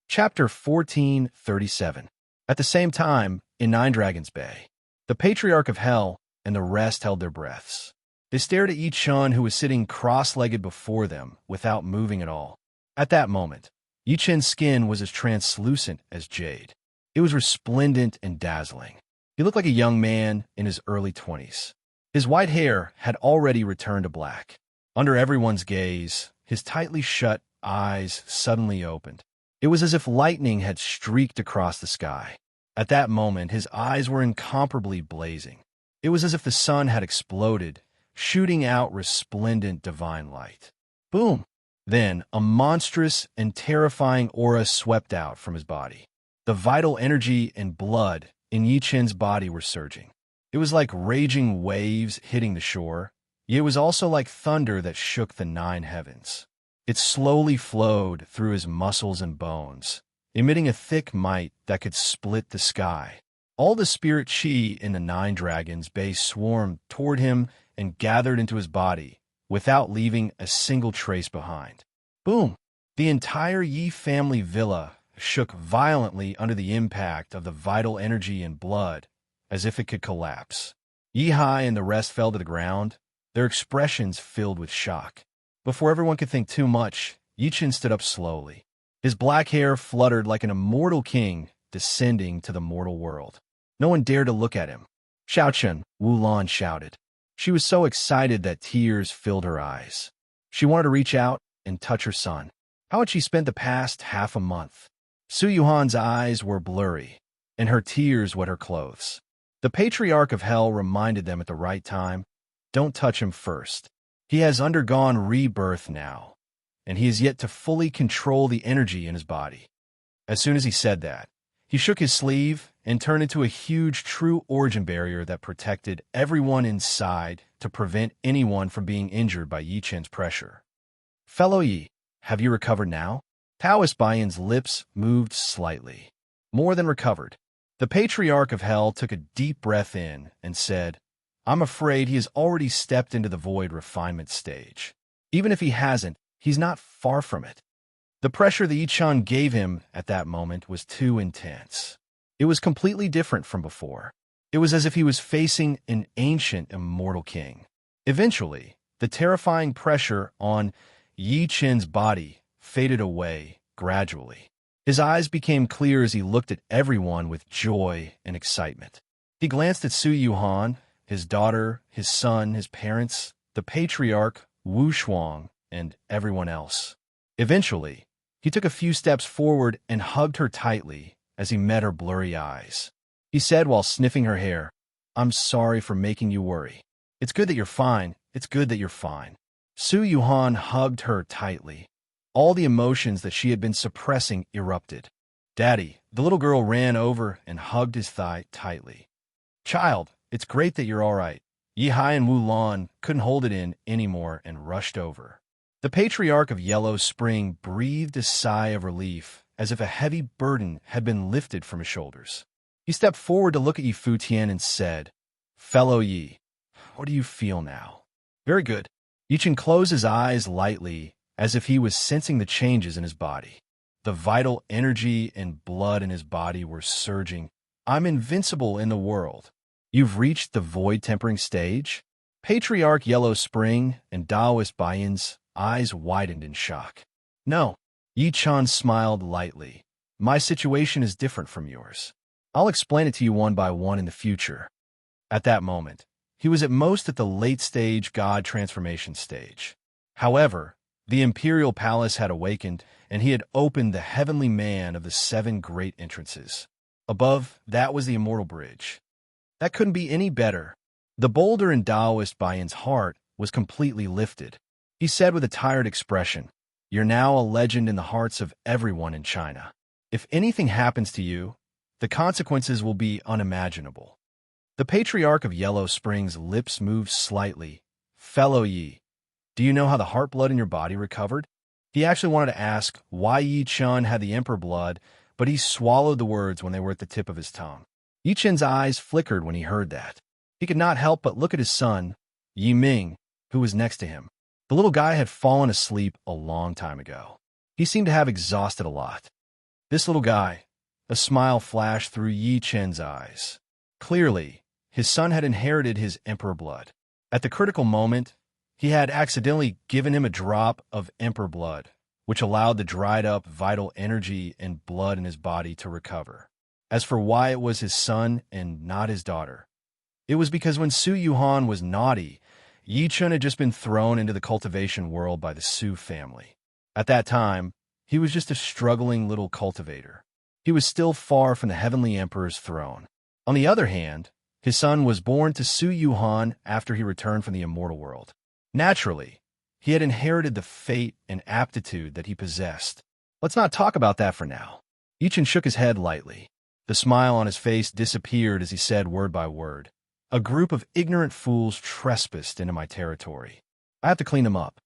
Chapter 1437. At the same time, in Nine Dragons Bay, the Patriarch of Hell and the rest held their breaths. They stared at Yi Chun, who was sitting cross-legged before them, without moving at all. At that moment, Yi Chun's skin was as translucent as jade. It was resplendent and dazzling. He looked like a young man in his early 20s. His white hair had already returned to black. Under everyone's gaze, his tightly shut eyes suddenly opened. It was as if lightning had streaked across the sky. At that moment, his eyes were incomparably blazing. It was as if the sun had exploded, shooting out resplendent divine light. Boom! Then, a monstrous and terrifying aura swept out from his body. The vital energy and blood in Yi Chen's body were surging. It was like raging waves hitting the shore, yet it was also like thunder that shook the 9 heavens. It slowly flowed through his muscles and bones, emitting a thick might that could split the sky. All the spirit chi in the 9 dragons' base swarmed toward him and gathered into his body, without leaving a single trace behind. Boom! The entire Yi family villa shook violently under the impact of the vital energy and blood, as if it could collapse. Yi Hai and the rest fell to the ground, their expressions filled with shock. Before everyone could think too much, Yi Chen stood up slowly. His black hair fluttered like an immortal king descending to the mortal world. No one dared to look at him. "Xiao Chen," Wu Lan shouted. She was so excited that tears filled her eyes. She wanted to reach out and touch her son. How had she spent the past half a month? Su Yuhan's eyes were blurry, and her tears wet her clothes. The Patriarch of Hell reminded them at the right time, "Don't touch him first. He has undergone rebirth now, and he is yet to fully control the energy in his body." As soon as he said that, he shook his sleeve and turned into a huge true origin barrier that protected everyone inside to prevent anyone from being injured by Yi Chen's pressure. "Fellow Yi, have you recovered now?" Taoist Bayan's lips moved slightly. More than recovered. The Patriarch of Hell took a deep breath in and said, "I'm afraid he has already stepped into the void refinement stage. Even if he hasn't, he's not far from it." The pressure that Yi Chun gave him at that moment was too intense. It was completely different from before. It was as if he was facing an ancient immortal king. Eventually, the terrifying pressure on Yi Chen's body faded away gradually. His eyes became clear as he looked at everyone with joy and excitement. He glanced at Su Yuhan, his daughter, his son, his parents, the patriarch, Wu Shuang, and everyone else. Eventually, he took a few steps forward and hugged her tightly as he met her blurry eyes. He said while sniffing her hair, "I'm sorry for making you worry. It's good that you're fine. It's good that you're fine." Su Yuhan hugged her tightly. All the emotions that she had been suppressing erupted. "Daddy," the little girl ran over and hugged his thigh tightly. "Child, it's great that you're all right." Yi Hai and Wu Lan couldn't hold it in anymore and rushed over. The Patriarch of Yellow Spring breathed a sigh of relief, as if a heavy burden had been lifted from his shoulders. He stepped forward to look at Yi Fu Tian and said, Fellow Yi, what do you feel now? Very good. Yichen closed his eyes lightly, as if he was sensing the changes in his body. The vital energy and blood in his body were surging. I'm invincible in the world. You've reached the void-tempering stage? Patriarch Yellow Spring and Taoist Baiyin's eyes widened in shock. No. Yi Chan smiled lightly. My situation is different from yours. I'll explain it to you one by one in the future. At that moment, he was at most at the late-stage God transformation stage. However, the imperial palace had awakened, and he had opened the heavenly man of the 7 great entrances. Above, that was the immortal bridge. That couldn't be any better. The boulder in Taoist Baiyin's heart was completely lifted. He said with a tired expression, "You're now a legend in the hearts of everyone in China. If anything happens to you, the consequences will be unimaginable." The Patriarch of Yellow Spring's lips moved slightly. Fellow Yi, do you know how the heart blood in your body recovered? He actually wanted to ask why Yi Chun had the emperor blood, but he swallowed the words when they were at the tip of his tongue. Yi Chen's eyes flickered when he heard that. He could not help but look at his son, Yi Ming, who was next to him. The little guy had fallen asleep a long time ago. He seemed to have exhausted a lot. This little guy, a smile flashed through Yi Chen's eyes. Clearly, his son had inherited his emperor blood. At the critical moment, he had accidentally given him a drop of emperor blood, which allowed the dried-up vital energy and blood in his body to recover. As for why it was his son and not his daughter, it was because when Su Yuhan was naughty, Yi Chun had just been thrown into the cultivation world by the Su family. At that time, he was just a struggling little cultivator. He was still far from the heavenly emperor's throne. On the other hand, his son was born to Su Yuhan after he returned from the immortal world. Naturally, he had inherited the fate and aptitude that he possessed. Let's not talk about that for now. Yi Chun shook his head lightly. The smile on his face disappeared as he said word by word, "A group of ignorant fools trespassed into my territory. I have to clean them up."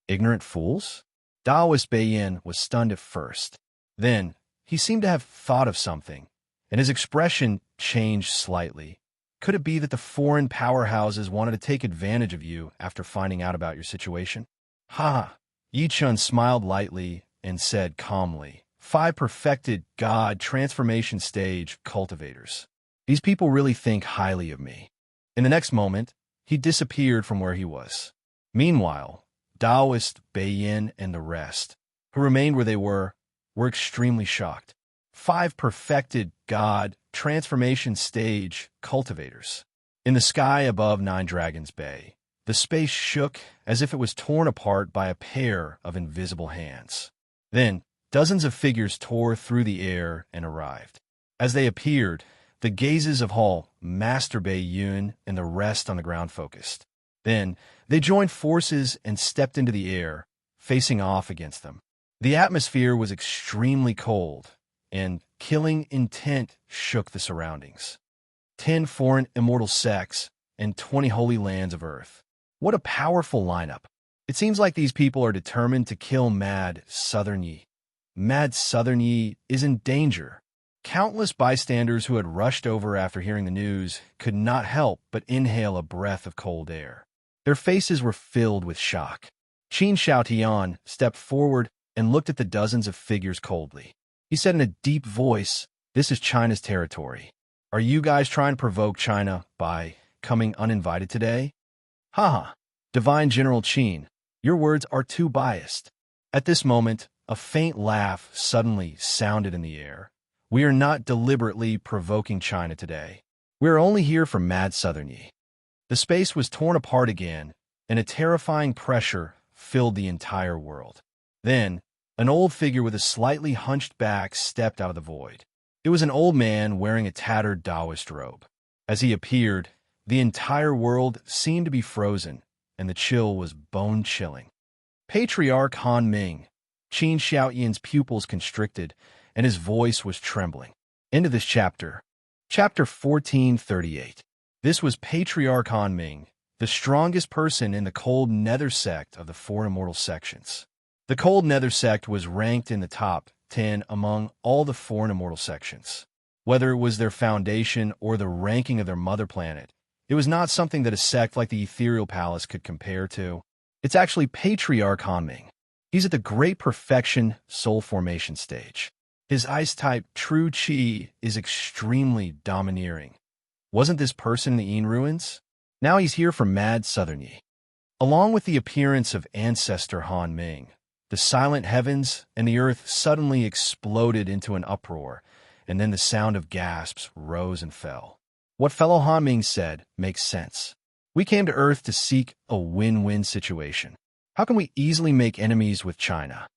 Ignorant fools? Taoist Beiyin was stunned at first. Then, he seemed to have thought of something, and his expression changed slightly. Could it be that the foreign powerhouses wanted to take advantage of you after finding out about your situation? Ha! Yi Chun smiled lightly and said calmly, 5 perfected God transformation stage cultivators. These people really think highly of me. In the next moment, he disappeared from where he was. Meanwhile, Taoist, Beiyin, and the rest, who remained where they were extremely shocked. 5 perfected God transformation stage cultivators. In the sky above Nine Dragons Bay, the space shook as if it was torn apart by a pair of invisible hands. Then, dozens of figures tore through the air and arrived. As they appeared, the gazes of Hall, Master Bei Yun, and the rest on the ground focused. Then, they joined forces and stepped into the air, facing off against them. The atmosphere was extremely cold, and killing intent shook the surroundings. 10 foreign immortal sects and 20 holy lands of Earth. What a powerful lineup. It seems like these people are determined to kill Mad Southern Yi. Mad Southern Yi is in danger. Countless bystanders who had rushed over after hearing the news could not help but inhale a breath of cold air. Their faces were filled with shock. Qin Xiaotian stepped forward and looked at the dozens of figures coldly. He said in a deep voice, "This is China's territory. Are you guys trying to provoke China by coming uninvited today?" Haha, Divine General Qin, your words are too biased. At this moment, a faint laugh suddenly sounded in the air. We are not deliberately provoking China today. We are only here for Mad Southern Yi. The space was torn apart again, and a terrifying pressure filled the entire world. Then, an old figure with a slightly hunched back stepped out of the void. It was an old man wearing a tattered Taoist robe. As he appeared, the entire world seemed to be frozen, and the chill was bone-chilling. Patriarch Han Ming. Qin Xiaoyan's pupils constricted, and his voice was trembling. End of this chapter. Chapter 1438. This was Patriarch Han Ming, the strongest person in the Cold Nether sect of the 4 immortal sections. The Cold Nether sect was ranked in the top 10 among all the 4 immortal sections. Whether it was their foundation or the ranking of their mother planet, It was not something that a sect like the Ethereal Palace could compare to. It's actually Patriarch Hanming. He's at the great perfection soul formation stage. His ice-type true chi is extremely domineering. Wasn't this person in the Yin ruins? Now he's here for Mad Southern Yi. Along with the appearance of ancestor Han Ming, the silent heavens and the earth suddenly exploded into an uproar, and then the sound of gasps rose and fell. What fellow Han Ming said makes sense. We came to Earth to seek a win-win situation. How can we easily make enemies with China?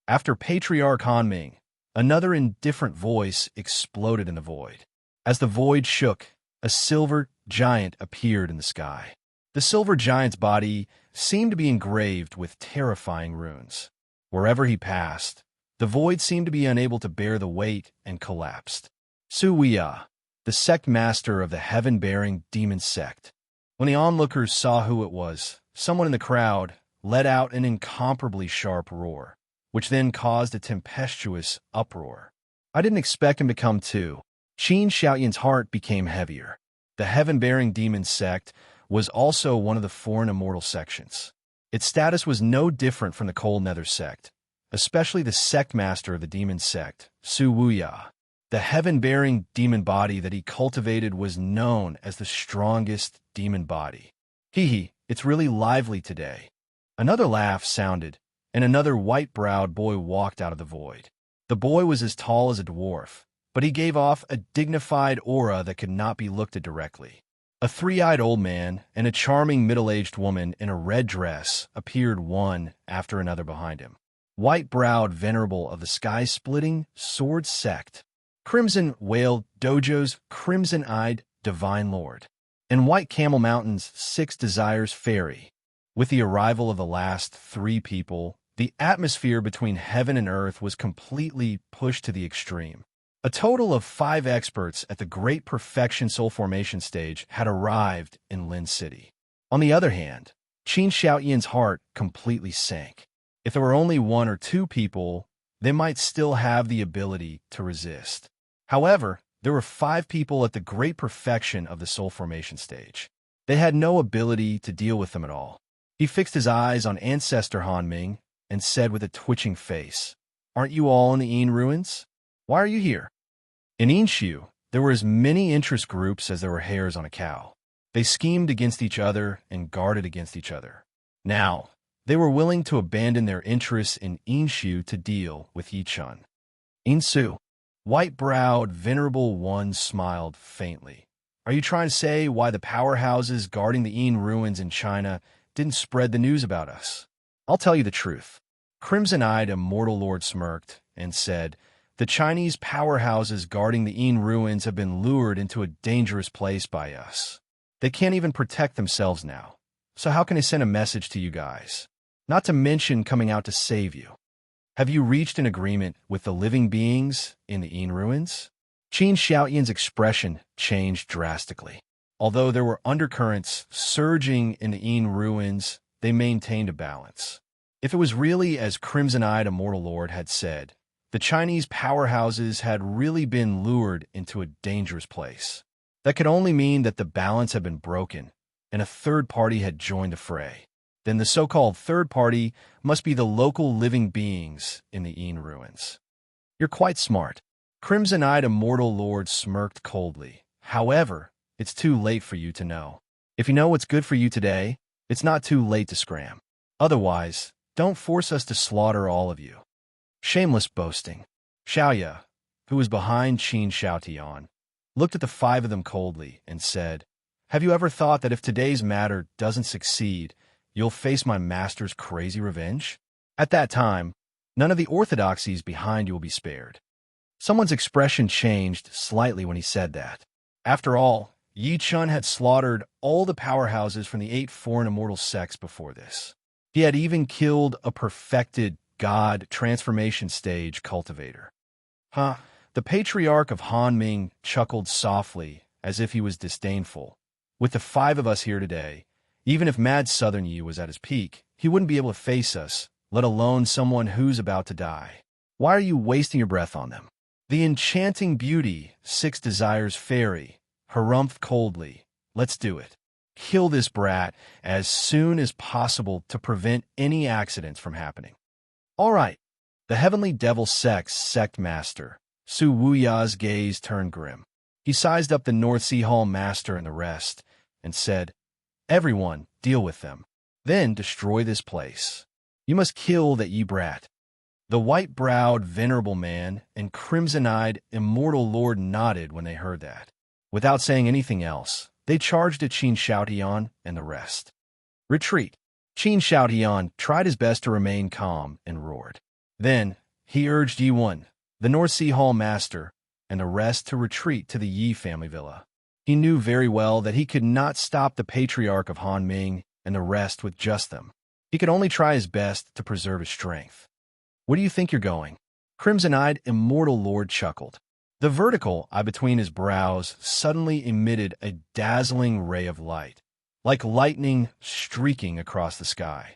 After Patriarch Han Ming, another indifferent voice exploded in the void. As the void shook, a silver giant appeared in the sky. The silver giant's body seemed to be engraved with terrifying runes. Wherever he passed, the void seemed to be unable to bear the weight and collapsed. Su Weya, the sect master of the heaven-bearing demon sect. When the onlookers saw who it was, someone in the crowd let out an incomparably sharp roar, which then caused a tempestuous uproar. I didn't expect him to come too. Qin Xiaoyan's heart became heavier. The heaven-bearing demon sect was also one of the foreign immortal sections. Its status was no different from the Cold Nether sect, especially the sect master of the demon sect, Su Wuya. The heaven-bearing demon body that he cultivated was known as the strongest demon body. It's really lively today. Another laugh sounded, and another white-browed boy walked out of the void. The boy was as tall as a dwarf, but he gave off a dignified aura that could not be looked at directly. A three-eyed old man and a charming middle-aged woman in a red dress appeared one after another behind him. White-browed venerable of the sky-splitting sword sect. Crimson Whale Dojo's crimson-eyed divine lord. And White Camel Mountain's Six Desires fairy. With the arrival of the last three people, the atmosphere between heaven and earth was completely pushed to the extreme. A total of 5 experts at the Great Perfection Soul Formation stage had arrived in Lin City. On the other hand, Qin Xiaoyan's heart completely sank. If there were only 1 or 2 people, they might still have the ability to resist. However, there were 5 people at the Great Perfection of the Soul Formation stage. They had no ability to deal with them at all. He fixed his eyes on Ancestor Han Ming and said with a twitching face, "Aren't you all in the Yin ruins? Why are you here?" In Yinshu, there were as many interest groups as there were hairs on a cow. They schemed against each other and guarded against each other. Now, they were willing to abandon their interests in Yinshu to deal with Yichun. Yinsu, white-browed, venerable one smiled faintly. Are you trying to say why the powerhouses guarding the Yin ruins in China didn't spread the news about us? I'll tell you the truth. Crimson-eyed Immortal Lord smirked and said, the Chinese powerhouses guarding the Yin ruins have been lured into a dangerous place by us. They can't even protect themselves now. So how can I send a message to you guys? Not to mention coming out to save you. Have you reached an agreement with the living beings in the Yin ruins? Qin Xiaoyan's expression changed drastically. Although there were undercurrents surging in the Yin ruins, they maintained a balance. If it was really as Crimson-eyed Immortal Lord had said, the Chinese powerhouses had really been lured into a dangerous place. That could only mean that the balance had been broken, and a third party had joined the fray. Then the so-called third party must be the local living beings in the Yin ruins. You're quite smart. Crimson-eyed Immortal Lord smirked coldly. However, it's too late for you to know. If you know what's good for you today, it's not too late to scram. Otherwise, don't force us to slaughter all of you. Shameless boasting. Xiaoya, who was behind Qin Xiaotian, looked at the 5 of them coldly and said, have you ever thought that if today's matter doesn't succeed, you'll face my master's crazy revenge? At that time, none of the orthodoxies behind you will be spared. Someone's expression changed slightly when he said that. After all, Yi Chun had slaughtered all the powerhouses from the 8 foreign immortal sects before this. He had even killed a perfected God transformation stage cultivator. The Patriarch of Han Ming chuckled softly as if he was disdainful. With the 5 of us here today, even if Mad Southern Yi was at his peak, he wouldn't be able to face us, let alone someone who's about to die. Why are you wasting your breath on them? The enchanting beauty, 6 Desires fairy, harumphed coldly. Let's do it. Kill this brat as soon as possible to prevent any accidents from happening. All right. The heavenly devil sect master, Su Wuya's gaze turned grim. He sized up the North Sea Hall master and the rest, and said, "Everyone, deal with them. Then destroy this place. You must kill that ye brat." The white-browed, venerable man and crimson-eyed, immortal lord nodded when they heard that. Without saying anything else, they charged at Qin Shoutian and the rest. "Retreat." Qin Shoutian tried his best to remain calm and roared. Then he urged Yi-1, the North Sea Hall master, and the rest to retreat to the Yi family villa. He knew very well that he could not stop the patriarch of Han Ming and the rest with just them. He could only try his best to preserve his strength. "Where do you think you're going?" Crimson-eyed immortal lord chuckled. The vertical eye between his brows suddenly emitted a dazzling ray of light, like lightning streaking across the sky.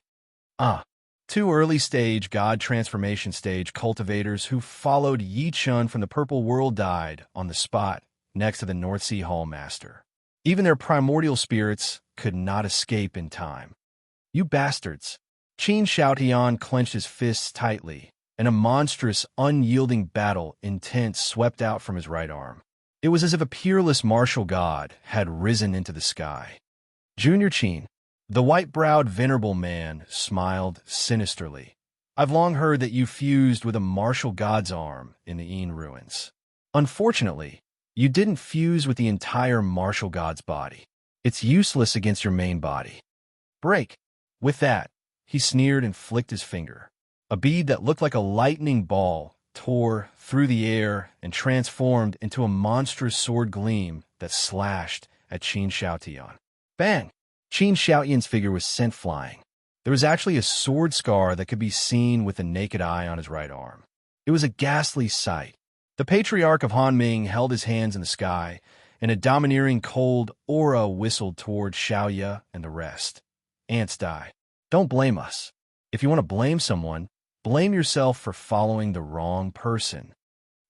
Two early-stage God transformation stage cultivators who followed Yi Chun from the Purple World died on the spot next to the North Sea Hall master. Even their primordial spirits could not escape in time. "You bastards!" Qin Shoutian clenched his fists tightly, and a monstrous, unyielding battle intent swept out from his right arm. It was as if a peerless martial god had risen into the sky. "Junior Qin," the white-browed, venerable man smiled sinisterly. "I've long heard that you fused with a martial god's arm in the Yin ruins. Unfortunately, you didn't fuse with the entire martial god's body. It's useless against your main body. Break." With that, he sneered and flicked his finger. A bead that looked like a lightning ball tore through the air and transformed into a monstrous sword gleam that slashed at Qin Shoutian. Bang! Qin Shoutian's figure was sent flying. There was actually a sword scar that could be seen with the naked eye on his right arm. It was a ghastly sight. The patriarch of Han Ming held his hands in the sky, and a domineering cold aura whistled toward Xiaoya and the rest. "Ants die. Don't blame us. If you want to blame someone, blame yourself for following the wrong person.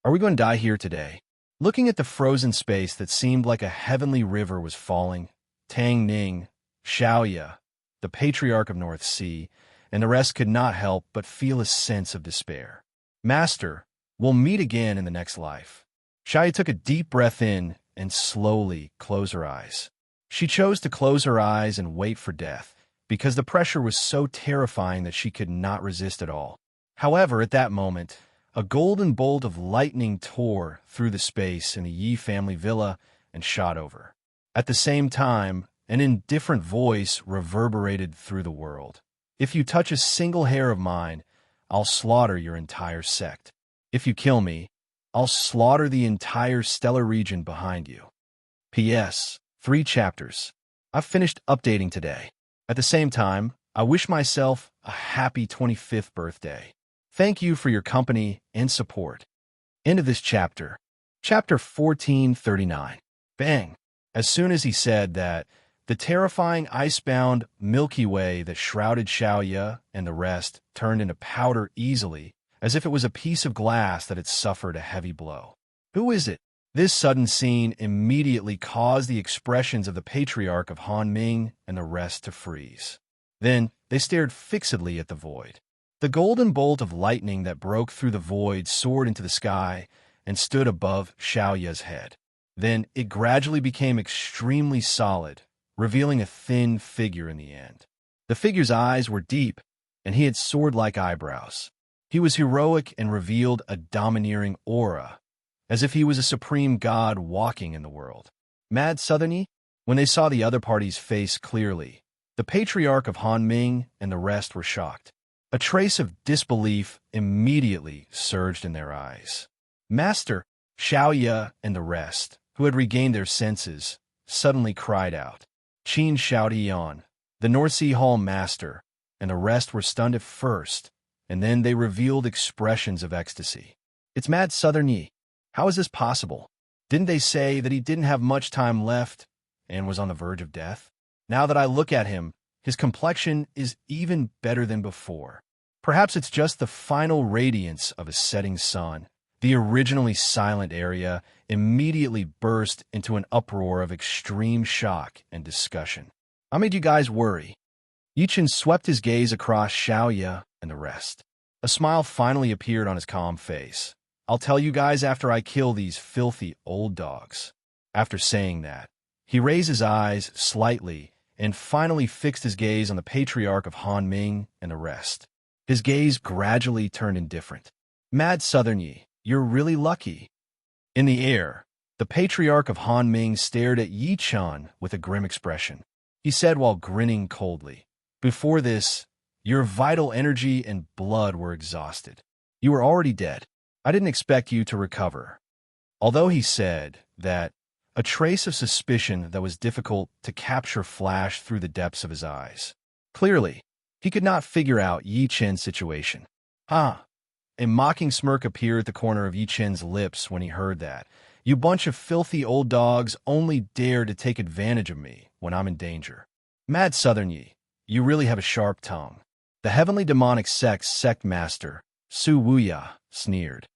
Are we going to die here today?" Looking at the frozen space that seemed like a heavenly river was falling, Tang Ning, Xiaoya, the patriarch of North Sea, and the rest could not help but feel a sense of despair. "Master, we'll meet again in the next life." Xiaoya took a deep breath in and slowly closed her eyes. She chose to close her eyes and wait for death, because the pressure was so terrifying that she could not resist at all. However, at that moment, a golden bolt of lightning tore through the space in the Yi family villa and shot over. At the same time, an indifferent voice reverberated through the world. "If you touch a single hair of mine, I'll slaughter your entire sect. If you kill me, I'll slaughter the entire stellar region behind you." P.S. 3 chapters. I've finished updating today. At the same time, I wish myself a happy 25th birthday. Thank you for your company and support. End of this chapter. Chapter 1439. Bang! As soon as he said that, the terrifying ice-bound Milky Way that shrouded Xiaoya and the rest turned into powder easily, as if it was a piece of glass that had suffered a heavy blow. "Who is it?" This sudden scene immediately caused the expressions of the patriarch of Han Ming and the rest to freeze. Then they stared fixedly at the void. The golden bolt of lightning that broke through the void soared into the sky and stood above Xiaoya's head. Then it gradually became extremely solid, revealing a thin figure in the end. The figure's eyes were deep, and he had sword-like eyebrows. He was heroic and revealed a domineering aura, as if he was a supreme god walking in the world. Mad Southerny? When they saw the other party's face clearly, the patriarch of Han Ming and the rest were shocked. A trace of disbelief immediately surged in their eyes. "Master!" Xiaoya and the rest, who had regained their senses, suddenly cried out. Qin Shoutian, the North Sea Hall master, and the rest were stunned at first, and then they revealed expressions of ecstasy. "It's Mad Southerny. How is this possible? Didn't they say that he didn't have much time left and was on the verge of death? Now that I look at him, his complexion is even better than before. Perhaps it's just the final radiance of a setting sun, The originally silent area immediately burst into an uproar of extreme shock and discussion. "I made you guys worry." Yichin swept his gaze across Xiaoya and the rest. A smile finally appeared on his calm face. "I'll tell you guys after I kill these filthy old dogs." After saying that, he raised his eyes slightly and finally fixed his gaze on the patriarch of Han Ming and the rest. His gaze gradually turned indifferent. "Mad Southern Yi, you're really lucky." In the air, the patriarch of Han Ming stared at Yi Chan with a grim expression. He said while grinning coldly, "Before this, your vital energy and blood were exhausted. You were already dead. I didn't expect you to recover." Although he said that, a trace of suspicion that was difficult to capture flashed through the depths of his eyes. Clearly, he could not figure out Yi Chen's situation. "Huh." A mocking smirk appeared at the corner of Yi Chen's lips when he heard that. "You bunch of filthy old dogs only dare to take advantage of me when I'm in danger." "Mad Southern Yi, you really have a sharp tongue." The heavenly demonic sect master, Su Wuya, sneered.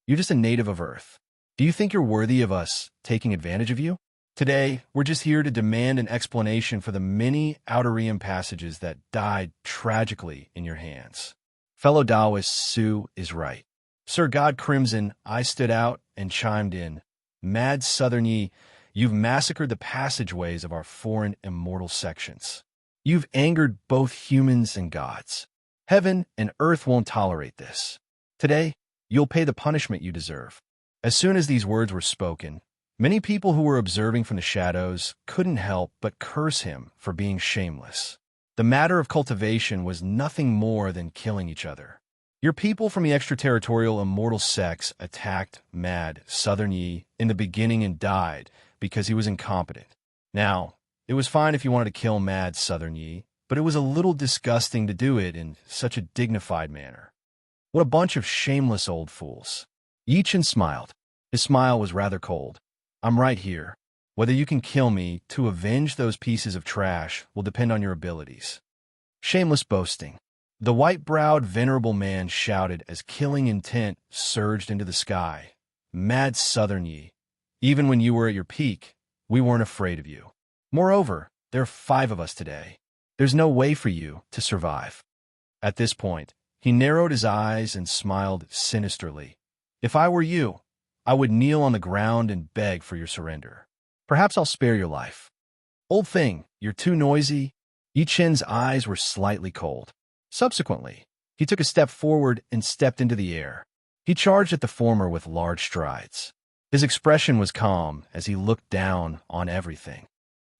"You're just a native of Earth. Do you think you're worthy of us taking advantage of you? Today, we're just here to demand an explanation for the many Outer Realm passages that died tragically in your hands." Fellow Taoist Su is right. Sir God Crimson, I stood out and chimed in. "Mad Southern Yi, you've massacred the passageways of our foreign immortal sections. You've angered both humans and gods. Heaven and earth won't tolerate this. Today, you'll pay the punishment you deserve." As soon as these words were spoken, many people who were observing from the shadows couldn't help but curse him for being shameless. The matter of cultivation was nothing more than killing each other. Your people from the extraterritorial immortal sects attacked Mad Southern Yi in the beginning and died because he was incompetent. Now, it was fine if you wanted to kill Mad Southern Yi, but it was a little disgusting to do it in such a dignified manner. What a bunch of shameless old fools. Yi Chen smiled. His smile was rather cold. "I'm right here. Whether you can kill me to avenge those pieces of trash will depend on your abilities." Shameless boasting. The white-browed, venerable man shouted as killing intent surged into the sky. "Mad Southern Yi, even when you were at your peak, we weren't afraid of you. Moreover, there are 5 of us today. There's no way for you to survive." At this point, he narrowed his eyes and smiled sinisterly. "If I were you, I would kneel on the ground and beg for your surrender. Perhaps I'll spare your life." "Old thing, you're too noisy." Yi Chen's eyes were slightly cold. Subsequently, he took a step forward and stepped into the air. He charged at the former with large strides. His expression was calm as he looked down on everything.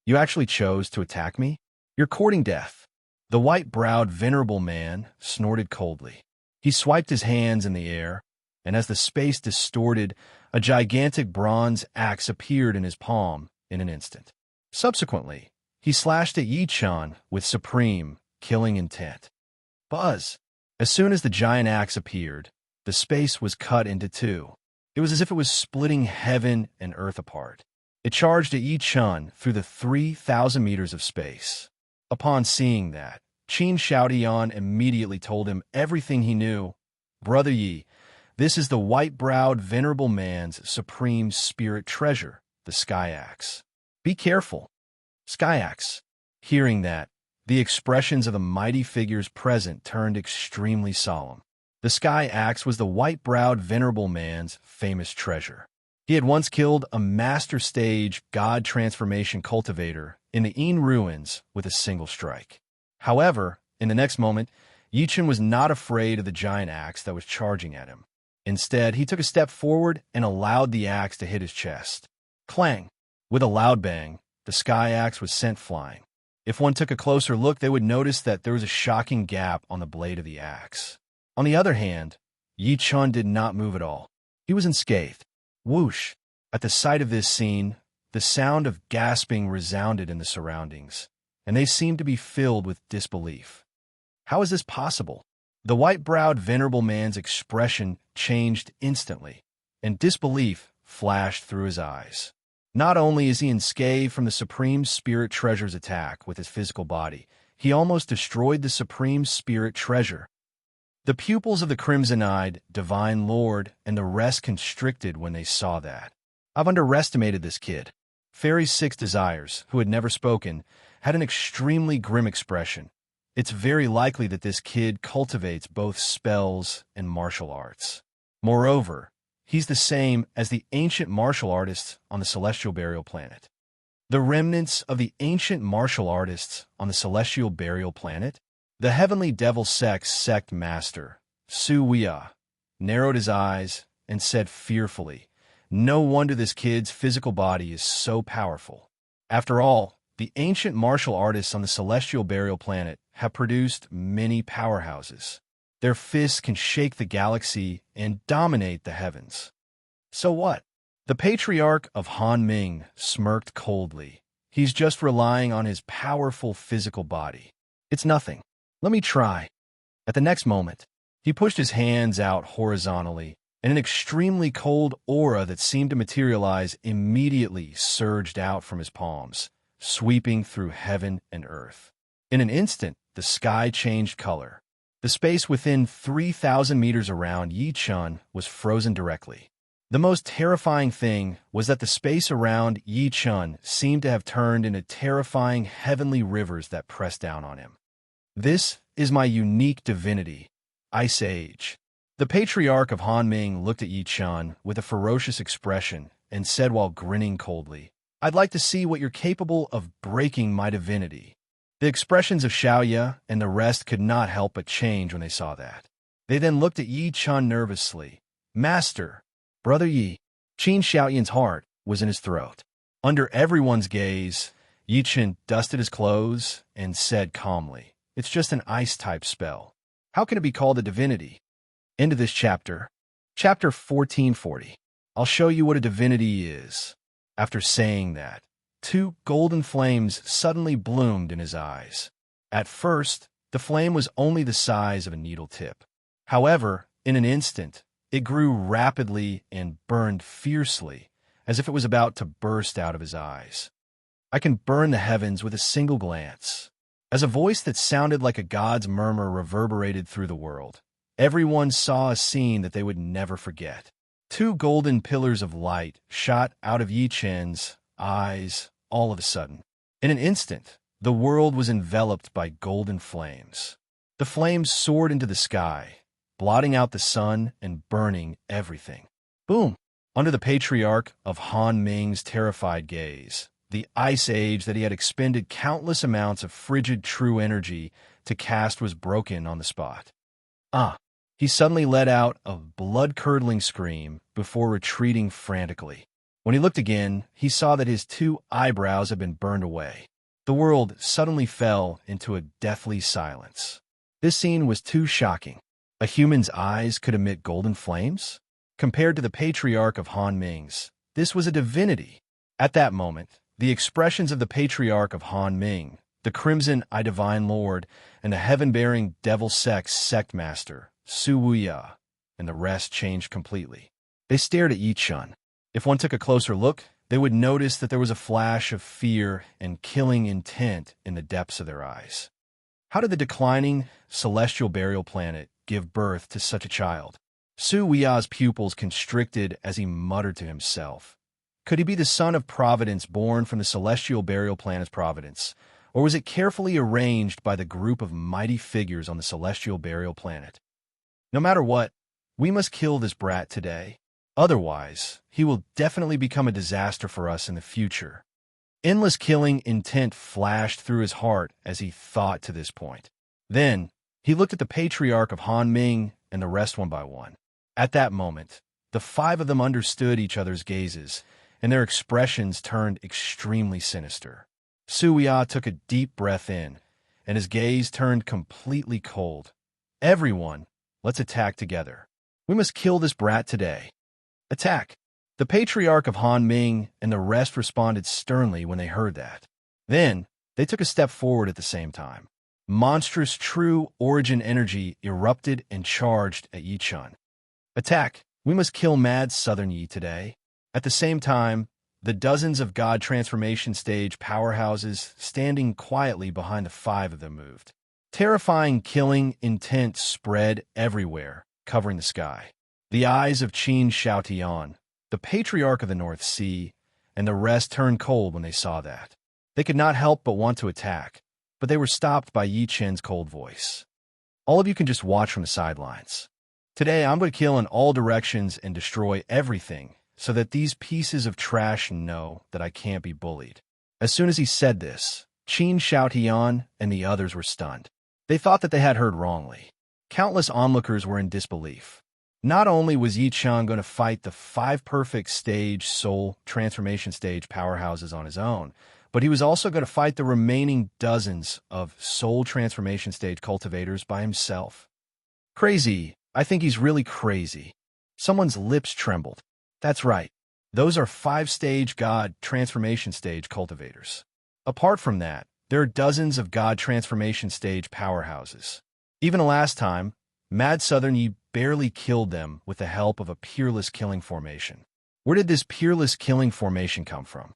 "You actually chose to attack me? You're courting death." The white-browed, venerable man snorted coldly. He swiped his hands in the air, and as the space distorted, a gigantic bronze axe appeared in his palm in an instant. Subsequently, he slashed at Yi Chan with supreme, killing intent. Buzz! As soon as the giant axe appeared, the space was cut into 2. It was as if it was splitting heaven and earth apart. It charged at Yi Chan through the 3,000 meters of space. Upon seeing that, Qin Shaodian immediately told him everything he knew. "Brother Yi, this is the white-browed, venerable man's supreme spirit treasure, the Sky Axe. Be careful." Sky Axe. Hearing that, the expressions of the mighty figures present turned extremely solemn. The Sky Axe was the white-browed, venerable man's famous treasure. He had once killed a master stage god transformation cultivator in the Yin ruins with a single strike. However, in the next moment, Yi Chen was not afraid of the giant axe that was charging at him. Instead, he took a step forward and allowed the axe to hit his chest. Clang! With a loud bang, the Sky Axe was sent flying. If one took a closer look, they would notice that there was a shocking gap on the blade of the axe. On the other hand, Yi Chen did not move at all. He was unscathed. Whoosh! At the sight of this scene, the sound of gasping resounded in the surroundings, and they seemed to be filled with disbelief. How is this possible? The white-browed, venerable man's expression changed instantly, and disbelief flashed through his eyes. Not only is he unscathed from the Supreme Spirit Treasure's attack with his physical body, he almost destroyed the Supreme Spirit Treasure. The pupils of the crimson-eyed, divine lord and the rest constricted when they saw that. I've underestimated this kid. Fairy's 6 desires, who had never spoken, had an extremely grim expression. It's very likely that this kid cultivates both spells and martial arts. Moreover, he's the same as the ancient martial artists on the celestial burial planet. The remnants of the ancient martial artists on the celestial burial planet? The heavenly devil sect master, Su Wia, narrowed his eyes and said fearfully, "No wonder this kid's physical body is so powerful. After all, the ancient martial artists on the celestial burial planet have produced many powerhouses. Their fists can shake the galaxy and dominate the heavens." So what? The patriarch of Han Ming smirked coldly. He's just relying on his powerful physical body. It's nothing. Let me try. At the next moment, he pushed his hands out horizontally, and an extremely cold aura that seemed to materialize immediately surged out from his palms, sweeping through heaven and earth. In an instant, the sky changed color. The space within 3,000 meters around Yichun was frozen directly. The most terrifying thing was that the space around Yichun seemed to have turned into terrifying heavenly rivers that pressed down on him. "This is my unique divinity, Ice Age." The patriarch of Han Ming looked at Yichun with a ferocious expression and said while grinning coldly, "I'd like to see what you're capable of breaking my divinity." The expressions of Xiaoya and the rest could not help but change when they saw that. They then looked at Yichun nervously. "Master, Brother Yi." Qin Xiaoyan's heart was in his throat. Under everyone's gaze, Yichun dusted his clothes and said calmly, "It's just an ice-type spell. How can it be called a divinity?" End of this chapter. Chapter 1440. I'll show you what a divinity is. After saying that, 2 golden flames suddenly bloomed in his eyes. At first, the flame was only the size of a needle tip. However, in an instant, it grew rapidly and burned fiercely, as if it was about to burst out of his eyes. "I can burn the heavens with a single glance." As a voice that sounded like a god's murmur reverberated through the world, everyone saw a scene that they would never forget. 2 golden pillars of light shot out of Yichun's eyes all of a sudden. In an instant, the world was enveloped by golden flames. The flames soared into the sky, blotting out the sun and burning everything. Boom! Under the patriarch of Han Ming's terrified gaze, the ice age that he had expended countless amounts of frigid true energy to cast was broken on the spot. He suddenly let out a blood-curdling scream before retreating frantically. When he looked again, he saw that his 2 eyebrows had been burned away. The world suddenly fell into a deathly silence. This scene was too shocking. A human's eyes could emit golden flames? Compared to the patriarch of Han Ming's, this was a divinity. At that moment, the expressions of the patriarch of Han Ming, the crimson-eyed divine lord, and the heaven-bearing devil sect master, Su Wuya, and the rest changed completely. They stared at Yichun. If one took a closer look, they would notice that there was a flash of fear and killing intent in the depths of their eyes. How did the declining celestial burial planet give birth to such a child? Su Wuya's pupils constricted as he muttered to himself. Could he be the son of Providence born from the celestial burial planet's Providence, or was it carefully arranged by the group of mighty figures on the celestial burial planet? No matter what, we must kill this brat today. Otherwise, he will definitely become a disaster for us in the future. Endless killing intent flashed through his heart as he thought to this point. Then, he looked at the patriarch of Han Ming and the rest one by one. At that moment, the 5 of them understood each other's gazes, and their expressions turned extremely sinister. Su Wuya took a deep breath in, and his gaze turned completely cold. "Everyone, let's attack together. We must kill this brat today." Attack! The patriarch of Han Ming and the rest responded sternly when they heard that. Then, they took a step forward at the same time. Monstrous true origin energy erupted and charged at Yichun. "Attack! We must kill Mad Southern Yi today." At the same time, the dozens of God transformation stage powerhouses standing quietly behind the 5 of them moved. Terrifying, killing intent spread everywhere, covering the sky. The eyes of Qin Shoutian, the patriarch of the North Sea, and the rest turned cold when they saw that. They could not help but want to attack, but they were stopped by Yi Qin's cold voice. All of you can just watch from the sidelines. Today, I'm going to kill in all directions and destroy everything so that these pieces of trash know that I can't be bullied. As soon as he said this, Qin Shoutian and the others were stunned. They thought that they had heard wrongly. Countless onlookers were in disbelief. Not only was Yi Qin going to fight the 5 perfect stage soul transformation stage powerhouses on his own, but he was also going to fight the remaining dozens of soul transformation stage cultivators by himself. Crazy. I think he's really crazy. Someone's lips trembled. That's right. Those are 5-stage God transformation stage cultivators. Apart from that, there are dozens of God transformation stage powerhouses. Even last time, Mad Southern Yi barely killed them with the help of a peerless killing formation. Where did this peerless killing formation come from?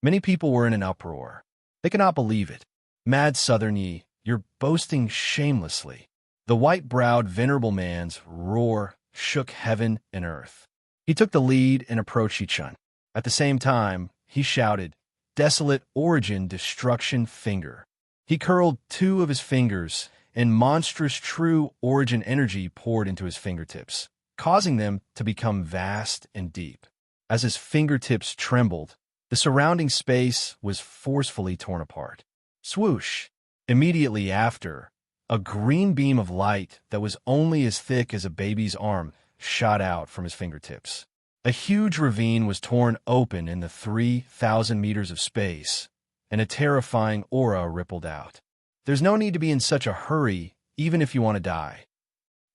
Many people were in an uproar. They could not believe it. Mad Southern Yi, you're boasting shamelessly. The white-browed, venerable man's roar shook heaven and earth. He took the lead and approached Yi Qin. At the same time, he shouted, "Desolate origin, destruction finger." He curled 2 of his fingers, and monstrous true origin energy poured into his fingertips, causing them to become vast and deep. As his fingertips trembled, the surrounding space was forcefully torn apart. Swoosh! Immediately after, a green beam of light that was only as thick as a baby's arm shot out from his fingertips. A huge ravine was torn open in the 3,000 meters of space, and a terrifying aura rippled out. There's no need to be in such a hurry, even if you want to die.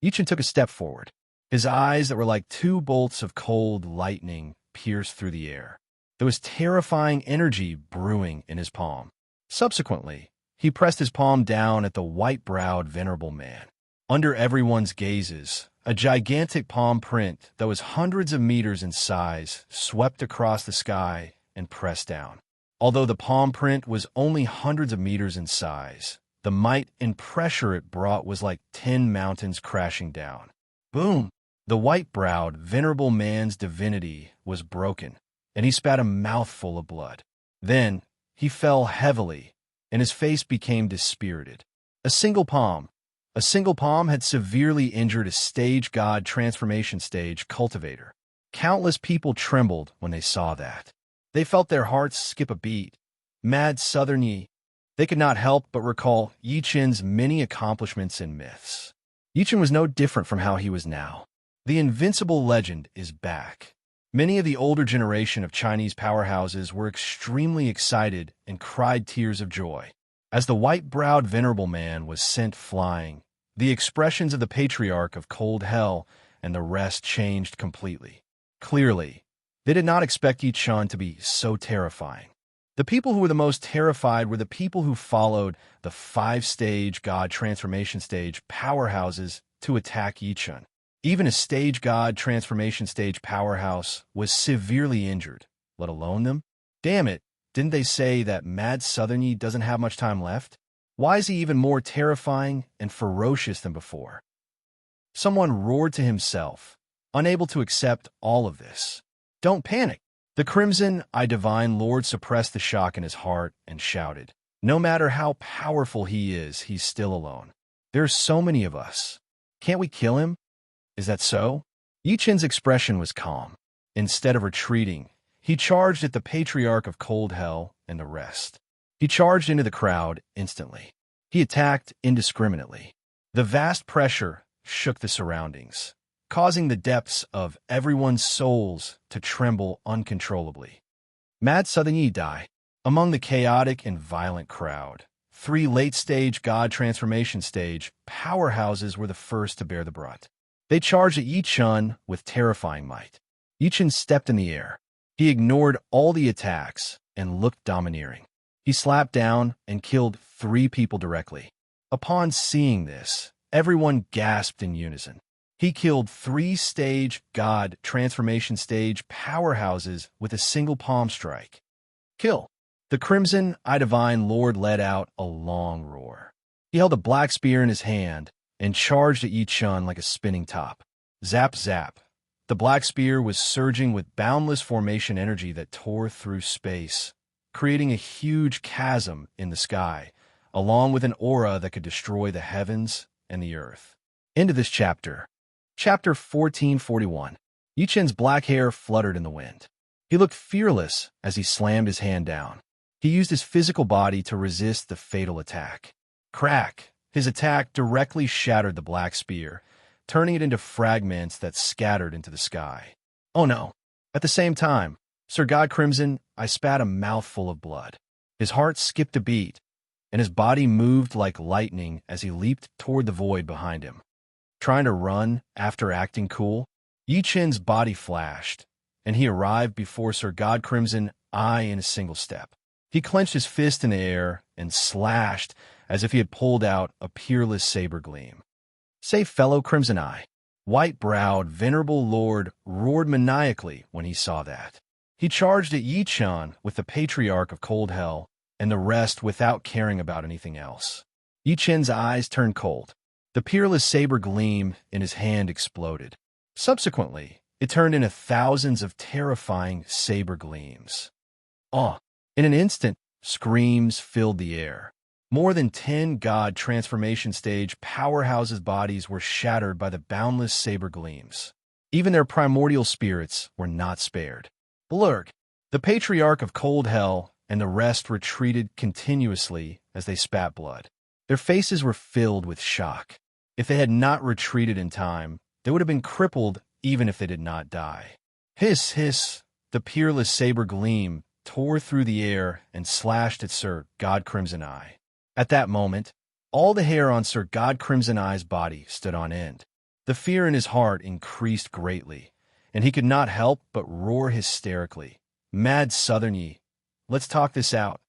Yi Qin took a step forward. His eyes that were like 2 bolts of cold lightning pierced through the air. There was terrifying energy brewing in his palm. Subsequently, he pressed his palm down at the white-browed, venerable man. Under everyone's gazes, a gigantic palm print that was hundreds of meters in size swept across the sky and pressed down. Although the palm print was only hundreds of meters in size, the might and pressure it brought was like 10 mountains crashing down. Boom! The white-browed, venerable man's divinity was broken, and he spat a mouthful of blood. Then, he fell heavily, and his face became dispirited. A single palm had severely injured a stage God transformation stage cultivator. Countless people trembled when they saw that. They felt their hearts skip a beat. Mad Southern Yi. They could not help but recall Yi Qin's many accomplishments and myths. Yi Qin was no different from how he was now. The invincible legend is back. Many of the older generation of Chinese powerhouses were extremely excited and cried tears of joy. As the white-browed venerable man was sent flying, the expressions of the patriarch of cold hell and the rest changed completely. Clearly, they did not expect Yi Qin to be so terrifying. The people who were the most terrified were the people who followed the 5-stage God transformation stage powerhouses to attack Yi Qin. Even a stage God transformation stage powerhouse was severely injured, let alone them. Damn it, didn't they say that Mad Southern Yi doesn't have much time left? Why is he even more terrifying and ferocious than before? Someone roared to himself, unable to accept all of this. Don't panic. The Crimson Eye Divine Lord suppressed the shock in his heart and shouted, "No matter how powerful he is, he's still alone. There are so many of us. Can't we kill him? Is that so?" Yi Qin's expression was calm. Instead of retreating, he charged at the patriarch of cold hell and the rest. He charged into the crowd instantly. He attacked indiscriminately. The vast pressure shook the surroundings, causing the depths of everyone's souls to tremble uncontrollably. Mad Southern Yi died. Among the chaotic and violent crowd, 3 late-stage God transformation stage powerhouses were the first to bear the brunt. They charged at Yi Qin with terrifying might. Yi Qin stepped in the air. He ignored all the attacks and looked domineering. He slapped down and killed 3 people directly. Upon seeing this, everyone gasped in unison. He killed 3-stage God transformation stage powerhouses with a single palm strike. Kill. The Crimson Eye Divine Lord let out a long roar. He held a black spear in his hand and charged at Yi Chun like a spinning top. Zap, zap. The black spear was surging with boundless formation energy that tore through space, creating a huge chasm in the sky, along with an aura that could destroy the heavens and the earth. Into this chapter. Chapter 1441. Yi Chun's black hair fluttered in the wind. He looked fearless as he slammed his hand down. He used his physical body to resist the fatal attack. Crack! His attack directly shattered the black spear, turning it into fragments that scattered into the sky. Oh no! At the same time, Sir God Crimson, I spat a mouthful of blood. His heart skipped a beat, and his body moved like lightning as he leaped toward the void behind him. Trying to run after acting cool, Yi Chun's body flashed, and he arrived before Sir God Crimson Eye in a single step. He clenched his fist in the air and slashed as if he had pulled out a peerless saber gleam. Say, fellow Crimson Eye. White-browed, venerable lord roared maniacally when he saw that. He charged at Yi Chun with the patriarch of cold hell, and the rest without caring about anything else. Yi Chun's eyes turned cold. The peerless saber gleam in his hand exploded. Subsequently, it turned into thousands of terrifying saber gleams. In an instant, screams filled the air. More than 10 god transformation stage powerhouses' bodies were shattered by the boundless saber gleams. Even their primordial spirits were not spared. Blurg, the patriarch of cold hell, and the rest retreated continuously as they spat blood. Their faces were filled with shock. If they had not retreated in time, they would have been crippled even if they did not die. Hiss, hiss, the peerless saber gleam tore through the air and slashed at Sir God Crimson Eye. At that moment, all the hair on Sir God Crimson Eye's body stood on end. The fear in his heart increased greatly, and he could not help but roar hysterically. Mad Southern Yi, let's talk this out.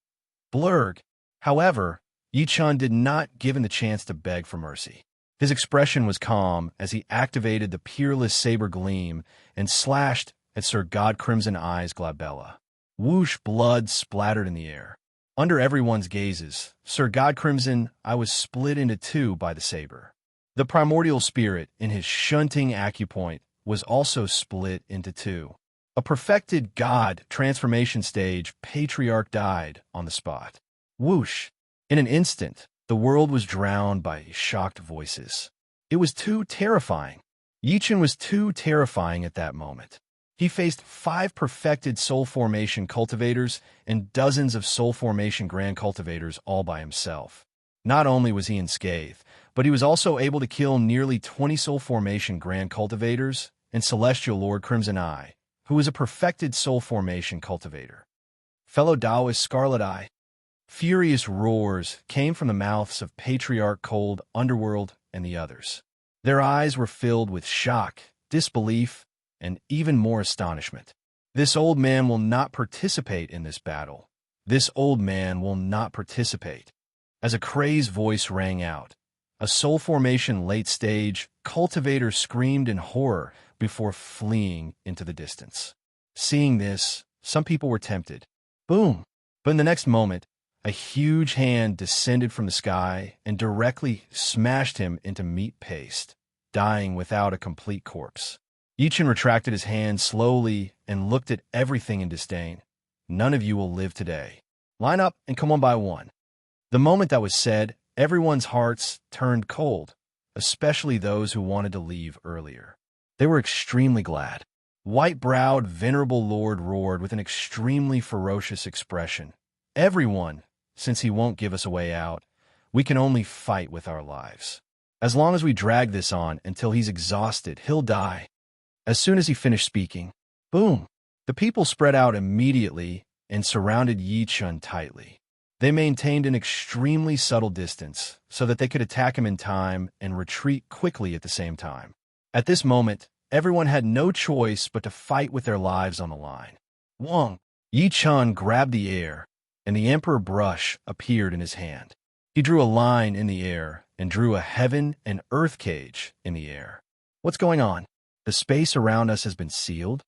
Blurg. However, Yi Chun did not give him the chance to beg for mercy. His expression was calm as he activated the peerless saber gleam and slashed at Sir God Crimson Eye's glabella. Whoosh, blood splattered in the air. Under everyone's gazes, Sir God Crimson Eye was split into two by the saber. The primordial spirit in his shunting acupoint was also split into two. A perfected god transformation stage patriarch died on the spot. Whoosh! In an instant, the world was drowned by shocked voices. It was too terrifying. Yi Chun was too terrifying at that moment. He faced 5 perfected soul formation cultivators and dozens of soul formation grand cultivators all by himself. Not only was he unscathed, but he was also able to kill nearly 20 soul formation grand cultivators and Celestial Lord Crimson Eye, who was a perfected soul formation cultivator. Fellow Taoist Scarlet Eye. Furious roars came from the mouths of Patriarch Cold, Underworld, and the others. Their eyes were filled with shock, disbelief, and even more astonishment. This old man will not participate in this battle. This old man will not participate. As a crazed voice rang out, a soul formation late stage cultivator screamed in horror before fleeing into the distance. Seeing this, some people were tempted. Boom! But in the next moment, a huge hand descended from the sky and directly smashed him into meat paste, dying without a complete corpse. Yi Chun retracted his hand slowly and looked at everything in disdain. None of you will live today. Line up and come on by one. The moment that was said, everyone's hearts turned cold, especially those who wanted to leave earlier. They were extremely glad. White-browed, venerable lord roared with an extremely ferocious expression. Everyone, since he won't give us a way out, we can only fight with our lives. As long as we drag this on until he's exhausted, he'll die. As soon as he finished speaking, boom, the people spread out immediately and surrounded Yi Chun tightly. They maintained an extremely subtle distance so that they could attack him in time and retreat quickly at the same time. At this moment, everyone had no choice but to fight with their lives on the line. Wong! Yi Chun grabbed the air, and the emperor brush appeared in his hand. He drew a line in the air and drew a heaven and earth cage in the air. What's going on? The space around us has been sealed?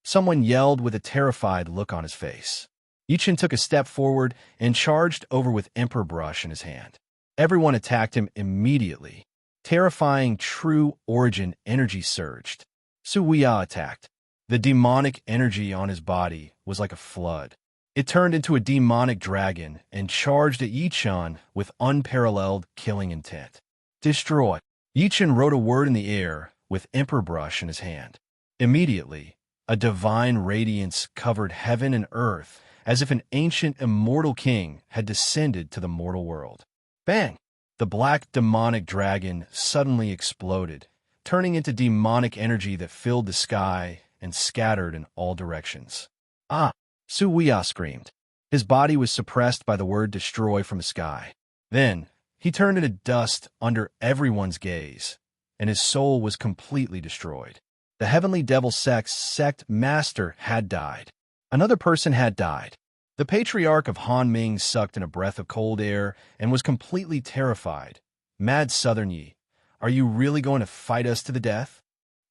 Someone yelled with a terrified look on his face. Yi Chun took a step forward and charged over with emperor brush in his hand. Everyone attacked him immediately. Terrifying true origin energy surged. Suya attacked. The demonic energy on his body was like a flood. It turned into a demonic dragon and charged at Yichun with unparalleled killing intent. Destroy. Yichun wrote a word in the air with emperor brush in his hand. Immediately, a divine radiance covered heaven and earth as if an ancient immortal king had descended to the mortal world. Bang! The black demonic dragon suddenly exploded, turning into demonic energy that filled the sky and scattered in all directions. Ah! Suya screamed. His body was suppressed by the word destroy from the sky. Then, he turned into dust under everyone's gaze, and his soul was completely destroyed. The heavenly devil sect master had died. Another person had died. The patriarch of Han Ming sucked in a breath of cold air and was completely terrified. Mad Southern Yi, are you really going to fight us to the death?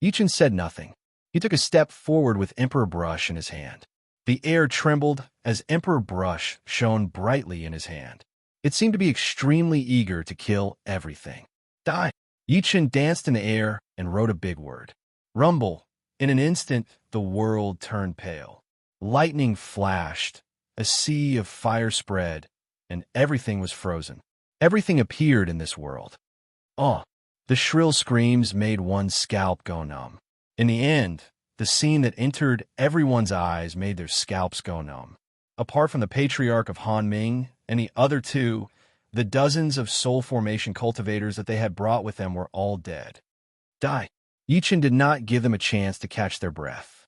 Yichun said nothing. He took a step forward with Emperor Brush in his hand. The air trembled as Emperor Brush shone brightly in his hand. It seemed to be extremely eager to kill everything. Die! Yichun danced in the air and wrote a big word. Rumble. In an instant, the world turned pale. Lightning flashed, a sea of fire spread, and everything was frozen. Everything appeared in this world. Oh! The shrill screams made one's scalp go numb. In the end, the scene that entered everyone's eyes made their scalps go numb. Apart from the patriarch of Han Ming and the other two, the dozens of soul formation cultivators that they had brought with them were all dead. Die! Yichun did not give them a chance to catch their breath.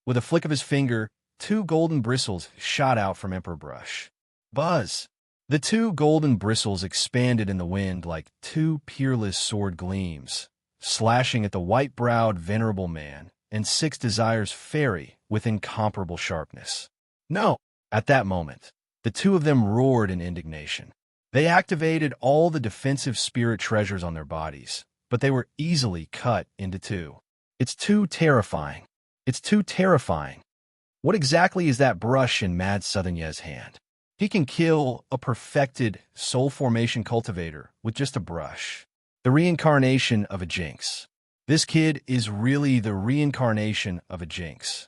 With a flick of his finger, 2 golden bristles shot out from Emperor Brush. Buzz! The 2 golden bristles expanded in the wind like 2 peerless sword gleams, slashing at the white-browed venerable man and 6 Desires fairy with incomparable sharpness. No! At that moment, the 2 of them roared in indignation. They activated all the defensive spirit treasures on their bodies, but they were easily cut into 2. It's too terrifying. It's too terrifying. What exactly is that brush in Mad Southern Ye's hand? He can kill a perfected soul formation cultivator with just a brush. The reincarnation of a jinx. This kid is really the reincarnation of a jinx.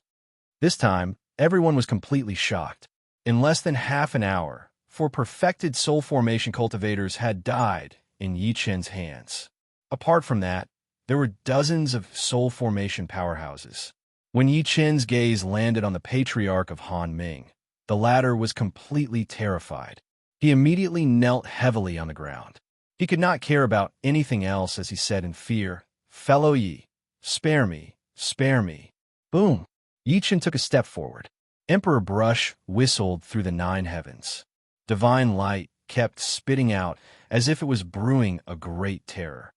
This time, everyone was completely shocked. In less than half an hour, 4 perfected soul formation cultivators had died in Yichun's hands. Apart from that, there were dozens of soul formation powerhouses. When Yichun's gaze landed on the patriarch of Han Ming, the latter was completely terrified. He immediately knelt heavily on the ground. He could not care about anything else as he said in fear, "Fellow Yi, spare me, spare me." Boom! Yichun took a step forward. Emperor Brush whistled through the 9 heavens. Divine light kept spitting out as if it was brewing a great terror.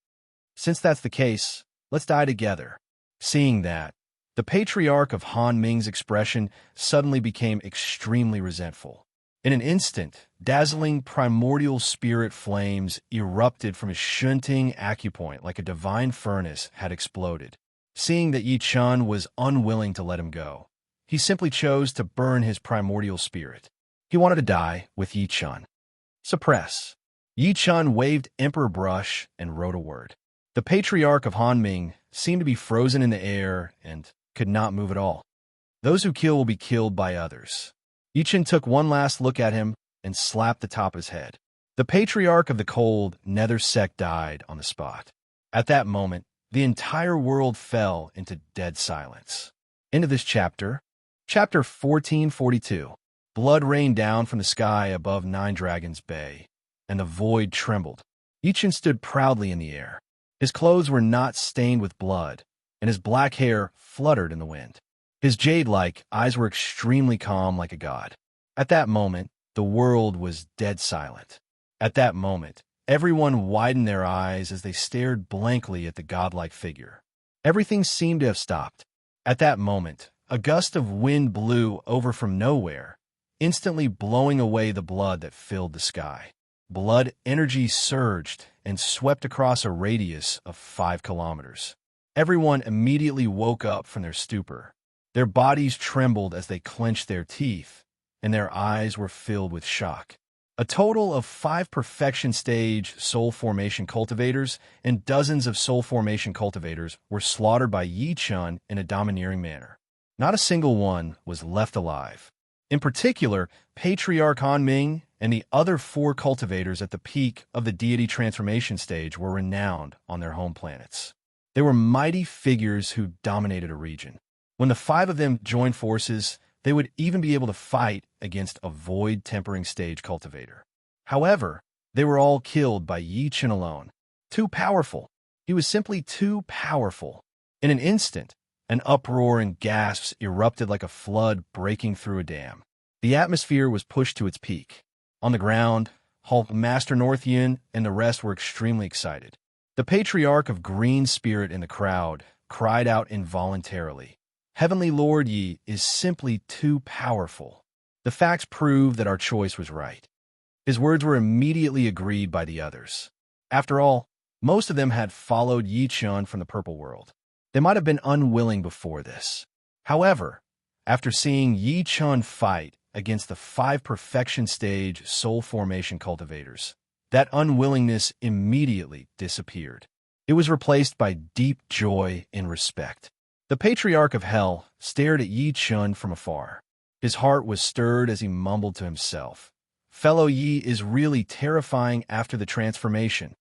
Since that's the case, let's die together. Seeing that, the patriarch of Han Ming's expression suddenly became extremely resentful. In an instant, dazzling primordial spirit flames erupted from his shunting acupoint like a divine furnace had exploded. Seeing that Yichun was unwilling to let him go, he simply chose to burn his primordial spirit. He wanted to die with Yichun. Suppress. Yichun waved Emperor Brush and wrote a word. The patriarch of Han Ming seemed to be frozen in the air and could not move at all. Those who kill will be killed by others. Yichun took one last look at him and slapped the top of his head. The patriarch of the cold nether sect died on the spot. At that moment, the entire world fell into dead silence. End of this chapter. Chapter 1442. Blood rained down from the sky above Nine Dragons Bay, and the void trembled. Yichun stood proudly in the air. His clothes were not stained with blood, and his black hair fluttered in the wind. His jade-like eyes were extremely calm like a god. At that moment, the world was dead silent. At that moment, everyone widened their eyes as they stared blankly at the godlike figure. Everything seemed to have stopped. At that moment, a gust of wind blew over from nowhere, instantly blowing away the blood that filled the sky. Blood energy surged and swept across a radius of 5 kilometers. Everyone immediately woke up from their stupor. Their bodies trembled as they clenched their teeth, and their eyes were filled with shock. A total of 5 perfection stage soul formation cultivators and dozens of soul formation cultivators were slaughtered by Yi Chun in a domineering manner. Not a single one was left alive. In particular, Patriarch Han Ming and the other 4 cultivators at the peak of the deity transformation stage were renowned on their home planets. They were mighty figures who dominated a region. When the 5 of them joined forces, they would even be able to fight against a void tempering stage cultivator. However, they were all killed by Yi Chen alone. Too powerful. He was simply too powerful. In an instant, an uproar and gasps erupted like a flood breaking through a dam. The atmosphere was pushed to its peak. On the ground, Hulk, Master North Yin, and the rest were extremely excited. The Patriarch of Green Spirit in the crowd cried out involuntarily, "Heavenly Lord Yi is simply too powerful." The facts prove that our choice was right. His words were immediately agreed by the others. After all, most of them had followed Yi Chun from the Purple World. They might have been unwilling before this. However, after seeing Yi Chun fight against the 5 perfection stage soul formation cultivators, that unwillingness immediately disappeared. It was replaced by deep joy and respect. The Patriarch of Hell stared at Yi Chun from afar. His heart was stirred as he mumbled to himself, "Fellow Yi is really terrifying after the transformation.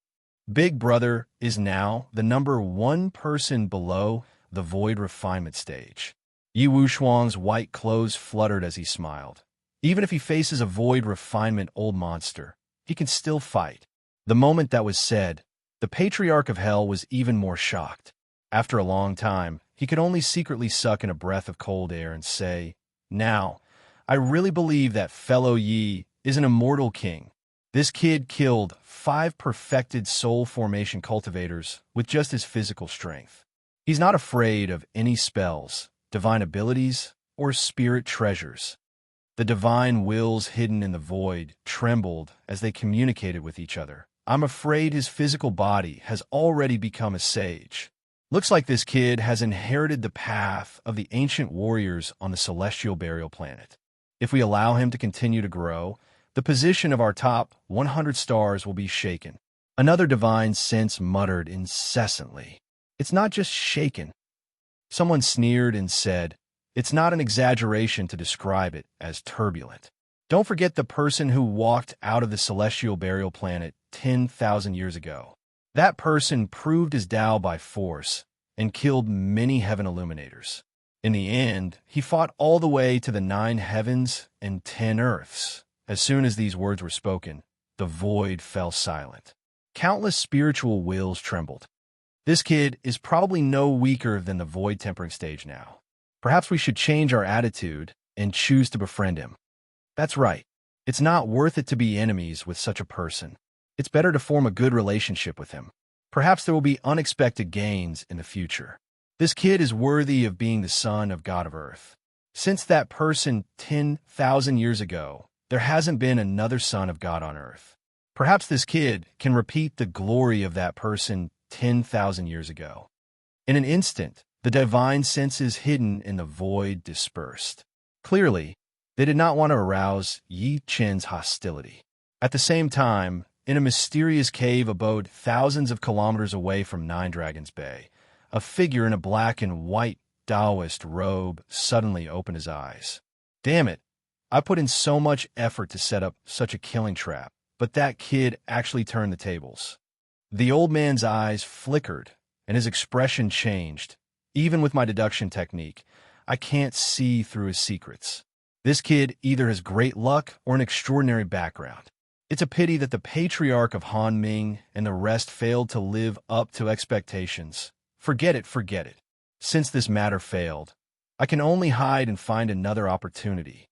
Big Brother is now the number 1 person below the void refinement stage." Yi Wushuang's white clothes fluttered as he smiled. Even if he faces a void refinement old monster, he can still fight. The moment that was said, the Patriarch of Hell was even more shocked. After a long time, he could only secretly suck in a breath of cold air and say, "Now, I really believe that fellow Yi is an immortal king. This kid killed 5 perfected soul formation cultivators with just his physical strength. He's not afraid of any spells, divine abilities, or spirit treasures." The divine wills hidden in the void trembled as they communicated with each other. "I'm afraid his physical body has already become a sage. Looks like this kid has inherited the path of the ancient warriors on the celestial burial planet. If we allow him to continue to grow, the position of our top 100 stars will be shaken." Another divine sense muttered incessantly, "It's not just shaken." Someone sneered and said, "It's not an exaggeration to describe it as turbulent." Don't forget the person who walked out of the celestial burial planet 10,000 years ago. That person proved his Tao by force and killed many heaven illuminators. In the end, he fought all the way to the 9 heavens and 10 earths. As soon as these words were spoken, the void fell silent. Countless spiritual wills trembled. This kid is probably no weaker than the void tempering stage now. Perhaps we should change our attitude and choose to befriend him. That's right. It's not worth it to be enemies with such a person. It's better to form a good relationship with him. Perhaps there will be unexpected gains in the future. This kid is worthy of being the son of God of Earth. Since that person 10,000 years ago, there hasn't been another son of God on Earth. Perhaps this kid can repeat the glory of that person 10,000 years ago. In an instant, the divine senses hidden in the void dispersed. Clearly, they did not want to arouse Yi Chen's hostility. At the same time, in a mysterious cave abode thousands of kilometers away from Nine Dragons Bay, a figure in a black and white Taoist robe suddenly opened his eyes. "Damn it, I put in so much effort to set up such a killing trap, but that kid actually turned the tables." The old man's eyes flickered, and his expression changed. "Even with my deduction technique, I can't see through his secrets. This kid either has great luck or an extraordinary background. It's a pity that the Patriarch of Han Ming and the rest failed to live up to expectations. Forget it, forget it. Since this matter failed, I can only hide and find another opportunity."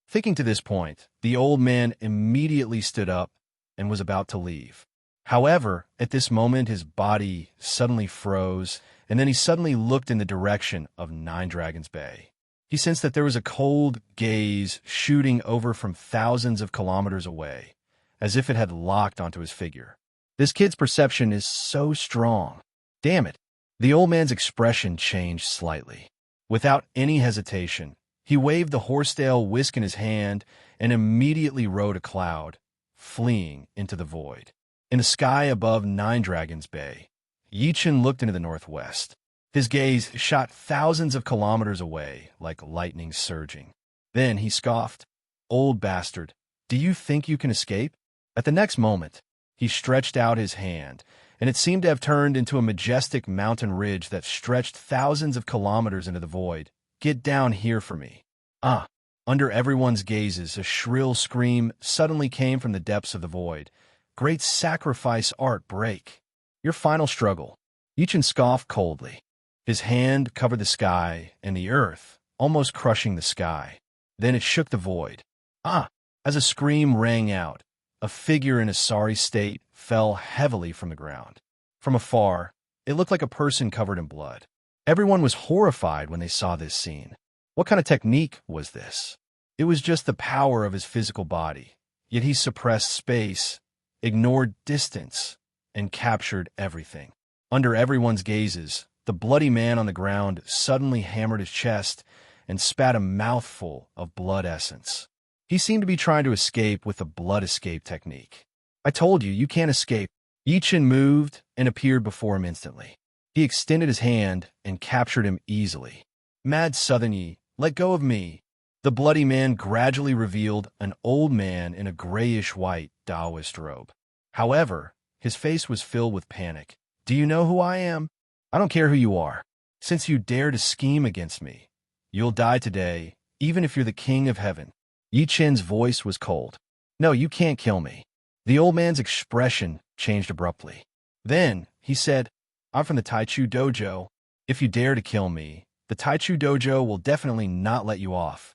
Thinking to this point, the old man immediately stood up and was about to leave. However, at this moment his body suddenly froze, and then he suddenly looked in the direction of Nine Dragons Bay. He sensed that there was a cold gaze shooting over from thousands of kilometers away, as if it had locked onto his figure. This kid's perception is so strong. Damn it. The old man's expression changed slightly. Without any hesitation, he waved the horsetail whisk in his hand and immediately rode a cloud, fleeing into the void. In the sky above Nine Dragons Bay, Yi Chen looked into the northwest. His gaze shot thousands of kilometers away like lightning surging. Then he scoffed, "Old bastard, do you think you can escape?" At the next moment, he stretched out his hand, and it seemed to have turned into a majestic mountain ridge that stretched thousands of kilometers into the void. "Get down here for me." Ah! Under everyone's gazes, a shrill scream suddenly came from the depths of the void. "Great sacrifice art break. Your final struggle." Yi Chen scoffed coldly. His hand covered the sky and the earth, almost crushing the sky. Then it shook the void. Ah! As a scream rang out, a figure in a sorry state fell heavily from the ground. From afar, it looked like a person covered in blood. Everyone was horrified when they saw this scene. What kind of technique was this? It was just the power of his physical body, yet he suppressed space, ignored distance, and captured everything. Under everyone's gazes, the bloody man on the ground suddenly hammered his chest and spat a mouthful of blood essence. He seemed to be trying to escape with the blood escape technique. "I told you, you can't escape." Yi Chen moved and appeared before him instantly. He extended his hand and captured him easily. "Mad Southern Yi, let go of me." The bloody man gradually revealed an old man in a grayish-white Taoist robe. However, his face was filled with panic. "Do you know who I am? I don't care who you are. Since you dare to scheme against me, you'll die today, even if you're the king of heaven." Yi Chen's voice was cold. "No, you can't kill me." The old man's expression changed abruptly. Then he said, "I'm from the Taichu Dojo. If you dare to kill me, the Taichu Dojo will definitely not let you off."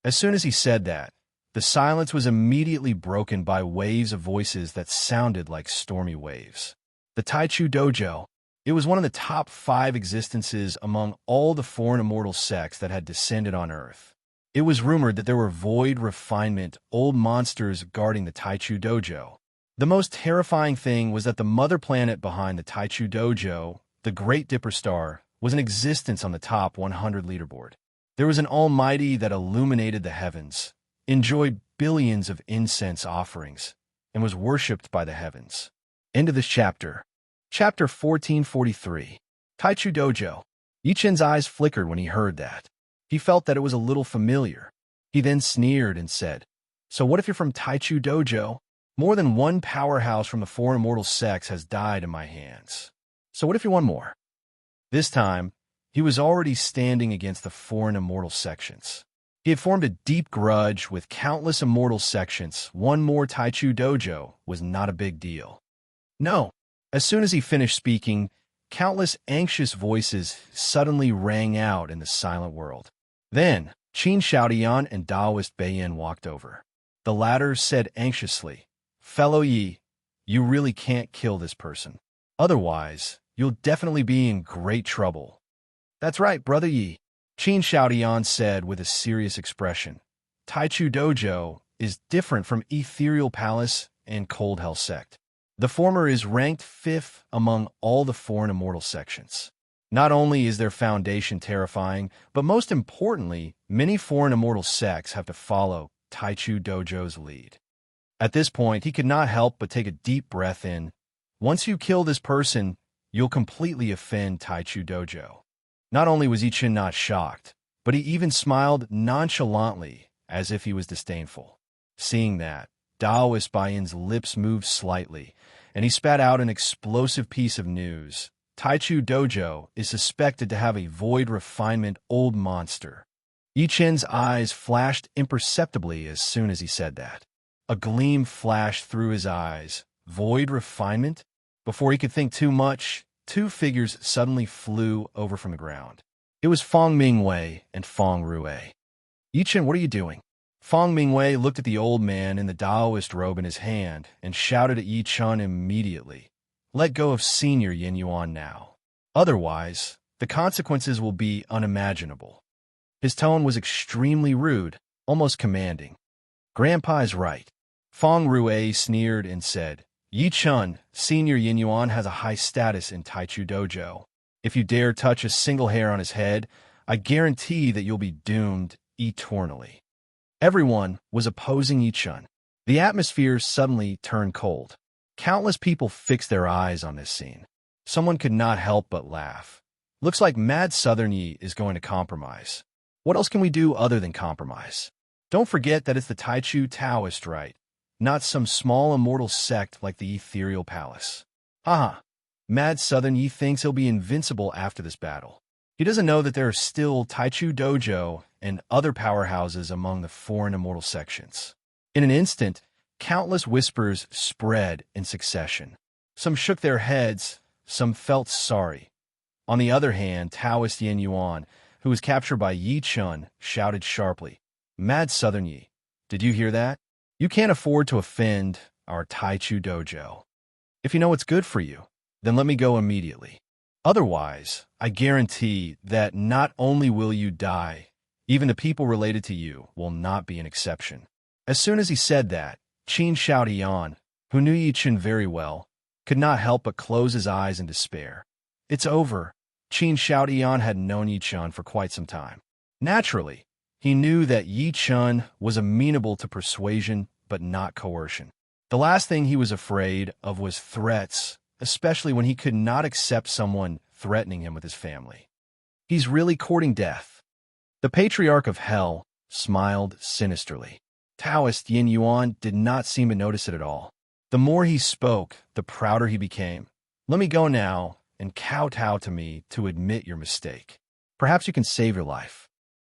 As soon as he said that, the silence was immediately broken by waves of voices that sounded like stormy waves. The Taichu Dojo. It was one of the top 5 existences among all the foreign immortal sects that had descended on Earth. It was rumored that there were void refinement old monsters guarding the Taichu Dojo. The most terrifying thing was that the mother planet behind the Taichu Dojo, the Great Dipper Star, was in existence on the top 100 leaderboard. There was an almighty that illuminated the heavens, enjoyed billions of incense offerings, and was worshipped by the heavens. End of this chapter. Chapter 1443. Taichu Dojo. Yi Chen's eyes flickered when he heard that. He felt that it was a little familiar. He then sneered and said, "So what if you're from Taichu Dojo? More than one powerhouse from the four immortal sects has died in my hands. So what if you're one more?" This time, he was already standing against the foreign immortal sections. He had formed a deep grudge with countless immortal sections. One more Taichu Dojo was not a big deal. No. As soon as he finished speaking, countless anxious voices suddenly rang out in the silent world. Then, Qin Shaodian and Taoist Beiyan walked over. The latter said anxiously, "Fellow Yi, you really can't kill this person. Otherwise, you'll definitely be in great trouble." "That's right, Brother Yi," Qin Shaodian said with a serious expression. "Taichu Dojo is different from Ethereal Palace and Cold Hell Sect. The former is ranked 5th among all the foreign immortal sections. Not only is their foundation terrifying, but most importantly, many foreign immortal sects have to follow Taichu Dojo's lead." At this point, he could not help but take a deep breath in. Once you kill this person, you'll completely offend Taichu Dojo. Not only was Yi Chen not shocked, but he even smiled nonchalantly, as if he was disdainful. Seeing that, Taoist Baiyan's lips moved slightly, and he spat out an explosive piece of news. Taichu Dojo is suspected to have a void refinement old monster. Yi Chen's eyes flashed imperceptibly as soon as he said that. A gleam flashed through his eyes. Void refinement? Before he could think too much, 2 figures suddenly flew over from the ground. It was Feng Mingwei and Feng Rue. "Yi Chen, what are you doing?" Feng Mingwei looked at the old man in the Taoist robe in his hand and shouted at Yi Chen immediately, "Let go of Senior Yin Yuan now. Otherwise, the consequences will be unimaginable." His tone was extremely rude, almost commanding. "Grandpa is right." Feng Rue sneered and said, "Yi Chen, Senior Yin Yuan has a high status in Taichu Dojo. If you dare touch a single hair on his head, I guarantee that you'll be doomed eternally." Everyone was opposing Yi Chen. The atmosphere suddenly turned cold. Countless people fixed their eyes on this scene. Someone could not help but laugh. Looks like Mad Southern Yi is going to compromise. What else can we do other than compromise? Don't forget that it's the Taichu Taoist rite, not some small immortal sect like the Ethereal Palace. Haha. Mad Southern Yi thinks he'll be invincible after this battle. He doesn't know that there are still Taichu Dojo and other powerhouses among the foreign immortal sections. In an instant, countless whispers spread in succession. Some shook their heads, some felt sorry. On the other hand, Taoist Yin Yuan, who was captured by Yi Chun, shouted sharply, "Mad Southern Yi, did you hear that? You can't afford to offend our Taichu Dojo. If you know what's good for you, then let me go immediately. Otherwise, I guarantee that not only will you die, even the people related to you will not be an exception." As soon as he said that, Qin Shaotian, who knew Yi Chun very well, could not help but close his eyes in despair. It's over. Qin Shaotian had known Yi Chun for quite some time. Naturally, he knew that Yi Chun was amenable to persuasion but not coercion. The last thing he was afraid of was threats, especially when he could not accept someone threatening him with his family. He's really courting death. The Patriarch of Hell smiled sinisterly. Taoist Yin Yuan did not seem to notice it at all. The more he spoke, the prouder he became. Let me go now and kowtow to me to admit your mistake. Perhaps you can save your life.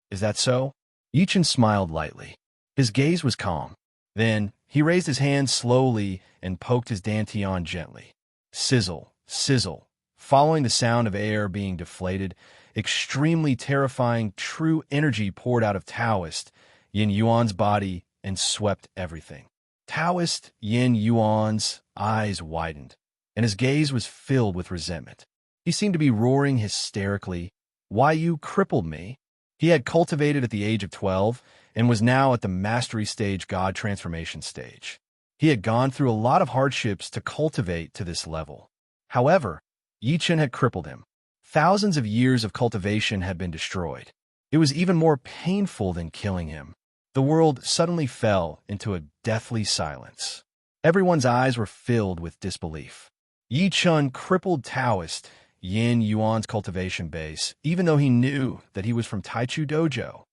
Is that so? Yi Chun smiled lightly. His gaze was calm. Then he raised his hand slowly and poked his dantian gently. Sizzle, sizzle. Following the sound of air being deflated, extremely terrifying true energy poured out of Taoist Yin Yuan's body and swept everything. Taoist Yin Yuan's eyes widened, and his gaze was filled with resentment. He seemed to be roaring hysterically, "Why, you crippled me?" He had cultivated at the age of 12 and was now at the mastery stage God transformation stage. He had gone through a lot of hardships to cultivate to this level. However, Yi Chun had crippled him. Thousands of years of cultivation had been destroyed. It was even more painful than killing him. The world suddenly fell into a deathly silence. Everyone's eyes were filled with disbelief. Yi Chun crippled Taoist Yin Yuan's cultivation base, even though he knew that he was from Taichu Dojo.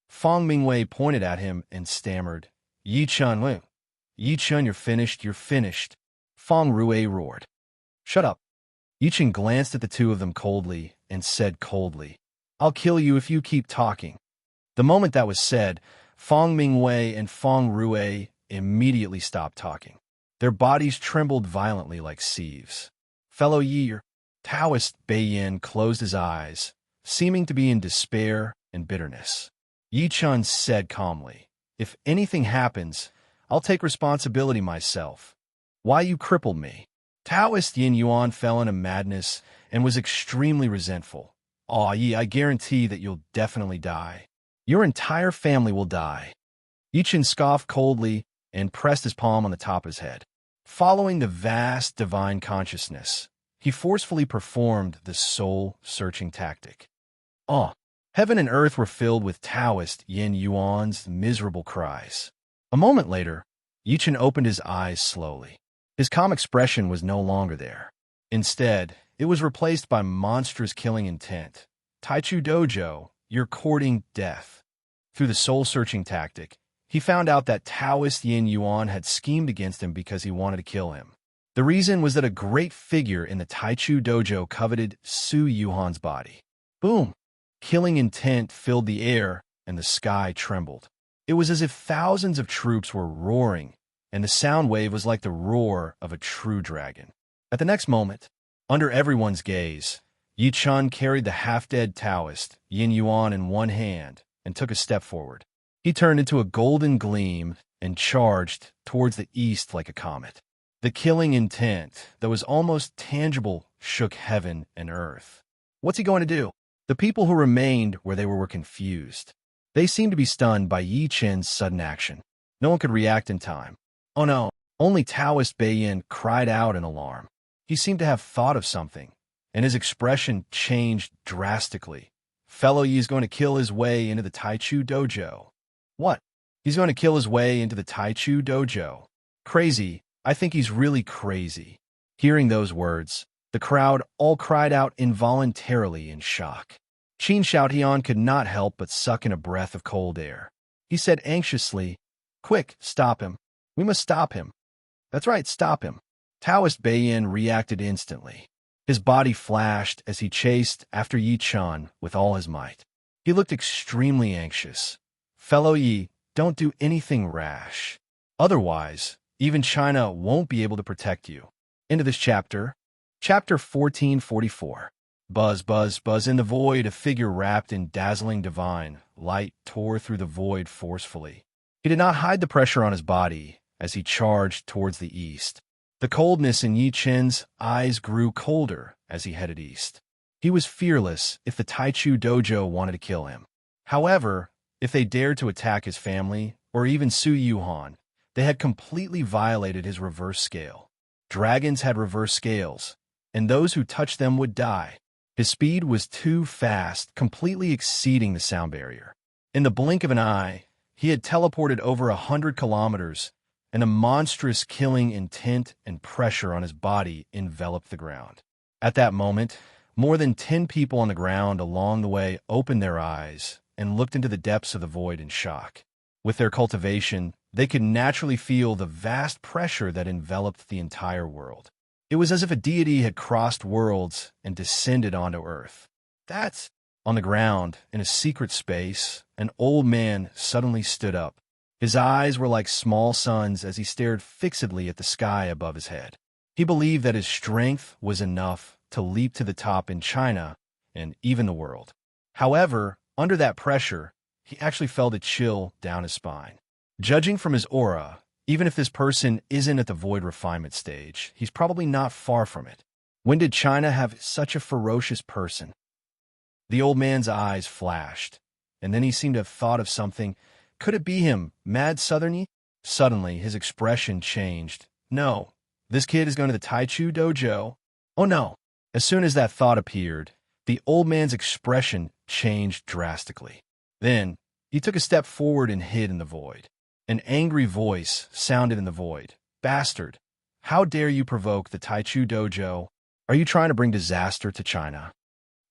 Fong Mingwei pointed at him and stammered, Yi Chun, Yi Chun, you're finished, you're finished. Fong Rui roared. Shut up. Yi Chun glanced at the two of them coldly and said coldly, I'll kill you if you keep talking. The moment that was said, Fong Mingwei and Fong Rui immediately stopped talking. Their bodies trembled violently like sieves. Fellow Yi, Taoist Beiyin closed his eyes, seeming to be in despair and bitterness. Yi Chun said calmly, If anything happens, I'll take responsibility myself. Why you crippled me? Taoist Yin Yuan fell into madness and was extremely resentful. Aw, Yi, I guarantee that you'll definitely die. Your entire family will die. Yi Chun scoffed coldly and pressed his palm on the top of his head. Following the vast divine consciousness, he forcefully performed the soul-searching tactic. Heaven and earth were filled with Taoist Yin Yuan's miserable cries. A moment later, Yi Chun opened his eyes slowly. His calm expression was no longer there. Instead, it was replaced by monstrous killing intent. Taichu Dojo, you're courting death. Through the soul-searching tactic, he found out that Taoist Yin Yuan had schemed against him because he wanted to kill him. The reason was that a great figure in the Taichu Dojo coveted Su Yuhan's body. Boom! Killing intent filled the air, and the sky trembled. It was as if thousands of troops were roaring, and the sound wave was like the roar of a true dragon. At the next moment, under everyone's gaze, Yi Chun carried the half-dead Taoist Yin Yuan in one hand and took a step forward. He turned into a golden gleam and charged towards the east like a comet. The killing intent that was almost tangible shook heaven and earth. What's he going to do? The people who remained where they were confused. They seemed to be stunned by Yi Chun's sudden action. No one could react in time. Oh no, only Taoist Beiyin cried out in alarm. He seemed to have thought of something, and his expression changed drastically. Fellow Yi is going to kill his way into the Taichu Dojo. What? He's going to kill his way into the Taichu dojo. Crazy. I think he's really crazy. Hearing those words, the crowd all cried out involuntarily in shock. Qin Xiaotian could not help but suck in a breath of cold air. He said anxiously, "Quick, stop him. We must stop him." "That's right, stop him." Taoist Beiyin reacted instantly. His body flashed as he chased after Yi Chun with all his might. He looked extremely anxious. "Fellow Yi, don't do anything rash. Otherwise, even China won't be able to protect you." Into this chapter. Chapter 1444. Buzz, buzz, buzz in the void, a figure wrapped in dazzling divine light tore through the void forcefully. He did not hide the pressure on his body as he charged towards the east. The coldness in Yi Chen's eyes grew colder as he headed east. He was fearless if the Taichu dojo wanted to kill him. However, if they dared to attack his family, or even Su Yuhan, they had completely violated his reverse scale. Dragons had reverse scales, and those who touched them would die. His speed was too fast, completely exceeding the sound barrier. In the blink of an eye, he had teleported over 100 kilometers, and a monstrous killing intent and pressure on his body enveloped the ground. At that moment, more than 10 people on the ground along the way opened their eyes and looked into the depths of the void in shock. With their cultivation, they could naturally feel the vast pressure that enveloped the entire world. It was as if a deity had crossed worlds and descended onto Earth. That's on the ground, in a secret space, an old man suddenly stood up. His eyes were like small suns as he stared fixedly at the sky above his head. He believed that his strength was enough to leap to the top in China and even the world. However, under that pressure, he actually felt a chill down his spine. Judging from his aura, even if this person isn't at the void refinement stage, he's probably not far from it. When did China have such a ferocious person? The old man's eyes flashed, and then he seemed to have thought of something. Could it be him, Mad Southerny? Suddenly, his expression changed. No, this kid is going to the Taichu dojo. Oh no. As soon as that thought appeared, the old man's expression changed drastically. Then, he took a step forward and hid in the void. An angry voice sounded in the void. "Bastard! How dare you provoke the Taichu dojo? Are you trying to bring disaster to China?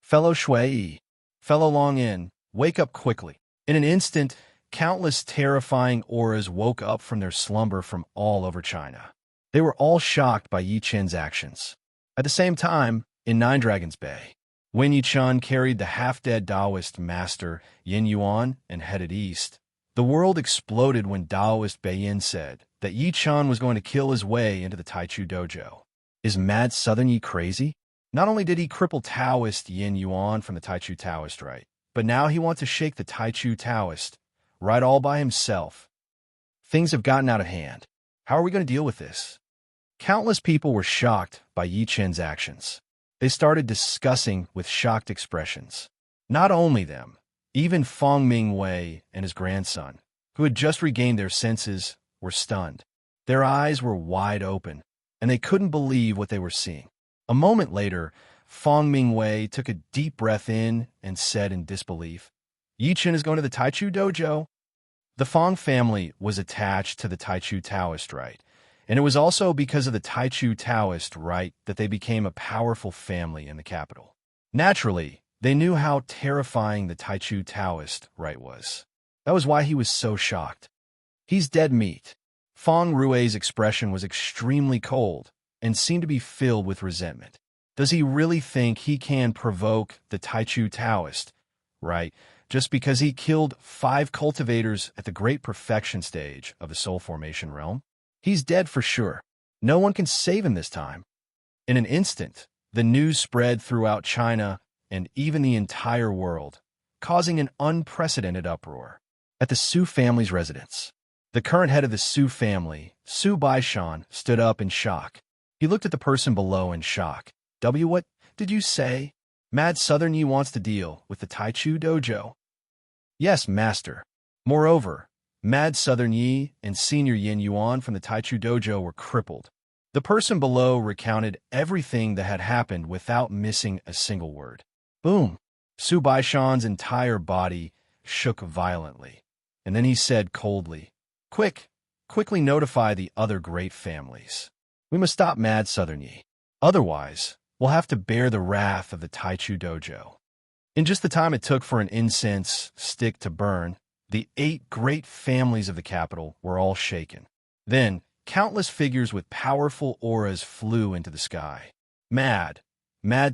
Fellow Shui, fellow Long In, wake up quickly." In an instant, countless terrifying auras woke up from their slumber from all over China. They were all shocked by Yi Chen's actions. At the same time, in Nine Dragons Bay, when Yi Chen carried the half-dead Taoist master Yin Yuan and headed east, the world exploded when Taoist Beiyin said that Yi Chen was going to kill his way into the Taichu dojo. Is Mad Southern Yi crazy? Not only did he cripple Taoist Yin Yuan from the Taichu Taoist rite, but now he wants to shake the Taichu Taoist right all by himself. Things have gotten out of hand. How are we going to deal with this? Countless people were shocked by Yi Chen's actions. They started discussing with shocked expressions. Not only them, even Feng Mingwei and his grandson, who had just regained their senses, were stunned. Their eyes were wide open, and they couldn't believe what they were seeing. A moment later, Feng Mingwei took a deep breath in and said in disbelief, "Yi Chen is going to the Taichu dojo." The Feng family was attached to the Taichu Taoist rite, and it was also because of the Taichu Taoist rite that they became a powerful family in the capital. Naturally, they knew how terrifying the Taichu Taoist rite was. That was why he was so shocked. "He's dead meat." Feng Rui's expression was extremely cold and seemed to be filled with resentment. Does he really think he can provoke the Taichu Taoist rite just because he killed 5 cultivators at the great perfection stage of the soul formation realm? He's dead for sure. No one can save him this time. In an instant, the news spread throughout China and even the entire world, causing an unprecedented uproar. At the Su family's residence, the current head of the Su family, Su Baishan, stood up in shock. He looked at the person below in shock. What did you say? Mad Southern Yi wants to deal with the Taichu dojo." "Yes, master. Moreover, Mad Southern Yi and Senior Yin Yuan from the Taichu dojo were crippled." The person below recounted everything that had happened without missing a single word. Boom! Su Baishan's entire body shook violently. And then he said coldly, quickly notify the other great families. We must stop Mad Southern Yi. Otherwise, we'll have to bear the wrath of the Taichu Dojo. In just the time it took for an incense stick to burn, the 8 great families of the capital were all shaken. Then, countless figures with powerful auras flew into the sky. Mad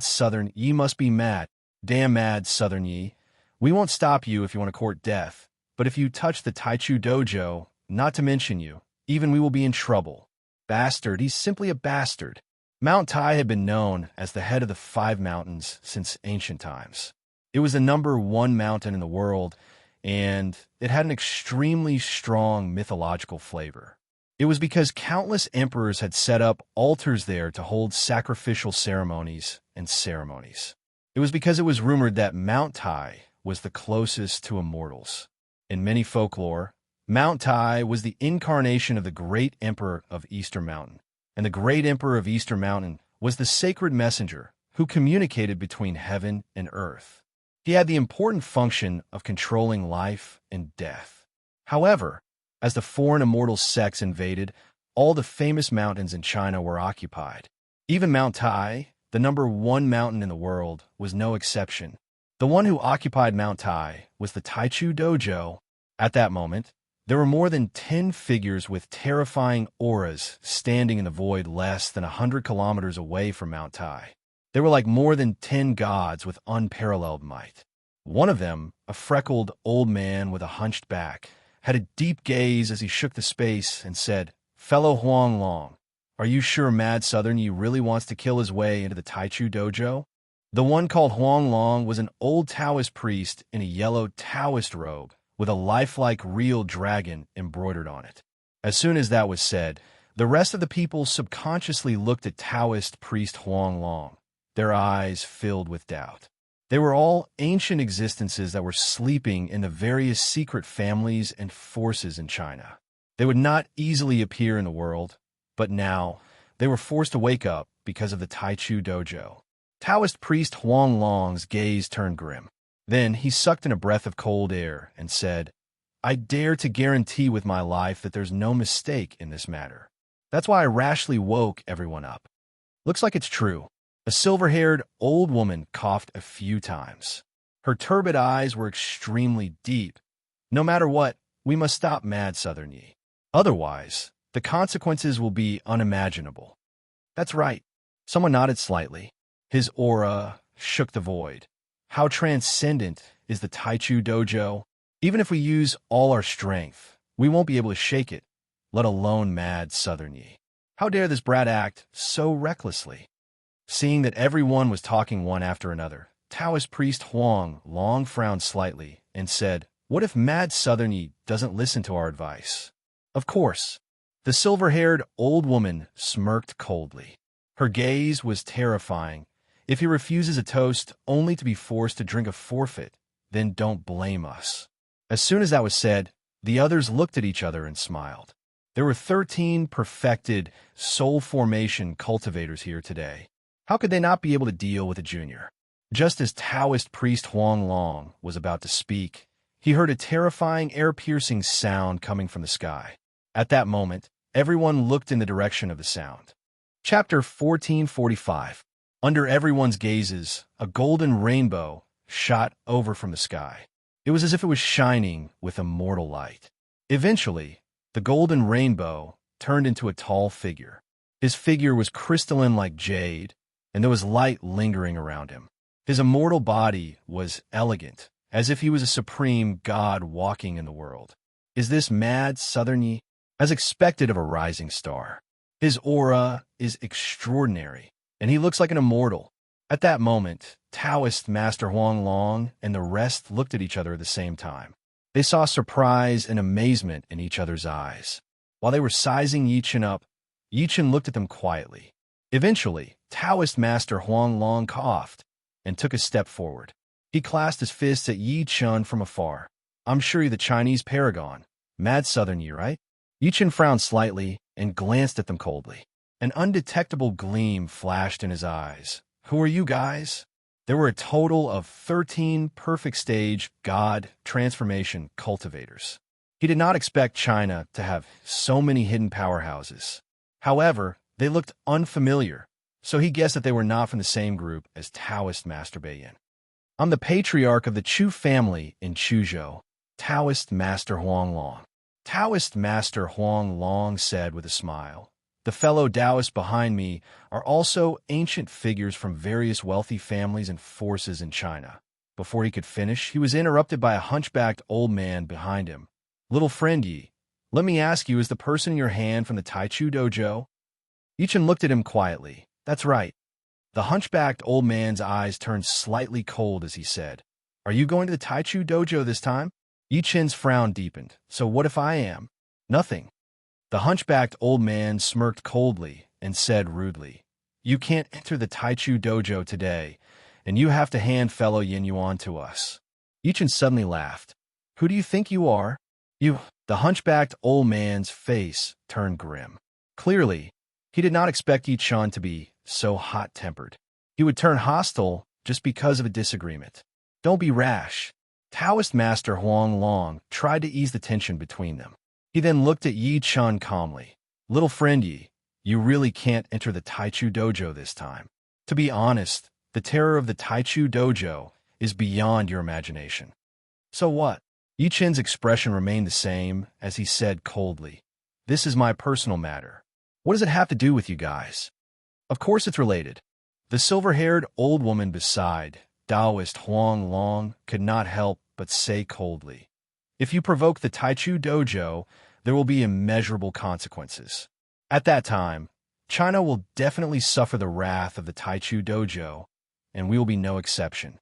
Southern Yi must be mad. Damn Mad Southern Yi. We won't stop you if you want to court death, but if you touch the Taichu Dojo, not to mention you, even we will be in trouble. Bastard, he's simply a bastard. Mount Tai had been known as the head of the 5 mountains since ancient times. It was the #1 mountain in the world, and it had an extremely strong mythological flavor. It was because countless emperors had set up altars there to hold sacrificial ceremonies and ceremonies. It was because it was rumored that Mount Tai was the closest to immortals. In many folklore, Mount Tai was the incarnation of the great emperor of Easter Mountain, and the great emperor of Easter Mountain was the sacred messenger who communicated between heaven and earth. He had the important function of controlling life and death. However, as the foreign immortal sects invaded, all the famous mountains in China were occupied. Even Mount Tai, the #1 mountain in the world, was no exception. The one who occupied Mount Tai was the Taichu Dojo. At that moment, there were more than 10 figures with terrifying auras standing in the void less than 100 kilometers away from Mount Tai. They were like more than 10 gods with unparalleled might. One of them, a freckled old man with a hunched back, had a deep gaze as he shook the space and said, "Fellow Huang Long, are you sure Mad Southern Yi really wants to kill his way into the Taichu Dojo?" The one called Huang Long was an old Taoist priest in a yellow Taoist robe with a lifelike real dragon embroidered on it. As soon as that was said, the rest of the people subconsciously looked at Taoist priest Huang Long, their eyes filled with doubt. They were all ancient existences that were sleeping in the various secret families and forces in China. They would not easily appear in the world, but now they were forced to wake up because of the Taichu Dojo. Taoist priest Huang Long's gaze turned grim. Then he sucked in a breath of cold air and said, "I dare to guarantee with my life that there's no mistake in this matter. That's why I rashly woke everyone up." Looks like it's true. A silver-haired old woman coughed a few times. Her turbid eyes were extremely deep. "No matter what, we must stop Mad Southern Yi. Otherwise, the consequences will be unimaginable." "That's right." Someone nodded slightly. His aura shook the void. How transcendent is the Taichu Dojo? Even if we use all our strength, we won't be able to shake it, let alone Mad Southern Yi. How dare this brat act so recklessly? Seeing that everyone was talking one after another, Taoist priest Huang Long frowned slightly and said, "What if Mad Southern Yi doesn't listen to our advice?" "Of course." The silver-haired old woman smirked coldly. Her gaze was terrifying. "If he refuses a toast only to be forced to drink a forfeit, then don't blame us." As soon as that was said, the others looked at each other and smiled. There were 13 perfected soul formation cultivators here today. How could they not be able to deal with a junior? Just as Taoist priest Huang Long was about to speak, he heard a terrifying, air-piercing sound coming from the sky. At that moment, everyone looked in the direction of the sound. Chapter 1445. Under everyone's gazes, a golden rainbow shot over from the sky. It was as if it was shining with immortal light. Eventually, the golden rainbow turned into a tall figure. His figure was crystalline like jade, and there was light lingering around him. His immortal body was elegant, as if he was a supreme god walking in the world. Is this Mad Southern Yi? As expected of a rising star. His aura is extraordinary, and he looks like an immortal. At that moment, Taoist Master Huang Long and the rest looked at each other at the same time. They saw surprise and amazement in each other's eyes. While they were sizing Yi-Chen up, Yi-Chen looked at them quietly. Eventually, Taoist Master Huang Long coughed and took a step forward. He clasped his fists at Yi-Chen from afar. "I'm sure you're the Chinese paragon. Mad Southern Yi, right?" Yi-Chen frowned slightly and glanced at them coldly. An undetectable gleam flashed in his eyes. "Who are you guys?" There were a total of 13 perfect stage God transformation cultivators. He did not expect China to have so many hidden powerhouses. However, they looked unfamiliar, so he guessed that they were not from the same group as Taoist Master Beiyin. I'm the patriarch of the Chu family in Chuzhou, Taoist Master Huanglong. Taoist Master Huanglong said with a smile. The fellow Taoists behind me are also ancient figures from various wealthy families and forces in China. Before he could finish, he was interrupted by a hunchbacked old man behind him. Little friend Yi, let me ask you, is the person in your hand from the Taichu dojo? Yichen looked at him quietly. That's right. The hunchbacked old man's eyes turned slightly cold as he said, Are you going to the Taichu dojo this time? Yichen's frown deepened. So what if I am? Nothing. The hunchbacked old man smirked coldly and said rudely, You can't enter the Taichu dojo today, and you have to hand fellow Yin Yuan to us. Yichen suddenly laughed. Who do you think you are? You. The hunchbacked old man's face turned grim. Clearly, he did not expect Yichen to be so hot-tempered. He would turn hostile just because of a disagreement. Don't be rash. Taoist Master Huanglong tried to ease the tension between them. He then looked at Yichen calmly. Little friend Yi, you really can't enter the Taichu dojo this time. To be honest, the terror of the Taichu dojo is beyond your imagination. So what? Yichen's expression remained the same as he said coldly, This is my personal matter. What does it have to do with you guys? Of course it's related. The silver-haired old woman beside Taoist Huanglong could not help but say coldly, If you provoke the Taichu dojo, there will be immeasurable consequences. At that time, China will definitely suffer the wrath of the Taichu dojo, and we will be no exception.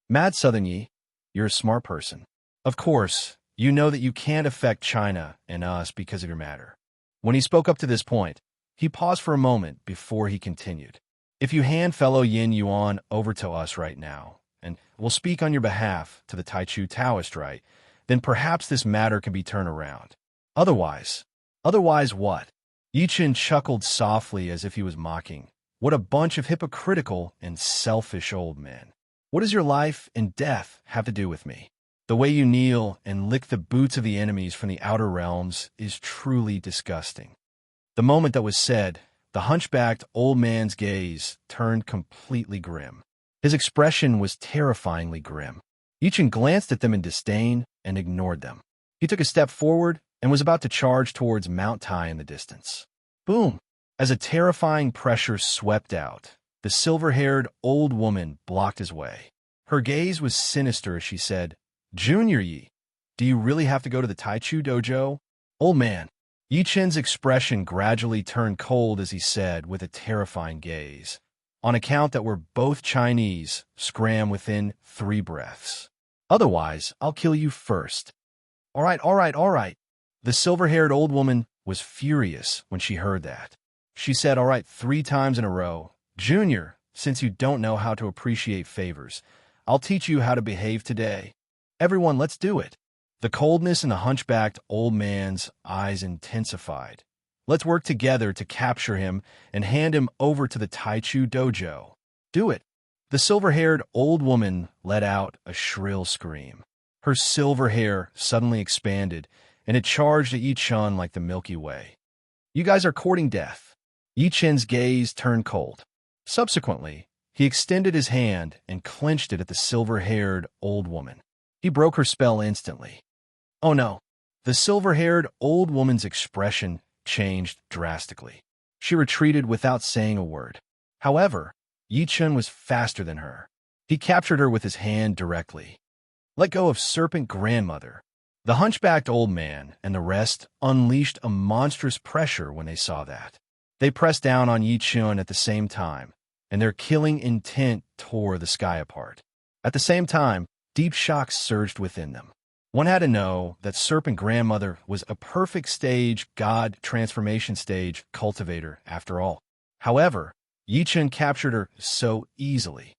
Mad Southern Yi, you're a smart person. Of course, you know that you can't affect China and us because of your matter. When he spoke up to this point, he paused for a moment before he continued. If you hand fellow Yin Yuan over to us right now, and we'll speak on your behalf to the Taichu Taoist right, then perhaps this matter can be turned around. Otherwise what? Yichen chuckled softly as if he was mocking. What a bunch of hypocritical and selfish old men. What does your life and death have to do with me? The way you kneel and lick the boots of the enemies from the outer realms is truly disgusting. The moment that was said, the hunchbacked old man's gaze turned completely grim. His expression was terrifyingly grim. Yichen glanced at them in disdain and ignored them. He took a step forward and was about to charge towards Mount Tai in the distance. Boom! As a terrifying pressure swept out, the silver-haired old woman blocked his way. Her gaze was sinister as she said, Junior Yi, do you really have to go to the Taichu dojo? Old man. Yichen's expression gradually turned cold as he said with a terrifying gaze, On account that we're both Chinese, scram within 3 breaths. Otherwise, I'll kill you first. All right. The silver-haired old woman was furious when she heard that. She said, All right, 3 times in a row. Junior, since you don't know how to appreciate favors, I'll teach you how to behave today. Everyone, let's do it. The coldness in the hunchbacked old man's eyes intensified. Let's work together to capture him and hand him over to the Taichu dojo. Do it. The silver-haired old woman let out a shrill scream. Her silver hair suddenly expanded, and it charged at Yichen like the Milky Way. You guys are courting death. Yichen's gaze turned cold. Subsequently, he extended his hand and clenched it at the silver-haired old woman. He broke her spell instantly. Oh no! The silver-haired old woman's expression changed drastically. She retreated without saying a word. However, Yichen was faster than her. He captured her with his hand directly. Let go of Serpent Grandmother. The hunchbacked old man and the rest unleashed a monstrous pressure when they saw that. They pressed down on Yichen at the same time, and their killing intent tore the sky apart. At the same time, deep shock surged within them. One had to know that Serpent Grandmother was a perfect stage god transformation stage cultivator after all. However, Yichen captured her so easily.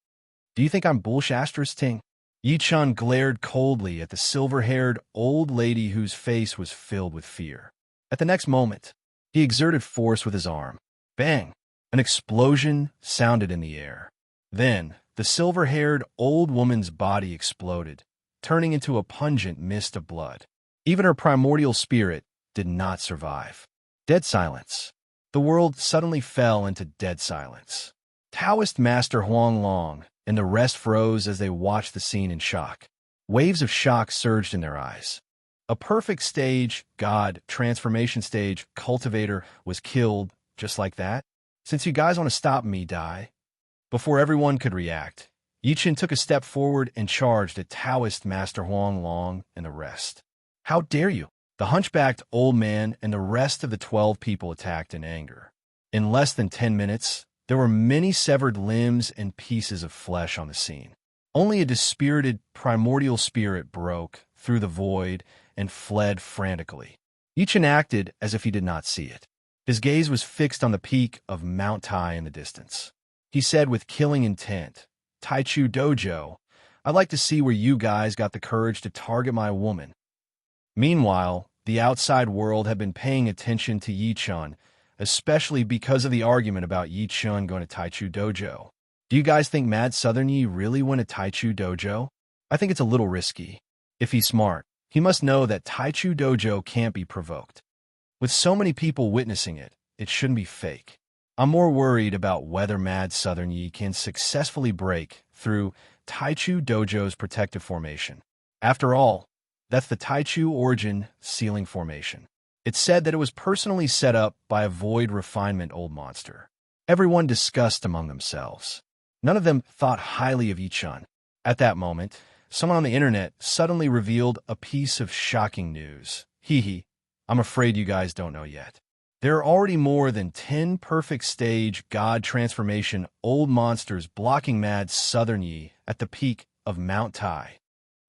Do you think I'm bullshit? Yichen glared coldly at the silver-haired old lady whose face was filled with fear. At the next moment, he exerted force with his arm. Bang! An explosion sounded in the air. Then, the silver-haired old woman's body exploded, turning into a pungent mist of blood. Even her primordial spirit did not survive. Dead silence. The world suddenly fell into dead silence. Taoist Master Huang Long and the rest froze as they watched the scene in shock. Waves of shock surged in their eyes. A perfect stage, god, transformation stage, cultivator was killed just like that? Since you guys want to stop me, die. Before everyone could react, Yichen took a step forward and charged at Taoist Master Huang Long and the rest. How dare you? The hunchbacked old man and the rest of the 12 people attacked in anger. In less than 10 minutes, there were many severed limbs and pieces of flesh on the scene. Only a dispirited primordial spirit broke through the void and fled frantically. Yichen acted as if he did not see it. His gaze was fixed on the peak of Mount Tai in the distance. He said with killing intent, "Taichu Dojo, I'd like to see where you guys got the courage to target my woman." Meanwhile, the outside world had been paying attention to Yichen, especially because of the argument about Yichen going to Taichu Dojo. Do you guys think Mad Southern Yi really went to Taichu Dojo? I think it's a little risky. If he's smart, he must know that Taichu Dojo can't be provoked. With so many people witnessing it, it shouldn't be fake. I'm more worried about whether Mad Southern Yi can successfully break through Taichu Dojo's protective formation. After all, that's the Taichu origin sealing formation. It's said that it was personally set up by a void refinement old monster. Everyone discussed among themselves. None of them thought highly of Yichen. At that moment, someone on the internet suddenly revealed a piece of shocking news. Hee, I'm afraid you guys don't know yet. There are already more than 10 perfect stage god transformation old monsters blocking Mad Southern Yi at the peak of Mount Tai.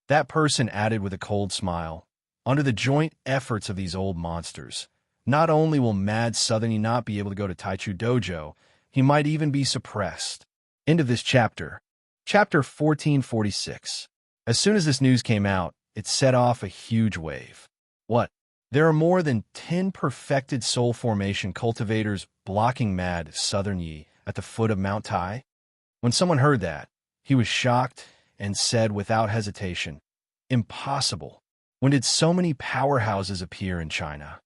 That person added with a cold smile, under the joint efforts of these old monsters, not only will Mad Southern Yi not be able to go to Taichu Dojo, he might even be suppressed. End of this chapter. Chapter 1446. As soon as this news came out, it set off a huge wave. What? There are more than 10 perfected soul formation cultivators blocking Mad Southern Yi at the foot of Mount Tai? When someone heard that, he was shocked and said without hesitation, "Impossible. When did so many powerhouses appear in China?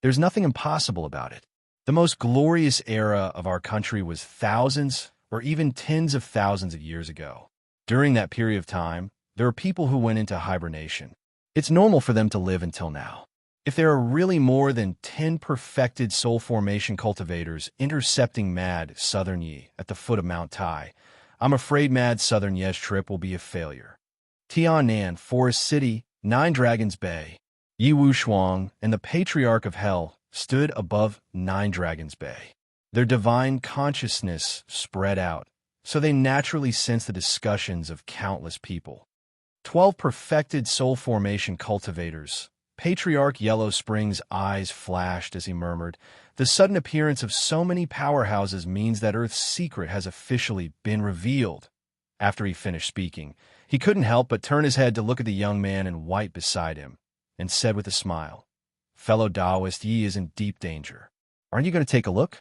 There's nothing impossible about it. The most glorious era of our country was thousands or even tens of thousands of years ago. During that period of time, there are people who went into hibernation. It's normal for them to live until now. If there are really more than 10 perfected soul formation cultivators intercepting Mad Southern Yi at the foot of Mount Tai, I'm afraid Mad Southern Yi's trip will be a failure." Tianan, Forest City, Nine Dragons Bay. Yi Wushuang and the Patriarch of Hell stood above Nine Dragons Bay. Their divine consciousness spread out, so they naturally sensed the discussions of countless people. 12 perfected soul formation cultivators. Patriarch Yellow Spring's eyes flashed as he murmured, "The sudden appearance of so many powerhouses means that Earth's secret has officially been revealed." After he finished speaking, he couldn't help but turn his head to look at the young man in white beside him, and said with a smile, "Fellow Taoist, Yi is in deep danger. Aren't you going to take a look?"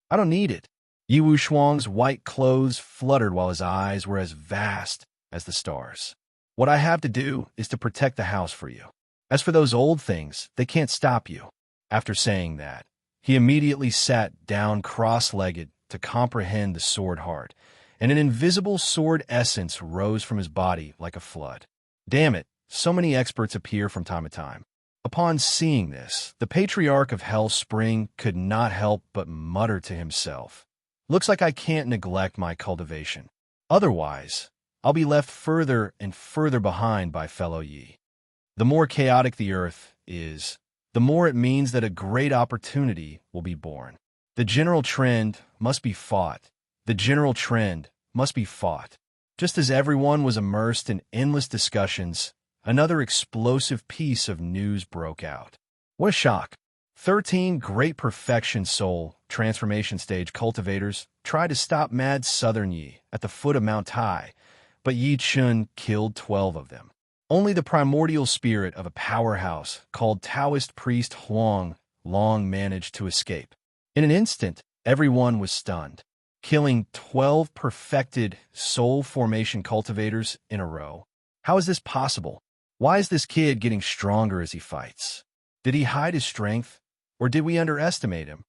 "I don't need it." Yi Wushuang's white clothes fluttered while his eyes were as vast as the stars. "What I have to do is to protect the house for you. As for those old things, they can't stop you." After saying that, he immediately sat down cross-legged to comprehend the sword heart, and an invisible sword essence rose from his body like a flood. Damn it, so many experts appear from time to time. Upon seeing this, the Patriarch of Hell Spring could not help but mutter to himself, "Looks like I can't neglect my cultivation. Otherwise, I'll be left further and further behind by fellow Yi. The more chaotic the earth is, the more it means that a great opportunity will be born. The general trend must be fought. The general trend must be fought." Just as everyone was immersed in endless discussions, another explosive piece of news broke out. What a shock! 13 great perfection soul transformation stage cultivators tried to stop Mad Southern Yi at the foot of Mount Tai, but Yi Chun killed 12 of them. Only the primordial spirit of a powerhouse called Taoist priest Huang Long managed to escape. In an instant, everyone was stunned. Killing 12 perfected soul formation cultivators in a row. How is this possible? Why is this kid getting stronger as he fights? Did he hide his strength, or did we underestimate him?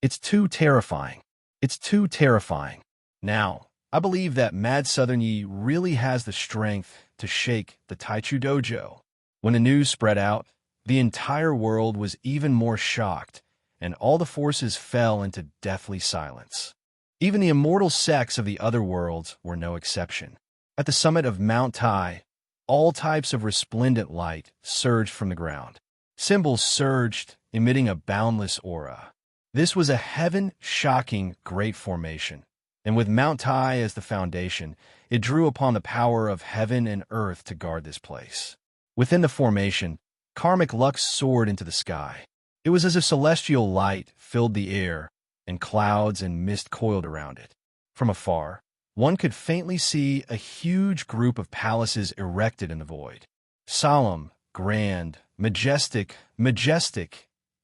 It's too terrifying. It's too terrifying. Now, I believe that Mad Southern Yi really has the strength to shake the Taichu dojo. When the news spread out, the entire world was even more shocked, and all the forces fell into deathly silence. Even the immortal sects of the other worlds were no exception. At the summit of Mount Tai, all types of resplendent light surged from the ground. Symbols surged, emitting a boundless aura. This was a heaven-shocking great formation, and with Mount Tai as the foundation, it drew upon the power of heaven and earth to guard this place. Within the formation, karmic lux soared into the sky. It was as if celestial light filled the air, and clouds and mist coiled around it. From afar, one could faintly see a huge group of palaces erected in the void. Solemn, grand, majestic.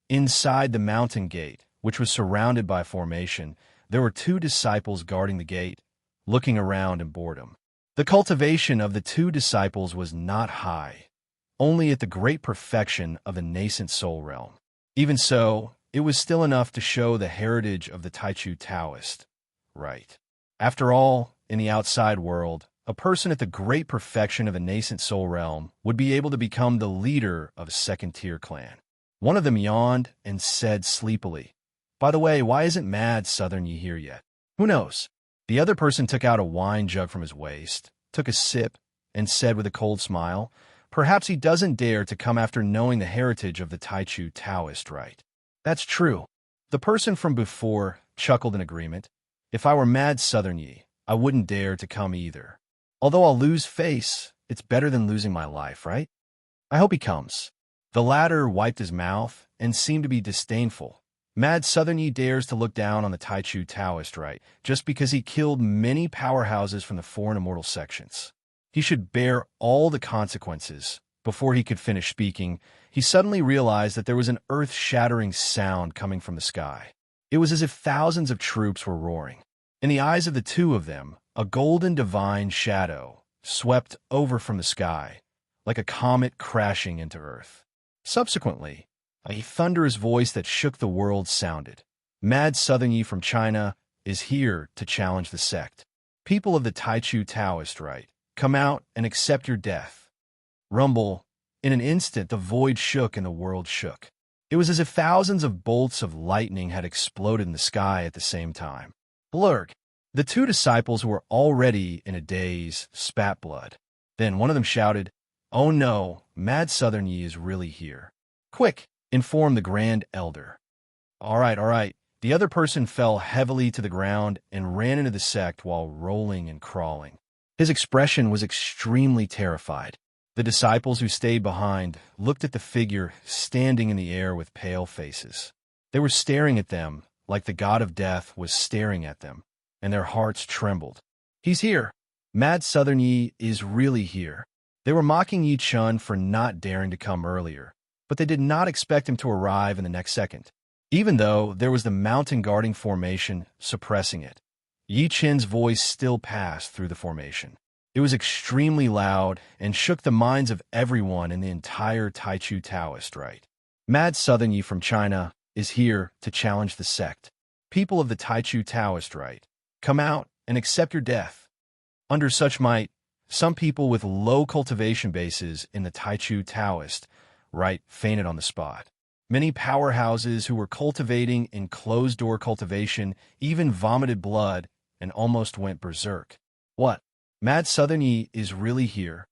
Inside the mountain gate, which was surrounded by formation, there were 2 disciples guarding the gate, looking around in boredom. The cultivation of the 2 disciples was not high, only at the great perfection of the nascent soul realm. Even so, it was still enough to show the heritage of the Taichu Taoist. Right. After all, in the outside world, a person at the great perfection of a nascent soul realm would be able to become the leader of a second-tier clan. One of them yawned and said sleepily, "By the way, why isn't Mad Southern Yi here yet? Who knows?" The other person took out a wine jug from his waist, took a sip, and said with a cold smile, "Perhaps he doesn't dare to come after knowing the heritage of the Taichu Taoist, right?" "That's true." The person from before chuckled in agreement. "If I were Mad Southern Yi, I wouldn't dare to come either. Although I'll lose face, it's better than losing my life, right? I hope he comes." The latter wiped his mouth and seemed to be disdainful. Mad Southern Yi dares to look down on the Taichu Taoist, right, just because he killed many powerhouses from the 4 immortal sections. He should bear all the consequences. Before he could finish speaking, he suddenly realized that there was an earth-shattering sound coming from the sky. It was as if thousands of troops were roaring. In the eyes of the 2 of them, a golden divine shadow swept over from the sky, like a comet crashing into Earth. Subsequently, a thunderous voice that shook the world sounded. "Mad Southern Yi from China is here to challenge the sect. People of the Taichu Taoist rite, come out and accept your death." Rumble. In an instant, the void shook and the world shook. It was as if thousands of bolts of lightning had exploded in the sky at the same time. Blurg. The 2 disciples who were already in a daze spat blood. Then one of them shouted, "Oh no, Mad Southern Yi is really here. Quick, inform the Grand Elder." All right. The other person fell heavily to the ground and ran into the sect while rolling and crawling. His expression was extremely terrified. The disciples who stayed behind looked at the figure standing in the air with pale faces. They were staring at them like the god of death was staring at them, and their hearts trembled. "He's here. Mad Southern Yi is really here." They were mocking Yi Chun for not daring to come earlier, but they did not expect him to arrive in the next second. Even though there was the mountain guarding formation suppressing it, Yi Chun's voice still passed through the formation. It was extremely loud and shook the minds of everyone in the entire Taichu Taoist rite. "Mad Southern Yi from China is here to challenge the sect. People of the Taichu Taoist rite, come out and accept your death." Under such might, some people with low cultivation bases in the Taichu Taoist rite fainted on the spot. Many powerhouses who were cultivating in closed-door cultivation even vomited blood and almost went berserk. What? Mad Southern Yi is really here?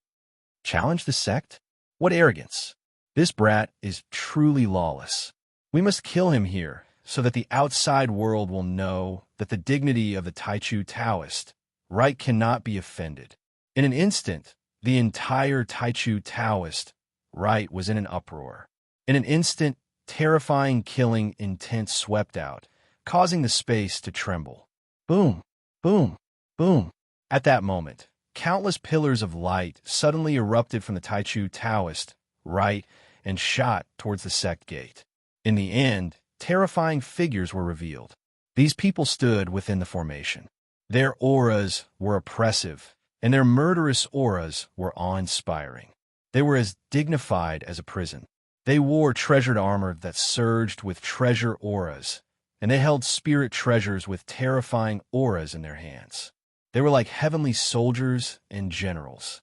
Challenge the sect? What arrogance! This brat is truly lawless. We must kill him here so that the outside world will know that the dignity of the Taichu Taoist rite cannot be offended. In an instant, the entire Taichu Taoist rite was in an uproar. In an instant, terrifying killing intent swept out, causing the space to tremble. Boom, boom, boom. At that moment, countless pillars of light suddenly erupted from the Taichu Taoist rite and shot towards the sect gate. In the end, terrifying figures were revealed. These people stood within the formation. Their auras were oppressive, and their murderous auras were awe-inspiring. They were as dignified as a prison. They wore treasured armor that surged with treasure auras, and they held spirit treasures with terrifying auras in their hands. They were like heavenly soldiers and generals.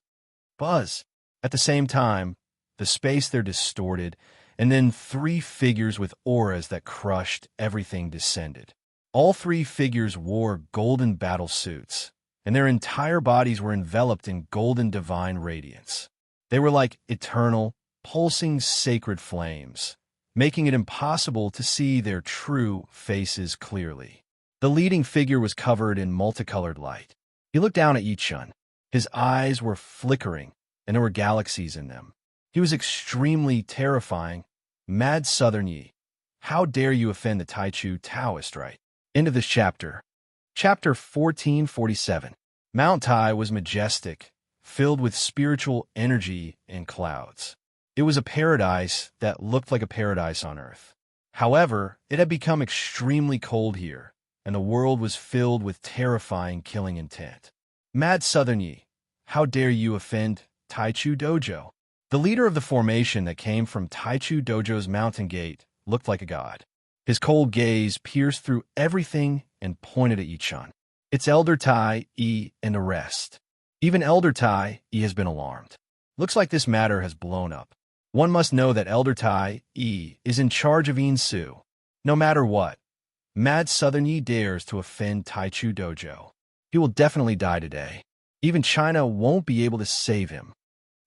Buzz. At the same time, the space there distorted, and then three figures with auras that crushed everything descended. All three figures wore golden battle suits, and their entire bodies were enveloped in golden divine radiance. They were like eternal, pulsing sacred flames, making it impossible to see their true faces clearly. The leading figure was covered in multicolored light. He looked down at Yichun. His eyes were flickering, and there were galaxies in them. He was extremely terrifying. Mad Southern Yi, how dare you offend the Taichu Taoist rite? End of this chapter. Chapter 1447. Mount Tai was majestic, filled with spiritual energy and clouds. It was a paradise that looked like a paradise on earth. However, it had become extremely cold here, and the world was filled with terrifying killing intent. Mad Southern Yi, how dare you offend Taichu Dojo? The leader of the formation that came from Taichu Dojo's mountain gate looked like a god. His cold gaze pierced through everything and pointed at Yichun. It's Elder Tai, E, and the rest. Even Elder Tai, E has been alarmed. Looks like this matter has blown up. One must know that Elder Tai, E, is in charge of Insu. No matter what, Mad Southern Yi dares to offend Taichu Dojo. He will definitely die today. Even China won't be able to save him.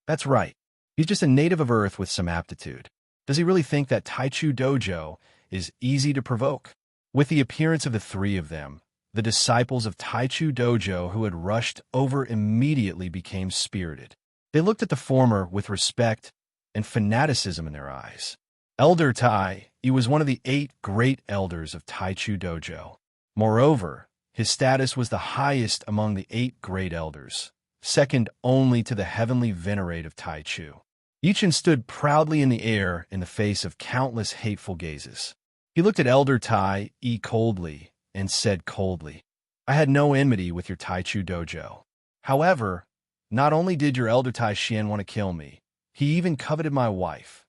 That's right. He's just a native of Earth with some aptitude. Does he really think that Taichu Dojo is easy to provoke? With the appearance of the three of them, the disciples of Taichu Dojo who had rushed over immediately became spirited. They looked at the former with respect and fanaticism in their eyes. Elder Tai, he was one of the 8 great elders of Taichu Dojo. Moreover, his status was the highest among the 8 great elders, second only to the heavenly venerate of Taichu. Yichun stood proudly in the air in the face of countless hateful gazes. He looked at Elder Tai E coldly and said coldly, I had no enmity with your Taichu Dojo. However, not only did your Elder Tai Xian want to kill me, he even coveted my wife.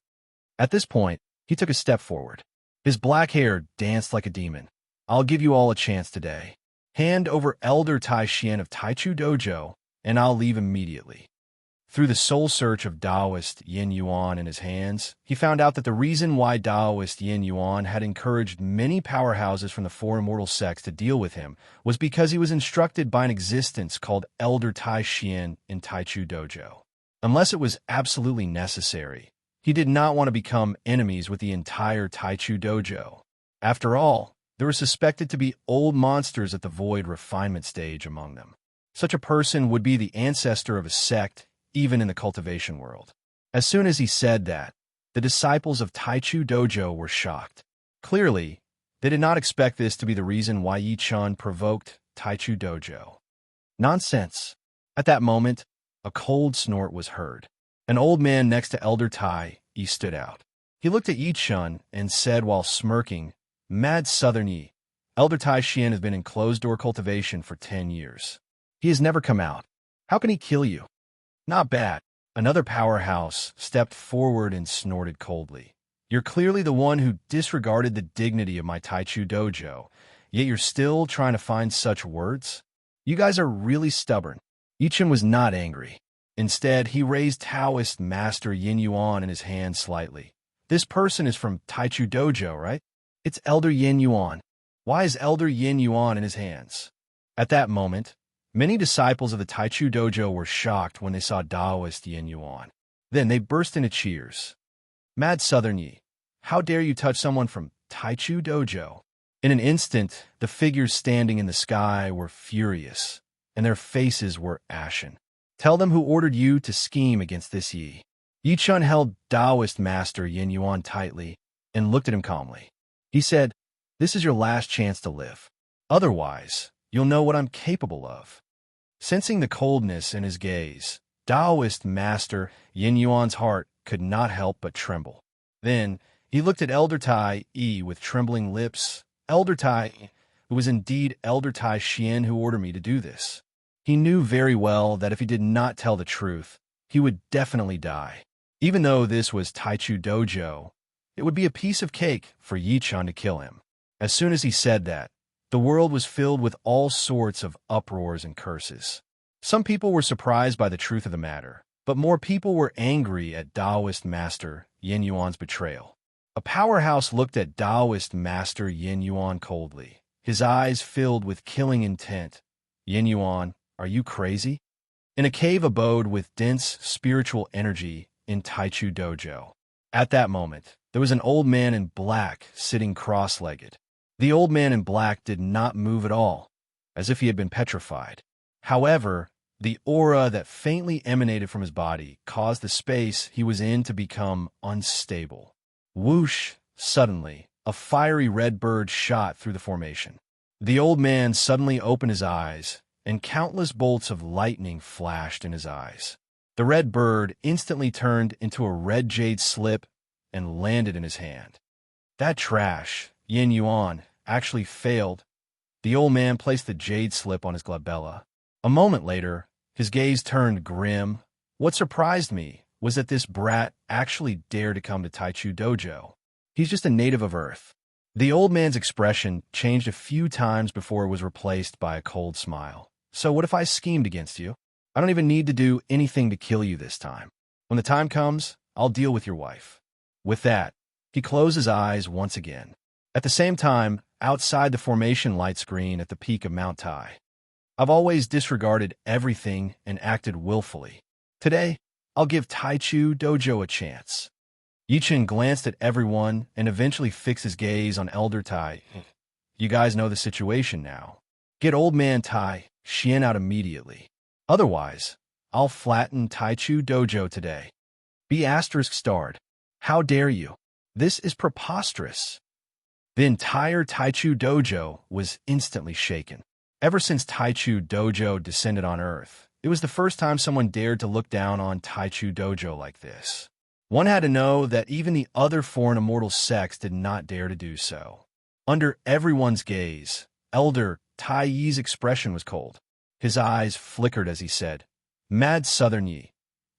At this point, he took a step forward. His black hair danced like a demon. I'll give you all a chance today. Hand over Elder Tai Xian of Taichu Dojo, and I'll leave immediately. Through the soul search of Taoist Yin Yuan in his hands, he found out that the reason why Taoist Yin Yuan had encouraged many powerhouses from the 4 immortal sects to deal with him was because he was instructed by an existence called Elder Tai Xian in Taichu Dojo. Unless it was absolutely necessary, he did not want to become enemies with the entire Taichu Dojo. After all, there were suspected to be old monsters at the void refinement stage among them. Such a person would be the ancestor of a sect, even in the cultivation world. As soon as he said that, the disciples of Taichu Dojo were shocked. Clearly, they did not expect this to be the reason why Yichun provoked Taichu Dojo. Nonsense. At that moment, a cold snort was heard. An old man next to Elder Tai Yi stood out. He looked at Yichun and said while smirking, Mad Southern Yi, Elder Tai Xian has been in closed-door cultivation for 10 years. He has never come out. How can he kill you? Not bad. Another powerhouse stepped forward and snorted coldly. You're clearly the one who disregarded the dignity of my Taichu Dojo, yet you're still trying to find such words? You guys are really stubborn. Yichun was not angry. Instead, he raised Taoist Master Yin Yuan in his hand slightly. This person is from Taichu Dojo, right? It's Elder Yin Yuan. Why is Elder Yin Yuan in his hands? At that moment, many disciples of the Taichu Dojo were shocked when they saw Taoist Yin Yuan. Then they burst into cheers. Mad Southern Yi, how dare you touch someone from Taichu Dojo? In an instant, the figures standing in the sky were furious, and their faces were ashen. Tell them who ordered you to scheme against this Yi. Yichun held Taoist Master Yin Yuan tightly and looked at him calmly. He said, this is your last chance to live. Otherwise, you'll know what I'm capable of. Sensing the coldness in his gaze, Taoist Master Yin Yuan's heart could not help but tremble. Then, he looked at Elder Tai Yi with trembling lips. Elder Tai, it was indeed Elder Tai Xian who ordered me to do this. He knew very well that if he did not tell the truth, he would definitely die. Even though this was Taichu Dojo, it would be a piece of cake for Yi-chan to kill him. As soon as he said that, the world was filled with all sorts of uproars and curses. Some people were surprised by the truth of the matter, but more people were angry at Taoist master Yin Yuan's betrayal. A powerhouse looked at Taoist master Yin Yuan coldly, his eyes filled with killing intent. Yin Yuan, are you crazy? In a cave abode with dense spiritual energy in Taichu Dojo. At that moment, there was an old man in black sitting cross-legged. The old man in black did not move at all, as if he had been petrified. However, the aura that faintly emanated from his body caused the space he was in to become unstable. Whoosh! Suddenly, a fiery red bird shot through the formation. The old man suddenly opened his eyes, and countless bolts of lightning flashed in his eyes. The red bird instantly turned into a red jade slip and landed in his hand. That trash, Yin Yuan, actually failed. The old man placed the jade slip on his glabella. A moment later, his gaze turned grim. What surprised me was that this brat actually dared to come to Taichu Dojo. He's just a native of Earth. The old man's expression changed a few times before it was replaced by a cold smile. So what if I schemed against you? I don't even need to do anything to kill you this time. When the time comes, I'll deal with your wife. With that, he closed his eyes once again. At the same time, outside the formation light screen at the peak of Mount Tai. I've always disregarded everything and acted willfully. Today, I'll give Taichu Dojo a chance. Yi-chan glanced at everyone and eventually fixed his gaze on Elder Tai. You guys know the situation now. Get old man Tai Xian out immediately. Otherwise, I'll flatten Taichu Dojo today. Be asterisk starred. How dare you? This is preposterous. The entire Taichu Dojo was instantly shaken. Ever since Taichu Dojo descended on Earth, it was the first time someone dared to look down on Taichu Dojo like this. One had to know that even the other foreign immortal sects did not dare to do so. Under everyone's gaze, Elder Tai Yi's expression was cold. His eyes flickered as he said, Mad Southern Yi,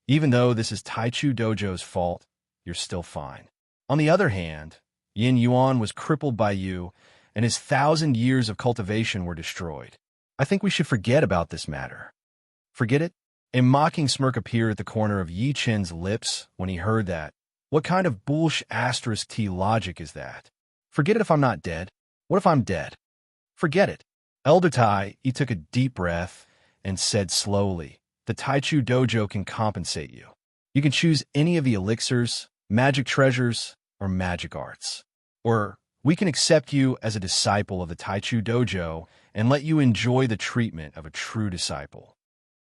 even though this is Taichu Dojo's fault, you're still fine. On the other hand, Yin Yuan was crippled by you, and his 1,000 years of cultivation were destroyed. I think we should forget about this matter. Forget it? A mocking smirk appeared at the corner of Yi-chen's lips when he heard that. What kind of bullsh asterisk T logic is that? Forget it if I'm not dead. What if I'm dead? Forget it. Elder Tai, he took a deep breath and said slowly, the Taichu Dojo can compensate you. You can choose any of the elixirs, magic treasures, or magic arts. Or we can accept you as a disciple of the Taichu Dojo and let you enjoy the treatment of a true disciple.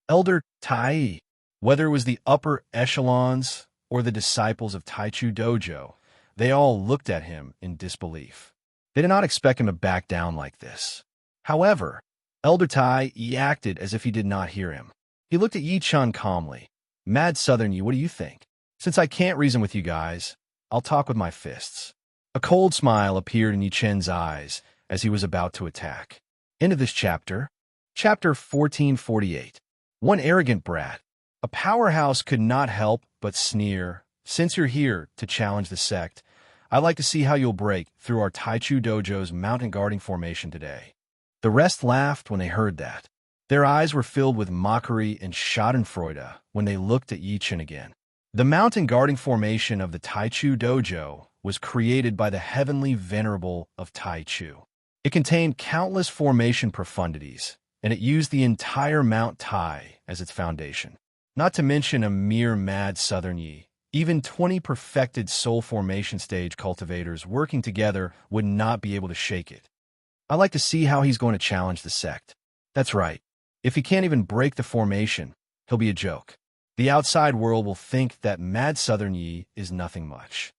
Elder Tai, whether it was the upper echelons or the disciples of Taichu Dojo, they all looked at him in disbelief. They did not expect him to back down like this. However, Elder Tai acted as if he did not hear him. He looked at Yi-chan calmly. Mad Southern Yi, what do you think? Since I can't reason with you guys, I'll talk with my fists. A cold smile appeared in Yi-chen's eyes as he was about to attack. End of this chapter. Chapter 1448. One arrogant brat. A powerhouse could not help but sneer. Since you're here to challenge the sect, I'd like to see how you'll break through our Taichu Dojo's mountain guarding formation today. The rest laughed when they heard that. Their eyes were filled with mockery and schadenfreude when they looked at Yi-chan again. The mountain guarding formation of the Taichu Dojo was created by the heavenly venerable of Taichu. It contained countless formation profundities, and it used the entire Mount Tai as its foundation. Not to mention a mere mad Southern Yi. Even 20 perfected soul formation stage cultivators working together would not be able to shake it. I'd like to see how he's going to challenge the sect. That's right. If he can't even break the formation, he'll be a joke. The outside world will think that mad Southern Yi is nothing much.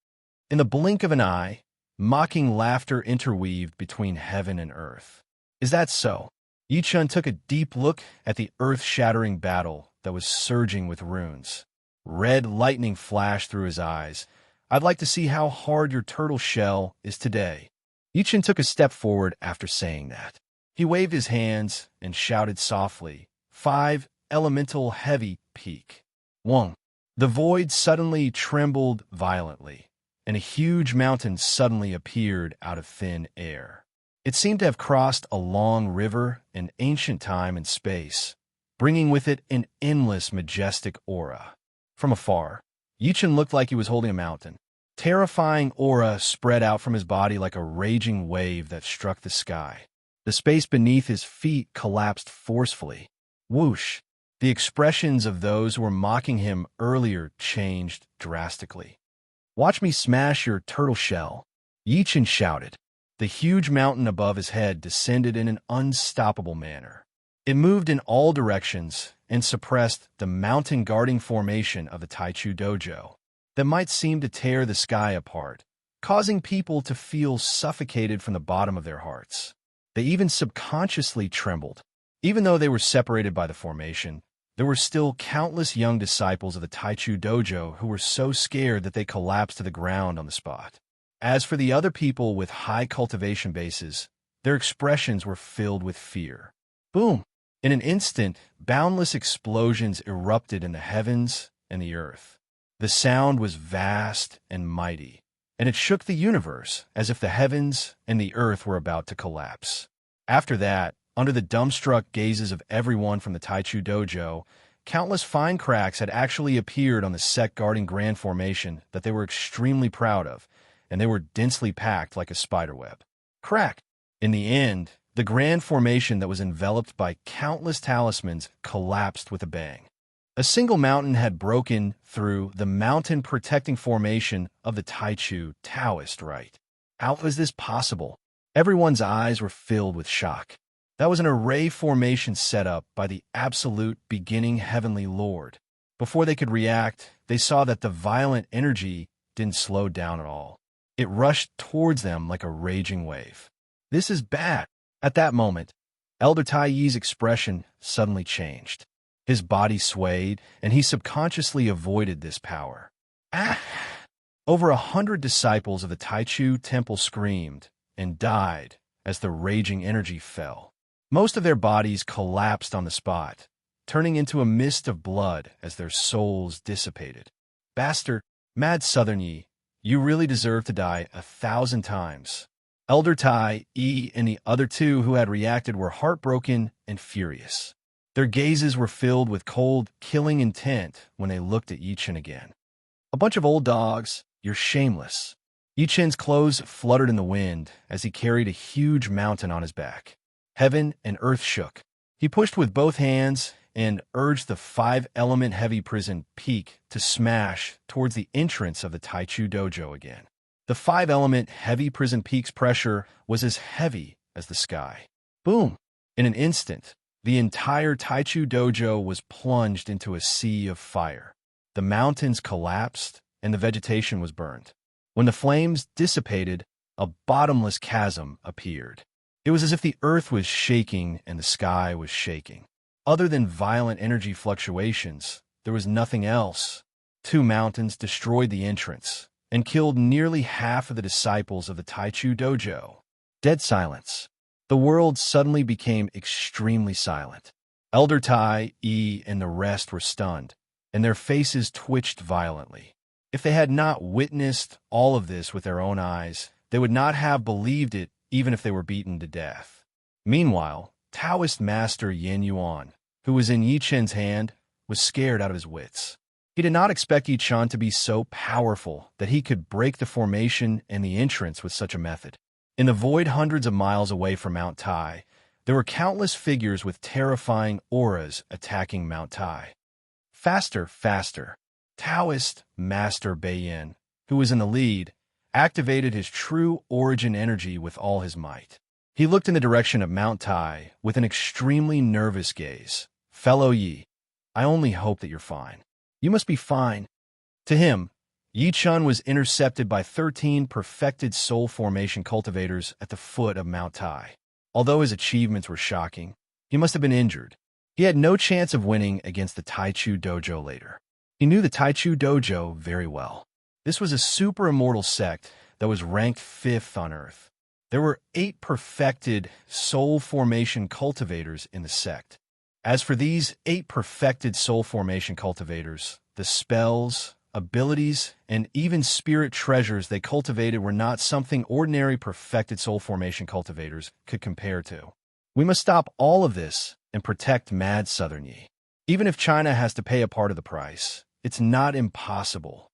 In the blink of an eye, mocking laughter interweaved between heaven and earth. Is that so? Yi-chan took a deep look at the earth-shattering battle that was surging with runes. Red lightning flashed through his eyes. I'd like to see how hard your turtle shell is today. Yi-chan took a step forward after saying that. He waved his hands and shouted softly, 5 elemental heavy peak. Wong. The void suddenly trembled violently, and a huge mountain suddenly appeared out of thin air. It seemed to have crossed a long river in ancient time and space, bringing with it an endless, majestic aura. From afar, Yichen looked like he was holding a mountain. Terrifying aura spread out from his body like a raging wave that struck the sky. The space beneath his feet collapsed forcefully. Whoosh! The expressions of those who were mocking him earlier changed drastically. "Watch me smash your turtle shell," Yichen shouted. The huge mountain above his head descended in an unstoppable manner. It moved in all directions and suppressed the mountain-guarding formation of the Taichu Dojo that might seem to tear the sky apart, causing people to feel suffocated from the bottom of their hearts. They even subconsciously trembled. Even though they were separated by the formation, there were still countless young disciples of the Taichu Dojo who were so scared that they collapsed to the ground on the spot. As for the other people with high cultivation bases, their expressions were filled with fear. Boom! In an instant, boundless explosions erupted in the heavens and the earth. The sound was vast and mighty, and it shook the universe as if the heavens and the earth were about to collapse. After that, under the dumbstruck gazes of everyone from the Taichu Dojo, countless fine cracks had actually appeared on the sect guarding grand formation that they were extremely proud of, and they were densely packed like a spiderweb. Crack! In the end, the grand formation that was enveloped by countless talismans collapsed with a bang. A single mountain had broken through the mountain-protecting formation of the Taichu Taoist rite. How was this possible? Everyone's eyes were filled with shock. That was an array formation set up by the absolute beginning Heavenly Lord. Before they could react, they saw that the violent energy didn't slow down at all. It rushed towards them like a raging wave. This is bad. At that moment, Elder Tai Yi's expression suddenly changed. His body swayed, and he subconsciously avoided this power. Ah! Over 100 disciples of the Taichu temple screamed and died as the raging energy fell. Most of their bodies collapsed on the spot, turning into a mist of blood as their souls dissipated. Bastard, mad Southern Yi, you really deserve to die 1,000 times. Elder Tai Yi and the other two who had reacted were heartbroken and furious. Their gazes were filled with cold, killing intent when they looked at Yichen again. A bunch of old dogs, you're shameless. Yichen's clothes fluttered in the wind as he carried a huge mountain on his back. Heaven and earth shook. He pushed with both hands and urged the five-element heavy prison peak to smash towards the entrance of the Taichu Dojo again. The five-element heavy prison peak's pressure was as heavy as the sky. Boom! In an instant, the entire Taichu Dojo was plunged into a sea of fire. The mountains collapsed, and the vegetation was burned. When the flames dissipated, a bottomless chasm appeared. It was as if the earth was shaking and the sky was shaking. Other than violent energy fluctuations, there was nothing else. 2 mountains destroyed the entrance and killed nearly half of the disciples of the Taichu Dojo. Dead silence. The world suddenly became extremely silent. Elder Tai Yi and the rest were stunned, and their faces twitched violently. If they had not witnessed all of this with their own eyes, they would not have believed it even if they were beaten to death. Meanwhile, Taoist Master Yin Yuan, who was in Yichen's hand, was scared out of his wits. He did not expect Yichen to be so powerful that he could break the formation and the entrance with such a method. In the void hundreds of miles away from Mount Tai, there were countless figures with terrifying auras attacking Mount Tai. Faster, faster. Taoist Master Beiyin, who was in the lead, activated his true origin energy with all his might. He looked in the direction of Mount Tai with an extremely nervous gaze. Fellow Yi, I only hope that you're fine. You must be fine. To him, Yichen was intercepted by 13 perfected soul formation cultivators at the foot of Mount Tai. Although his achievements were shocking, he must have been injured. He had no chance of winning against the Taichu Dojo later. He knew the Taichu Dojo very well. This was a super immortal sect that was ranked 5th on Earth. There were 8 perfected soul formation cultivators in the sect. As for these 8 perfected soul formation cultivators, the spells, abilities, and even spirit treasures they cultivated were not something ordinary perfected soul formation cultivators could compare to. We must stop all of this and protect Mad Southern Yi. Even if China has to pay a part of the price, it's not impossible.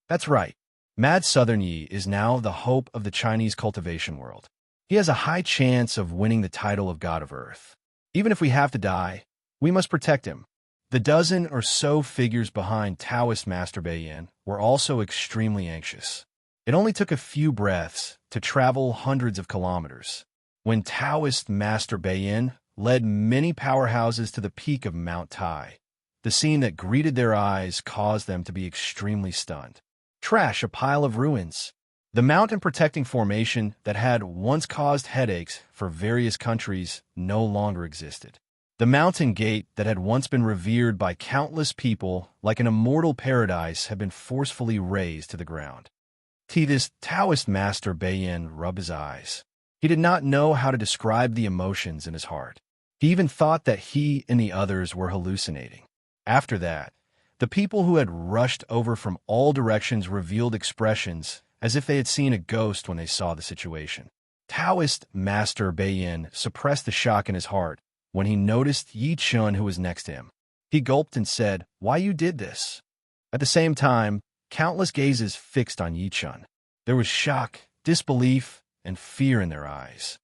That's right. Mad Southern Yi is now the hope of the Chinese cultivation world. He has a high chance of winning the title of God of Earth. Even if we have to die, we must protect him. The dozen or so figures behind Taoist Master Beiyin were also extremely anxious. It only took a few breaths to travel hundreds of kilometers. When Taoist Master Beiyin led many powerhouses to the peak of Mount Tai, the scene that greeted their eyes caused them to be extremely stunned. Trash, a pile of ruins. The mountain protecting formation that had once caused headaches for various countries no longer existed. The mountain gate that had once been revered by countless people like an immortal paradise had been forcefully razed to the ground. This Taoist Master Beiyin rubbed his eyes. He did not know how to describe the emotions in his heart. He even thought that he and the others were hallucinating. After that, the people who had rushed over from all directions revealed expressions as if they had seen a ghost when they saw the situation. Taoist Master Beiyin suppressed the shock in his heart when he noticed Yi Chun, who was next to him. He gulped and said, "Why you did this?" At the same time, countless gazes fixed on Yi Chun. There was shock, disbelief, and fear in their eyes.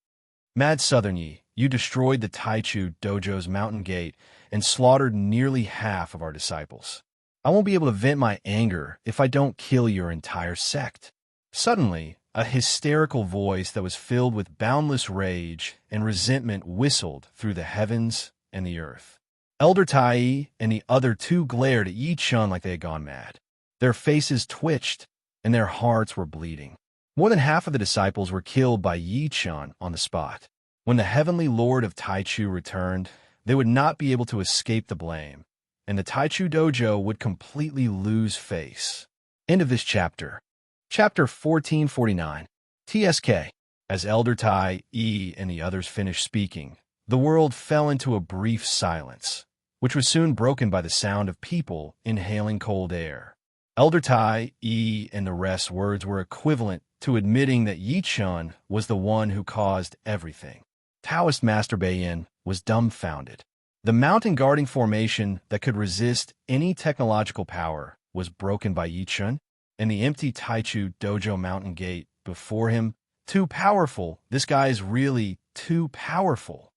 Mad Southern Yi, you destroyed the Taichu Dojo's mountain gate and slaughtered nearly half of our disciples. I won't be able to vent my anger if I don't kill your entire sect. Suddenly, a hysterical voice that was filled with boundless rage and resentment whistled through the heavens and the earth. Elder Tai and the other two glared at Yi Chun like they had gone mad. Their faces twitched, and their hearts were bleeding. More than half of the disciples were killed by Yi Chun on the spot. When the heavenly lord of Taichu returned, they would not be able to escape the blame, and the Taichu Dojo would completely lose face. End of this chapter. Chapter 1449. TSK. As Elder Tai and the others finished speaking, the world fell into a brief silence, which was soon broken by the sound of people inhaling cold air. Elder Tai and the rest's words were equivalent to admitting that Yi Chun was the one who caused everything. Taoist Master Beiyin was dumbfounded. The mountain guarding formation that could resist any technological power was broken by Yi Chun, and the empty Taichu Dojo mountain gate before him, too powerful. This guy is really too powerful.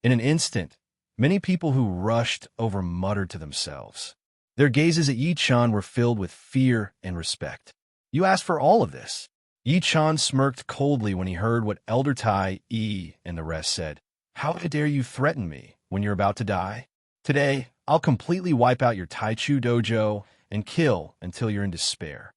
In an instant, many people who rushed over muttered to themselves. Their gazes at Yi Chun were filled with fear and respect. You asked for all of this. Yi Chun smirked coldly when he heard what Elder Tai and the rest said. How dare you threaten me when you're about to die? Today, I'll completely wipe out your Taichu Dojo and kill until you're in despair.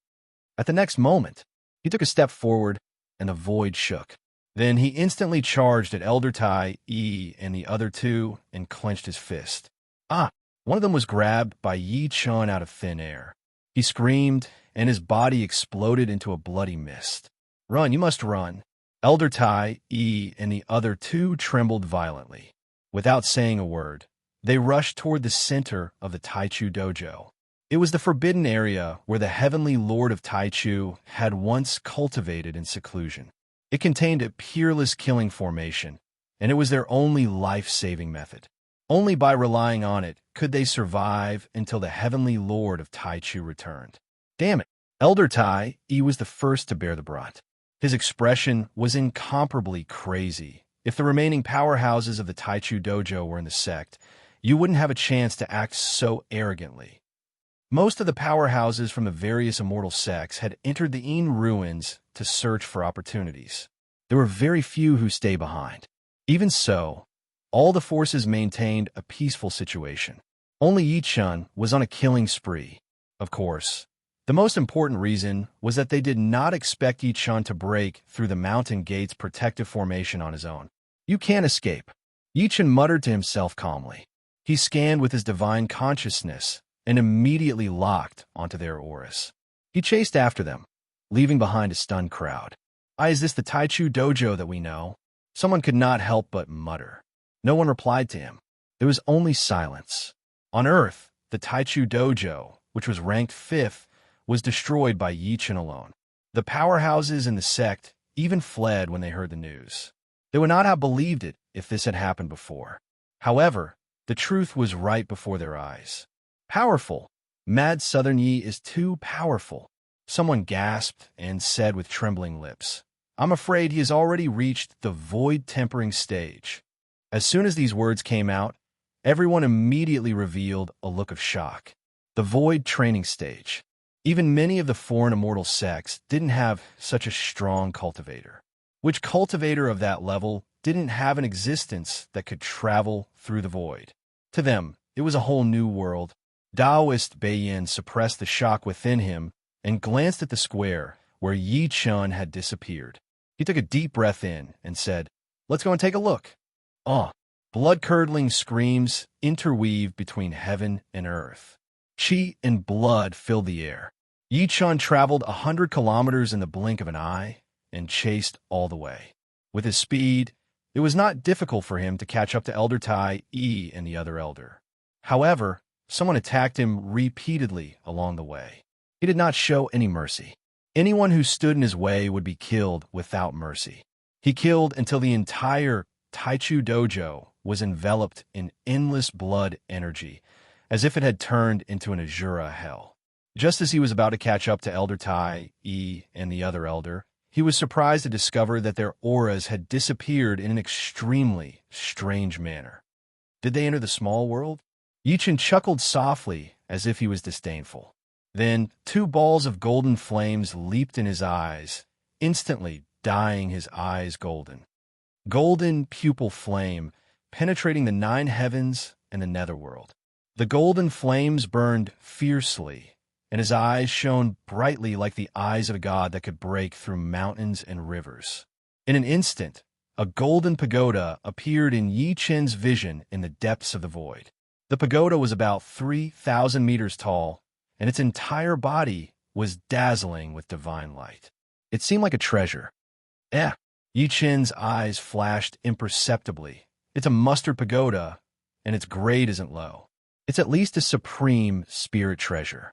At the next moment, he took a step forward and the void shook. Then he instantly charged at Elder Tai and the other two and clenched his fist. One of them was grabbed by Yi Chun out of thin air. He screamed, and his body exploded into a bloody mist. Run, you must run. Elder Tai and the other two trembled violently. Without saying a word, they rushed toward the center of the Taichu Dojo. It was the forbidden area where the heavenly lord of Taichu had once cultivated in seclusion. It contained a peerless killing formation, and it was their only life-saving method. Only by relying on it could they survive until the heavenly lord of Taichu returned. Damn it! Elder Tai was the first to bear the brunt. His expression was incomparably crazy. If the remaining powerhouses of the Taichu Dojo were in the sect, you wouldn't have a chance to act so arrogantly. Most of the powerhouses from the various immortal sects had entered the Yin ruins to search for opportunities. There were very few who stayed behind. Even so, all the forces maintained a peaceful situation. Only Yi Chun was on a killing spree. Of course, the most important reason was that they did not expect Yi Chun to break through the mountain gate's protective formation on his own. You can't escape. Yi Chun muttered to himself calmly. He scanned with his divine consciousness and immediately locked onto their auras. He chased after them, leaving behind a stunned crowd. Is this the Taichu Dojo that we know? Someone could not help but mutter. No one replied to him. There was only silence. On Earth, the Taichu Dojo which was ranked 5th, was destroyed by Yi Chen alone. The powerhouses in the sect even fled when they heard the news. They would not have believed it if this had happened before. However, the truth was right before their eyes. Powerful. Mad Southern Yi is too powerful. Someone gasped and said with trembling lips, I'm afraid he has already reached the void tempering stage. As soon as these words came out, everyone immediately revealed a look of shock. The void training stage. Even many of the foreign immortal sects didn't have such a strong cultivator. Which cultivator of that level didn't have an existence that could travel through the void? To them, it was a whole new world. Taoist Beiyin suppressed the shock within him and glanced at the square where Yi Chen had disappeared. He took a deep breath in and said, Let's go and take a look. Blood-curdling screams interweave between heaven and earth. Qi and blood filled the air. Yi Chen traveled 100 kilometers in the blink of an eye and chased all the way. With his speed, it was not difficult for him to catch up to Elder Tai Yi and the other elder. However, someone attacked him repeatedly along the way. He did not show any mercy. Anyone who stood in his way would be killed without mercy. He killed until the entire Taichu dojo was enveloped in endless blood energy, as if it had turned into an Azura hell. Just as he was about to catch up to Elder Tai Yi and the other elder, he was surprised to discover that their auras had disappeared in an extremely strange manner. Did they enter the small world? Yi Chen chuckled softly as if he was disdainful. Then 2 balls of golden flames leaped in his eyes, instantly dyeing his eyes golden. Golden pupil flame, penetrating the 9 heavens and the netherworld. The golden flames burned fiercely, and his eyes shone brightly like the eyes of a god that could break through mountains and rivers. In an instant, a golden pagoda appeared in Yi Chen's vision in the depths of the void. The pagoda was about 3,000 meters tall, and its entire body was dazzling with divine light. It seemed like a treasure. Yi Chen's eyes flashed imperceptibly. It's a mustard pagoda, and its grade isn't low. It's at least a supreme spirit treasure.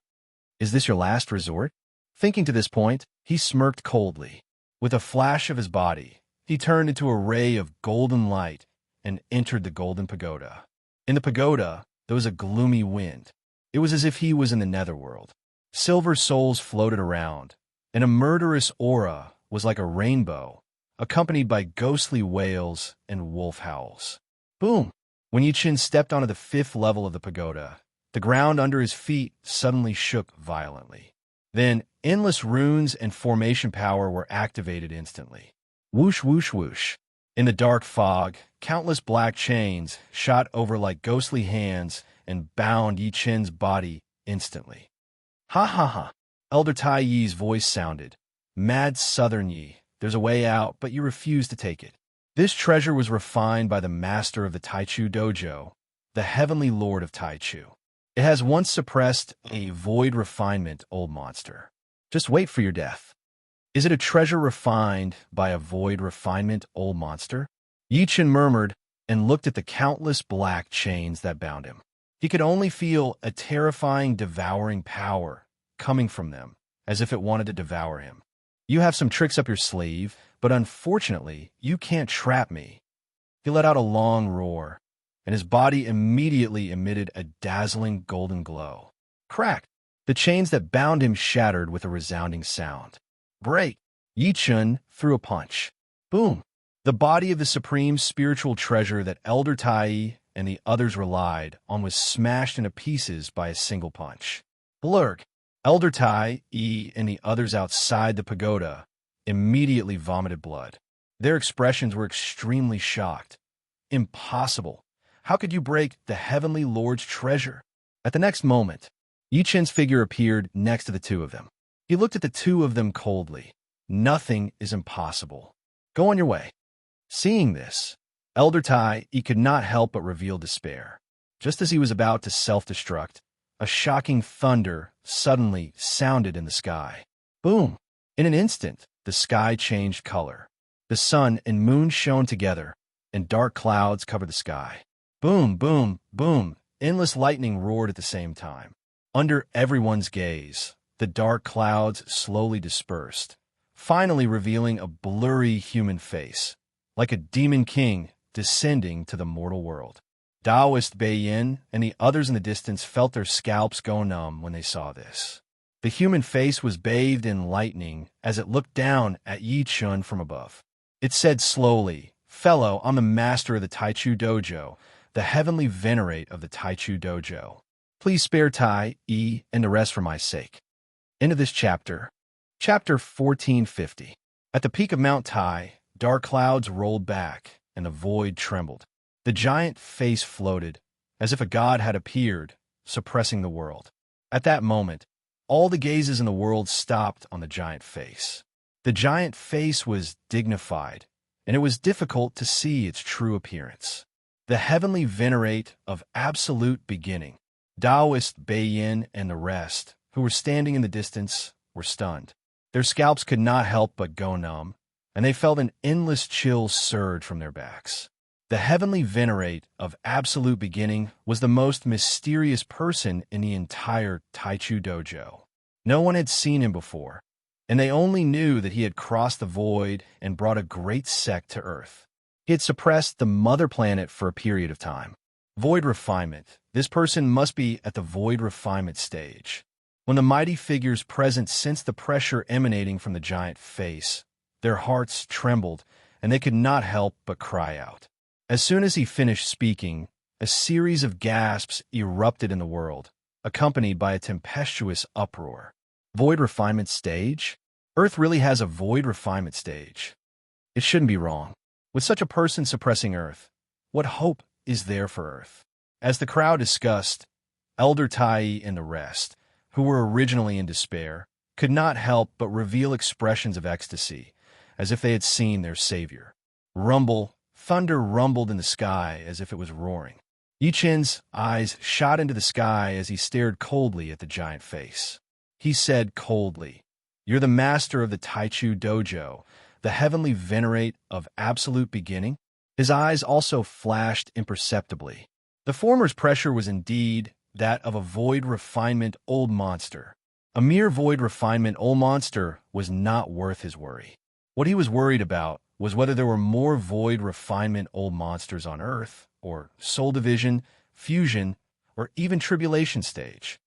Is this your last resort? Thinking to this point, he smirked coldly. With a flash of his body, he turned into a ray of golden light and entered the golden pagoda. In the pagoda, there was a gloomy wind. It was as if he was in the netherworld. Silver souls floated around, and a murderous aura was like a rainbow, accompanied by ghostly wails and wolf howls. Boom! When Yi Chen stepped onto the 5th level of the pagoda, the ground under his feet suddenly shook violently. Then, endless runes and formation power were activated instantly. Whoosh, whoosh, whoosh. In the dark fog, countless black chains shot over like ghostly hands and bound Yi Chen's body instantly. Ha ha ha! Elder Tai Yi's voice sounded. Mad Southern Yi, there's a way out, but you refuse to take it. This treasure was refined by the master of the Taichu dojo, the heavenly lord of Taichu. It has once suppressed a void refinement, old monster. Just wait for your death. Is it a treasure refined by a void refinement, old monster? Yi Chen murmured and looked at the countless black chains that bound him. He could only feel a terrifying, devouring power coming from them, as if it wanted to devour him. You have some tricks up your sleeve, but unfortunately, you can't trap me. He let out a long roar, and his body immediately emitted a dazzling golden glow. Crack! The chains that bound him shattered with a resounding sound. Break! Yi Chen threw a punch. Boom! The body of the supreme spiritual treasure that Elder Tai and the others relied on was smashed into pieces by a single punch. Blurg! Elder Tai and the others outside the pagoda immediately vomited blood. Their expressions were extremely shocked. Impossible! How could you break the heavenly lord's treasure? At the next moment, Yi Chen's figure appeared next to the 2 of them. He looked at the 2 of them coldly. Nothing is impossible. Go on your way. Seeing this, Elder Tai could not help but reveal despair. Just as he was about to self-destruct, a shocking thunder suddenly sounded in the sky. Boom! In an instant, the sky changed color. The sun and moon shone together, and dark clouds covered the sky. Boom, boom, boom! Endless lightning roared at the same time. Under everyone's gaze, the dark clouds slowly dispersed, finally revealing a blurry human face, like a demon king descending to the mortal world. Taoist Beiyin and the others in the distance felt their scalps go numb when they saw this. The human face was bathed in lightning as it looked down at Yi Chun from above. It said slowly, "Fellow, I'm the master of the Taichu Dojo, the heavenly venerate of the Taichu Dojo. Please spare Tai, Yi, and the rest for my sake." End of this chapter. Chapter 1450. At the peak of Mount Tai, dark clouds rolled back, and the void trembled. The giant face floated, as if a god had appeared, suppressing the world. At that moment, all the gazes in the world stopped on the giant face. The giant face was dignified, and it was difficult to see its true appearance. The heavenly venerate of absolute beginning, Taoist Beiyin and the rest, who were standing in the distance, were stunned. Their scalps could not help but go numb, and they felt an endless chill surge from their backs. The heavenly venerate of absolute beginning was the most mysterious person in the entire Taichu Dojo. No one had seen him before, and they only knew that he had crossed the void and brought a great sect to Earth. He had suppressed the mother planet for a period of time. Void refinement. This person must be at the void refinement stage. When the mighty figures present sensed the pressure emanating from the giant face, their hearts trembled, and they could not help but cry out. As soon as he finished speaking, a series of gasps erupted in the world, accompanied by a tempestuous uproar. Void refinement stage? Earth really has a void refinement stage. It shouldn't be wrong. With such a person suppressing Earth, what hope is there for Earth? As the crowd discussed, Elder Tai and the rest, who were originally in despair, could not help but reveal expressions of ecstasy, as if they had seen their savior. Rumble. Thunder rumbled in the sky as if it was roaring. Yi Chun's eyes shot into the sky as he stared coldly at the giant face. He said coldly, "You're the master of the Taichu Dojo, the heavenly venerate of absolute beginning?" His eyes also flashed imperceptibly. The former's pressure was indeed that of a void refinement old monster. A mere void refinement old monster was not worth his worry. What he was worried about was whether there were more void refinement old monsters on Earth, or soul division, fusion, or even tribulation stage.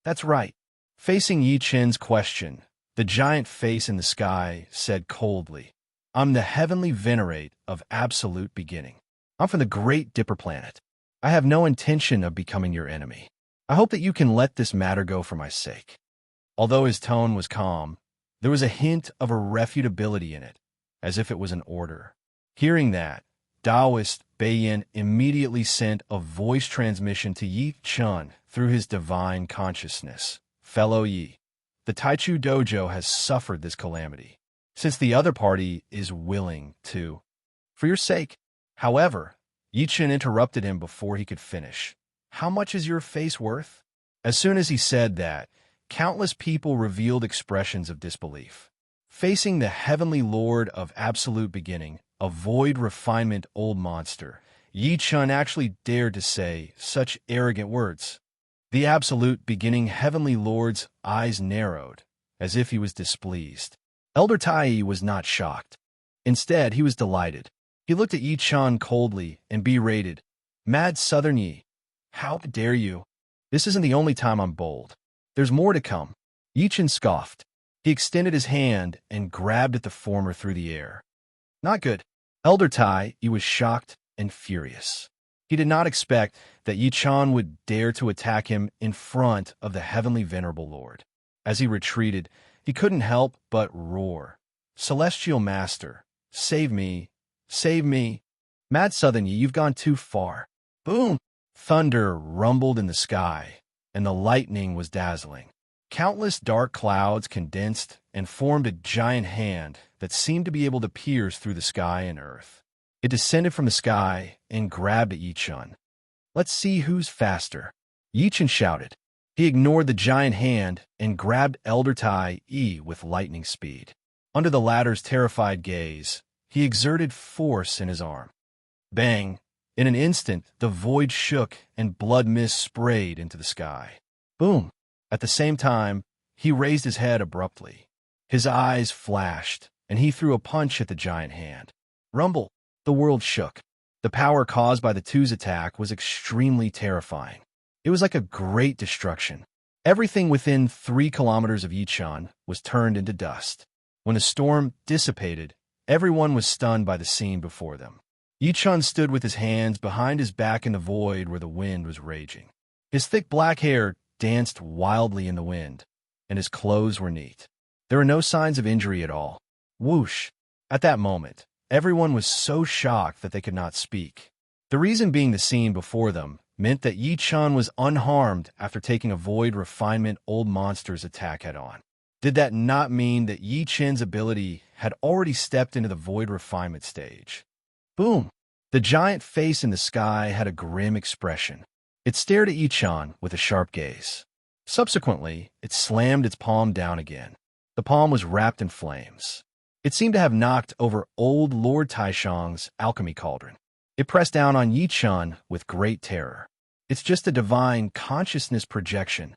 That's right. Facing Yi Chun's question, the giant face in the sky said coldly, "I'm the heavenly venerate of absolute beginning. I'm from the great Dipper planet. I have no intention of becoming your enemy. I hope that you can let this matter go for my sake." Although his tone was calm, there was a hint of irrefutability in it, as if it was an order. Hearing that, Taoist Beiyin immediately sent a voice transmission to Yi Chun through his divine consciousness. "Fellow Yi, the Taichu Dojo has suffered this calamity, since the other party is willing to. For your sake." However, Yi Chun interrupted him before he could finish. "How much is your face worth?" As soon as he said that, countless people revealed expressions of disbelief. Facing the heavenly lord of absolute beginning, a void refinement old monster, Yi Chun actually dared to say such arrogant words. The absolute beginning heavenly lord's eyes narrowed, as if he was displeased. Elder Tai was not shocked. Instead, he was delighted. He looked at Yi Chun coldly and berated, "Mad Southern Yi, how dare you? This isn't the only time I'm bold. There's more to come." Yi Chun scoffed. He extended his hand and grabbed at the former through the air. Not good. Elder Tai was shocked and furious. He did not expect that Yi Chun would dare to attack him in front of the heavenly venerable lord. As he retreated, he couldn't help but roar, "Celestial Master, save me, save me. Mad Southern Yi, you've gone too far." Boom! Thunder rumbled in the sky, and the lightning was dazzling. Countless dark clouds condensed and formed a giant hand that seemed to be able to pierce through the sky and earth. It descended from the sky and grabbed at Yi Chun. "Let's see who's faster," Yi Chun shouted. He ignored the giant hand and grabbed Elder Tai with lightning speed. Under the latter's terrified gaze, he exerted force in his arm. Bang! In an instant, the void shook and blood mist sprayed into the sky. Boom! At the same time, he raised his head abruptly. His eyes flashed, and he threw a punch at the giant hand. Rumble! The world shook. The power caused by the two's attack was extremely terrifying. It was like a great destruction. Everything within 3 kilometers of Yichun was turned into dust. When the storm dissipated, everyone was stunned by the scene before them. Yichun stood with his hands behind his back in the void where the wind was raging. His thick black hair danced wildly in the wind, and his clothes were neat. There were no signs of injury at all. Whoosh! At that moment, everyone was so shocked that they could not speak. The reason being the scene before them meant that Yichun was unharmed after taking a void refinement old monster's attack head-on. Did that not mean that Yichun's ability had already stepped into the void refinement stage? Boom! The giant face in the sky had a grim expression. It stared at Yichun with a sharp gaze. Subsequently, it slammed its palm down again. The palm was wrapped in flames. It seemed to have knocked over old Lord Taishang's alchemy cauldron. It pressed down on Yichun with great terror. It's just a divine consciousness projection.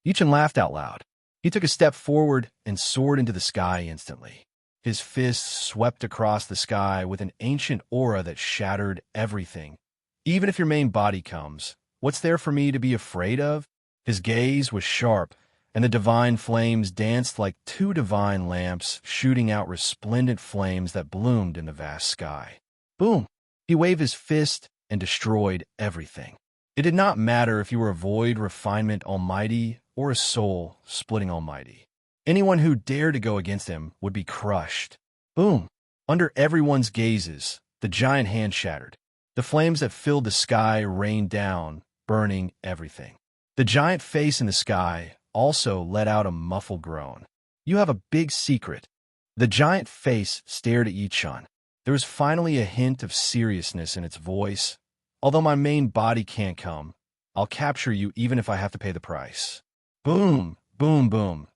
Yichun laughed out loud. He took a step forward and soared into the sky instantly. His fists swept across the sky with an ancient aura that shattered everything. Even if your main body comes, what's there for me to be afraid of? His gaze was sharp, and the divine flames danced like 2 divine lamps shooting out resplendent flames that bloomed in the vast sky. Boom! He waved his fist and destroyed everything. It did not matter if you were a void refinement almighty or a soul splitting almighty. Anyone who dared to go against him would be crushed. Boom! Under everyone's gazes, the giant hand shattered. The flames that filled the sky rained down, burning everything. The giant face in the sky also let out a muffled groan. You have a big secret. The giant face stared at Yichun. There was finally a hint of seriousness in its voice. Although my main body can't come, I'll capture you even if I have to pay the price. Boom! Boom! Boom!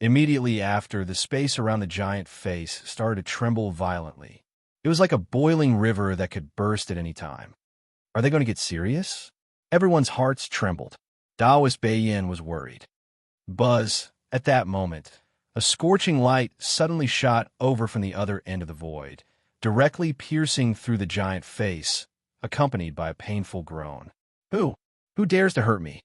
Immediately after, the space around the giant face started to tremble violently. It was like a boiling river that could burst at any time. Are they going to get serious? Everyone's hearts trembled. Taoist Beiyin was worried. Buzz, at that moment, a scorching light suddenly shot over from the other end of the void, directly piercing through the giant face, accompanied by a painful groan. Who? Who dares to hurt me?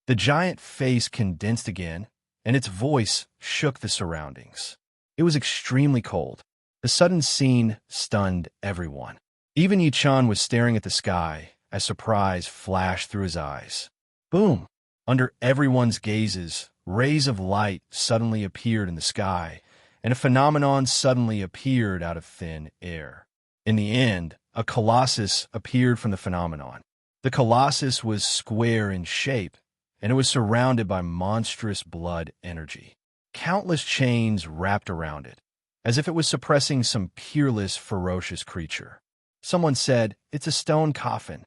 The giant face condensed again, and its voice shook the surroundings. It was extremely cold. The sudden scene stunned everyone. Even Yichun was staring at the sky as surprise flashed through his eyes. Boom! Under everyone's gazes, rays of light suddenly appeared in the sky, and a phenomenon suddenly appeared out of thin air. In the end, a colossus appeared from the phenomenon. The colossus was square in shape, and it was surrounded by monstrous blood energy. Countless chains wrapped around it, as if it was suppressing some peerless, ferocious creature. Someone said, "It's a stone coffin."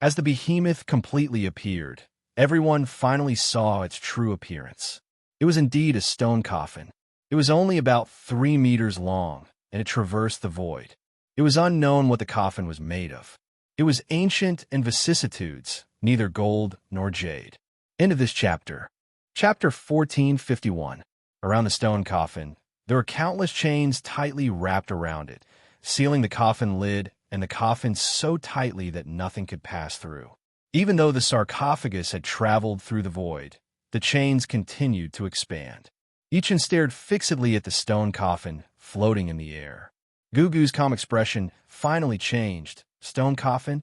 As the behemoth completely appeared, everyone finally saw its true appearance. It was indeed a stone coffin. It was only about 3 meters long, and it traversed the void. It was unknown what the coffin was made of. It was ancient and vicissitudes, neither gold nor jade. End of this chapter. Chapter 1451. Around the stone coffin, there were countless chains tightly wrapped around it, sealing the coffin lid and the coffin so tightly that nothing could pass through. Even though the sarcophagus had traveled through the void, the chains continued to expand. Yichun stared fixedly at the stone coffin floating in the air. Gugu's calm expression finally changed. Stone coffin?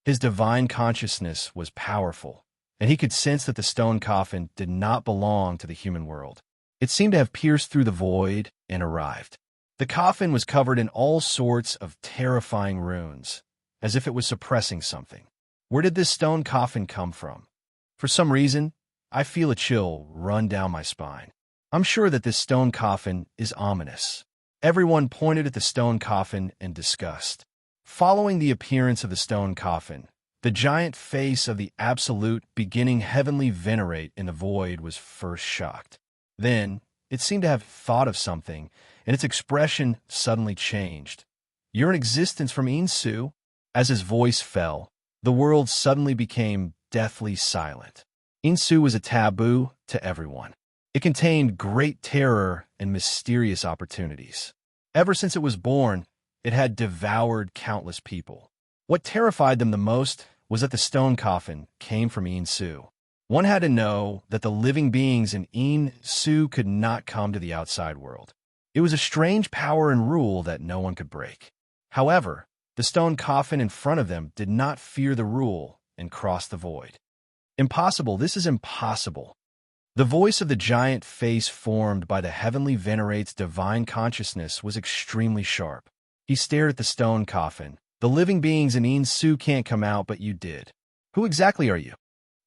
His divine consciousness was powerful, and he could sense that the stone coffin did not belong to the human world. It seemed to have pierced through the void and arrived. The coffin was covered in all sorts of terrifying runes, as if it was suppressing something. Where did this stone coffin come from? For some reason, I feel a chill run down my spine. I'm sure that this stone coffin is ominous. Everyone pointed at the stone coffin in disgust. Following the appearance of the stone coffin, the giant face of the Absolute beginning heavenly venerate in the void was first shocked. Then, it seemed to have thought of something, and its expression suddenly changed. You're in existence from Insu. As his voice fell, the world suddenly became deathly silent. Insu was a taboo to everyone. It contained great terror and mysterious opportunities. Ever since it was born, it had devoured countless people. What terrified them the most was that the stone coffin came from Insu. One had to know that the living beings in Insu could not come to the outside world. It was a strange power and rule that no one could break. However, the stone coffin in front of them did not fear the rule and crossed the void. Impossible, this is impossible. The voice of the giant face formed by the heavenly venerate's divine consciousness was extremely sharp. He stared at the stone coffin. The living beings in Insu can't come out, but you did. Who exactly are you?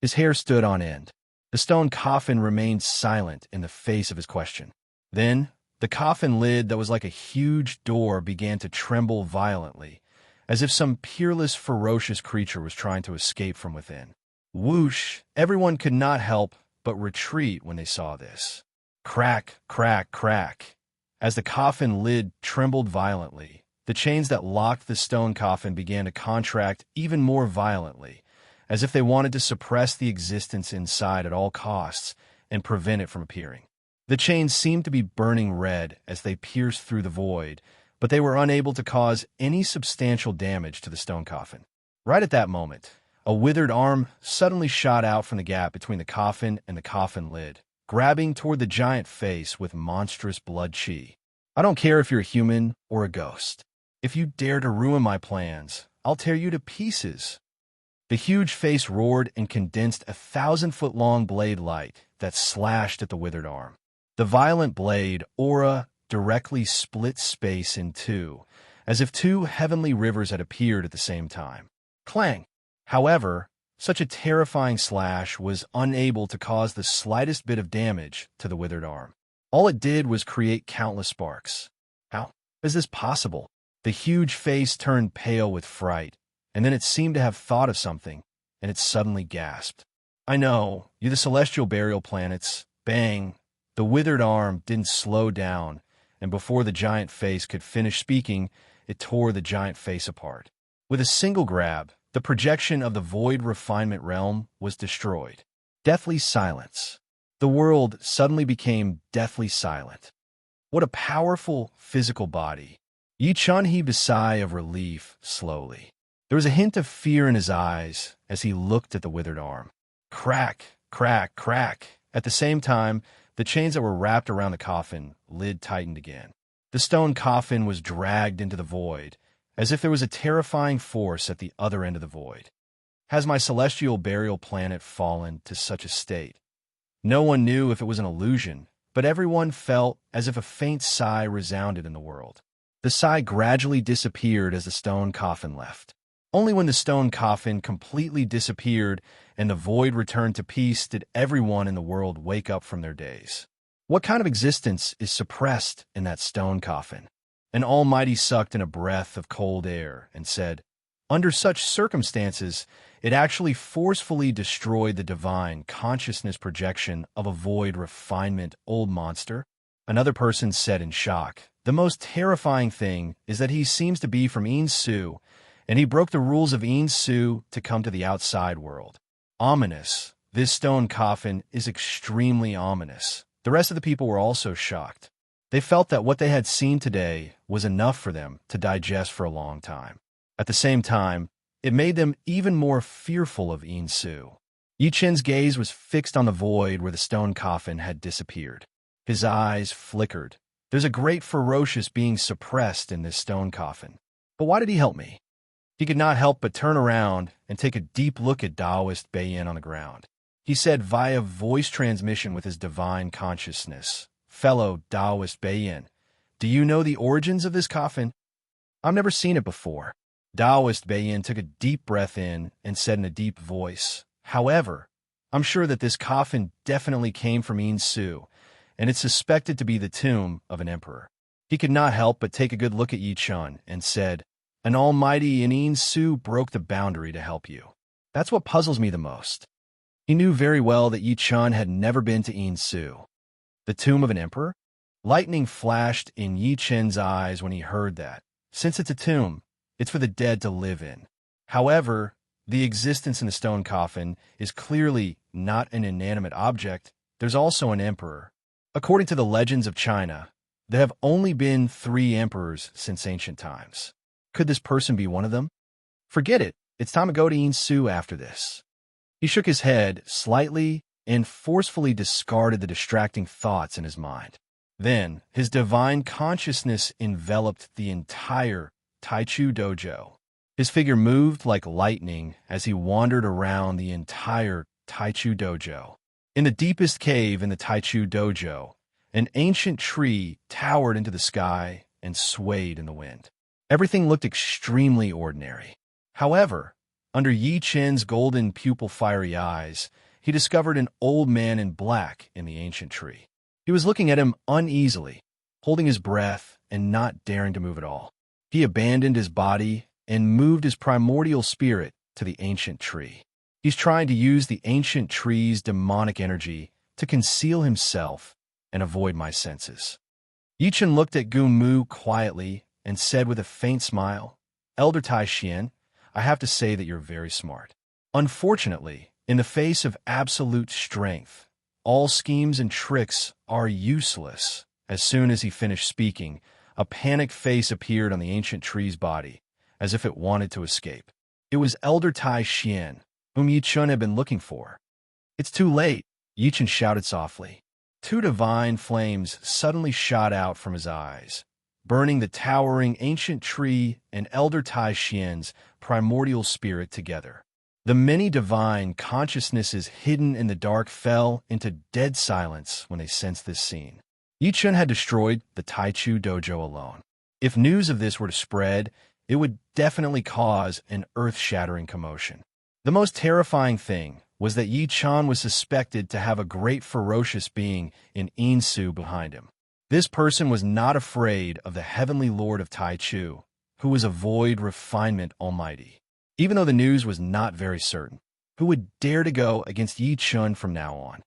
His hair stood on end. The stone coffin remained silent in the face of his question. Then, the coffin lid that was like a huge door began to tremble violently, as if some peerless, ferocious creature was trying to escape from within. Whoosh! Everyone could not help but retreat when they saw this. Crack, crack, crack. As the coffin lid trembled violently, the chains that locked the stone coffin began to contract even more violently, as if they wanted to suppress the existence inside at all costs and prevent it from appearing. The chains seemed to be burning red as they pierced through the void, but they were unable to cause any substantial damage to the stone coffin. Right at that moment, a withered arm suddenly shot out from the gap between the coffin and the coffin lid, grabbing toward the giant face with monstrous blood chi. I don't care if you're a human or a ghost. If you dare to ruin my plans, I'll tear you to pieces. The huge face roared and condensed a 1,000-foot-long blade light that slashed at the withered arm. The violent blade, aura, directly split space in two, as if two heavenly rivers had appeared at the same time. Clang! However, such a terrifying slash was unable to cause the slightest bit of damage to the withered arm. All it did was create countless sparks. How is this possible? The huge face turned pale with fright, and then it seemed to have thought of something, and it suddenly gasped. I know, you're the celestial burial planets. Bang! The withered arm didn't slow down, and before the giant face could finish speaking, it tore the giant face apart. With a single grab, the projection of the void refinement realm was destroyed. Deathly silence. The world suddenly became deathly silent. What a powerful physical body. Yi Chun heaved a sigh of relief slowly. There was a hint of fear in his eyes as he looked at the withered arm. Crack, crack, crack. At the same time, the chains that were wrapped around the coffin lid tightened again. The stone coffin was dragged into the void, as if there was a terrifying force at the other end of the void. Has my celestial burial planet fallen to such a state? No one knew if it was an illusion, but everyone felt as if a faint sigh resounded in the world. The sigh gradually disappeared as the stone coffin left. Only when the stone coffin completely disappeared and the void returned to peace did everyone in the world wake up from their daze. What kind of existence is suppressed in that stone coffin? An Almighty sucked in a breath of cold air and said, under such circumstances, it actually forcefully destroyed the divine consciousness projection of a void refinement old monster. Another person said in shock, the most terrifying thing is that he seems to be from Insu, and he broke the rules of Insu to come to the outside world. Ominous. This stone coffin is extremely ominous. The rest of the people were also shocked. They felt that what they had seen today was enough for them to digest for a long time. At the same time, it made them even more fearful of Insu. Yi Chen's gaze was fixed on the void where the stone coffin had disappeared. His eyes flickered. There's a great ferocious being suppressed in this stone coffin. But why did he help me? He could not help but turn around and take a deep look at Taoist Beiyin on the ground. He said via voice transmission with his divine consciousness, fellow Taoist Beiyin, do you know the origins of this coffin? I've never seen it before. Taoist Beiyin took a deep breath in and said in a deep voice, however, I'm sure that this coffin definitely came from Insu, and it's suspected to be the tomb of an emperor. He could not help but take a good look at Yi Chun and said, an almighty in Insu broke the boundary to help you. That's what puzzles me the most. He knew very well that Yi Chun had never been to Insu. The tomb of an emperor? Lightning flashed in Yi Chen's eyes when he heard that. Since it's a tomb, it's for the dead to live in. However, the existence in the stone coffin is clearly not an inanimate object, there's also an emperor. According to the legends of China, there have only been 3 emperors since ancient times. Could this person be one of them? Forget it. It's time to go to Insu after this. He shook his head slightly and forcefully discarded the distracting thoughts in his mind. Then, his divine consciousness enveloped the entire Taichu dojo. His figure moved like lightning as he wandered around the entire Taichu dojo. In the deepest cave in the Taichu dojo, an ancient tree towered into the sky and swayed in the wind. Everything looked extremely ordinary. However, under Yi Chen's golden pupil-fiery eyes, he discovered an old man in black in the ancient tree. He was looking at him uneasily, holding his breath and not daring to move at all. He abandoned his body and moved his primordial spirit to the ancient tree. He's trying to use the ancient tree's demonic energy to conceal himself and avoid my senses. Yi Chen looked at Gu Mu quietly and said with a faint smile, "Elder Tai Xian, I have to say that you're very smart. Unfortunately, in the face of absolute strength, all schemes and tricks are useless." As soon as he finished speaking, a panicked face appeared on the ancient tree's body, as if it wanted to escape. It was Elder Tai Xian, whom Yi Chen had been looking for. "It's too late," Yi Chen shouted softly. 2 divine flames suddenly shot out from his eyes, burning the towering ancient tree and Elder Tai Xian's primordial spirit together. The many divine consciousnesses hidden in the dark fell into dead silence when they sensed this scene. Yi Chen had destroyed the Taichu dojo alone. If news of this were to spread, it would definitely cause an earth-shattering commotion. The most terrifying thing was that Yi Chen was suspected to have a great ferocious being in Insu behind him. This person was not afraid of the heavenly lord of Taichu, who was a void refinement almighty. Even though the news was not very certain, who would dare to go against Yi Chen from now on?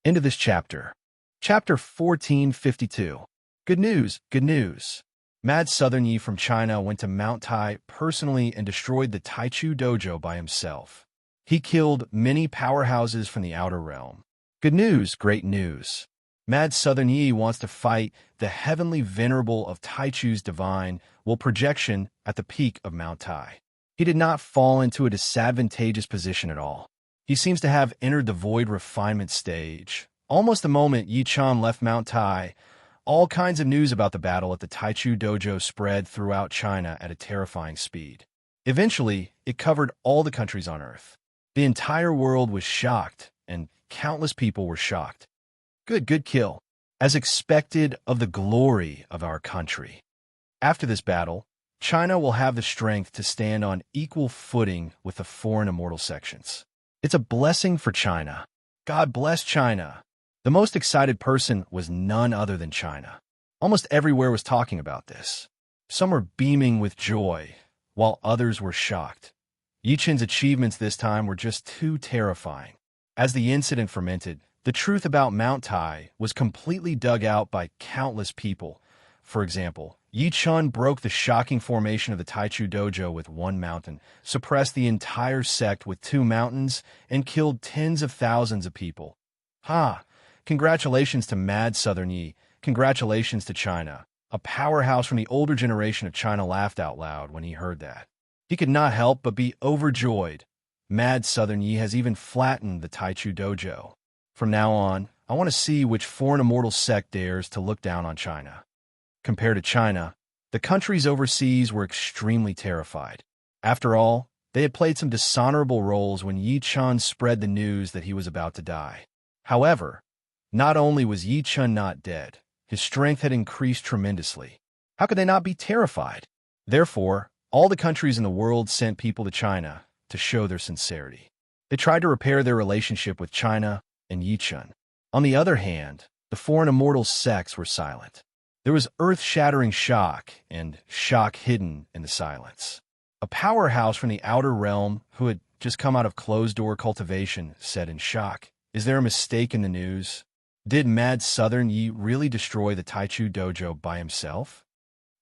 End of this chapter. Chapter 1452. Good news, good news. Mad Southern Yi from China went to Mount Tai personally and destroyed the Taichu dojo by himself. He killed many powerhouses from the outer realm. Good news, great news. Mad Southern Yi wants to fight the heavenly venerable of Taichu's divine will projection at the peak of Mount Tai. He did not fall into a disadvantageous position at all. He seems to have entered the void refinement stage. Almost the moment Yi Chen left Mount Tai, all kinds of news about the battle at the Taichu dojo spread throughout China at a terrifying speed. Eventually, it covered all the countries on Earth. The entire world was shocked, and countless people were shocked. Good kill. As expected of the glory of our country. After this battle, China will have the strength to stand on equal footing with the foreign immortal sections. It's a blessing for China. God bless China. The most excited person was none other than China. Almost everywhere was talking about this. Some were beaming with joy, while others were shocked. Yi Chen's achievements this time were just too terrifying. As the incident fermented, the truth about Mount Tai was completely dug out by countless people. For example, Yi Chen broke the shocking formation of the Taichu dojo with 1 mountain, suppressed the entire sect with 2 mountains, and killed tens of thousands of people. Ha! Congratulations to Mad Southern Yi. Congratulations to China. A powerhouse from the older generation of China laughed out loud when he heard that. He could not help but be overjoyed. Mad Southern Yi has even flattened the Taichu dojo. From now on, I want to see which foreign immortal sect dares to look down on China. Compared to China, the countries overseas were extremely terrified. After all, they had played some dishonorable roles when Yi Chen spread the news that he was about to die. However, not only was Yi Chen not dead, his strength had increased tremendously. How could they not be terrified? Therefore, all the countries in the world sent people to China to show their sincerity. They tried to repair their relationship with China and Yi Chen. On the other hand, the foreign immortal sects were silent. There was earth-shattering shock and shock hidden in the silence. A powerhouse from the outer realm who had just come out of closed-door cultivation said in shock, "Is there a mistake in the news? Did Mad Southern Yi really destroy the Taichu dojo by himself?"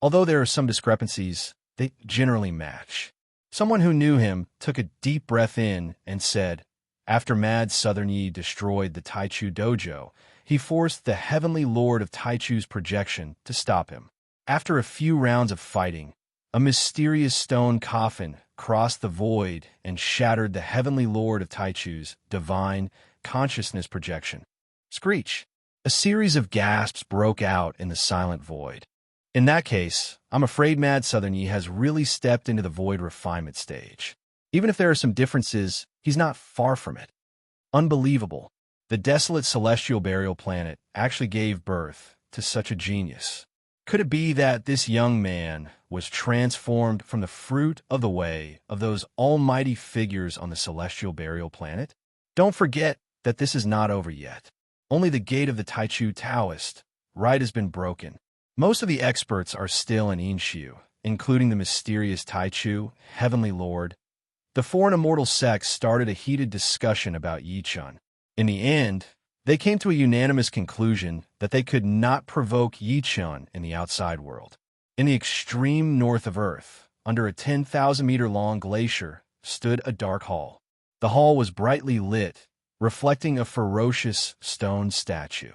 Although there are some discrepancies, they generally match. Someone who knew him took a deep breath in and said, After Mad Southern Yi destroyed the Taichu dojo, he forced the Heavenly Lord of Taichu's projection to stop him. After a few rounds of fighting, a mysterious stone coffin crossed the void and shattered the Heavenly Lord of Taichu's divine consciousness projection. Screech! A series of gasps broke out in the silent void. In that case, I'm afraid Mad Southern Yi has really stepped into the void refinement stage. Even if there are some differences, he's not far from it. Unbelievable. The desolate celestial burial planet actually gave birth to such a genius. Could it be that this young man was transformed from the fruit of the way of those almighty figures on the celestial burial planet? Don't forget that this is not over yet. Only the gate of the Taichu Taoist rite has been broken. Most of the experts are still in Inshu, including the mysterious Taichu, Heavenly Lord. The foreign immortal sects started a heated discussion about Yichun. In the end, they came to a unanimous conclusion that they could not provoke Yichun in the outside world. In the extreme north of Earth, under a 10,000-meter-long glacier, stood a dark hall. The hall was brightly lit, reflecting a ferocious stone statue.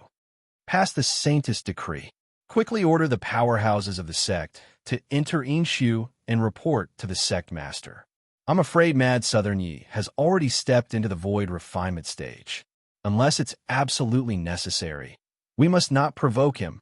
Pass the saintest decree. Quickly order the powerhouses of the sect to enter Inshu and report to the sect master. I'm afraid Mad Southern Yi has already stepped into the void refinement stage. Unless it's absolutely necessary, we must not provoke him.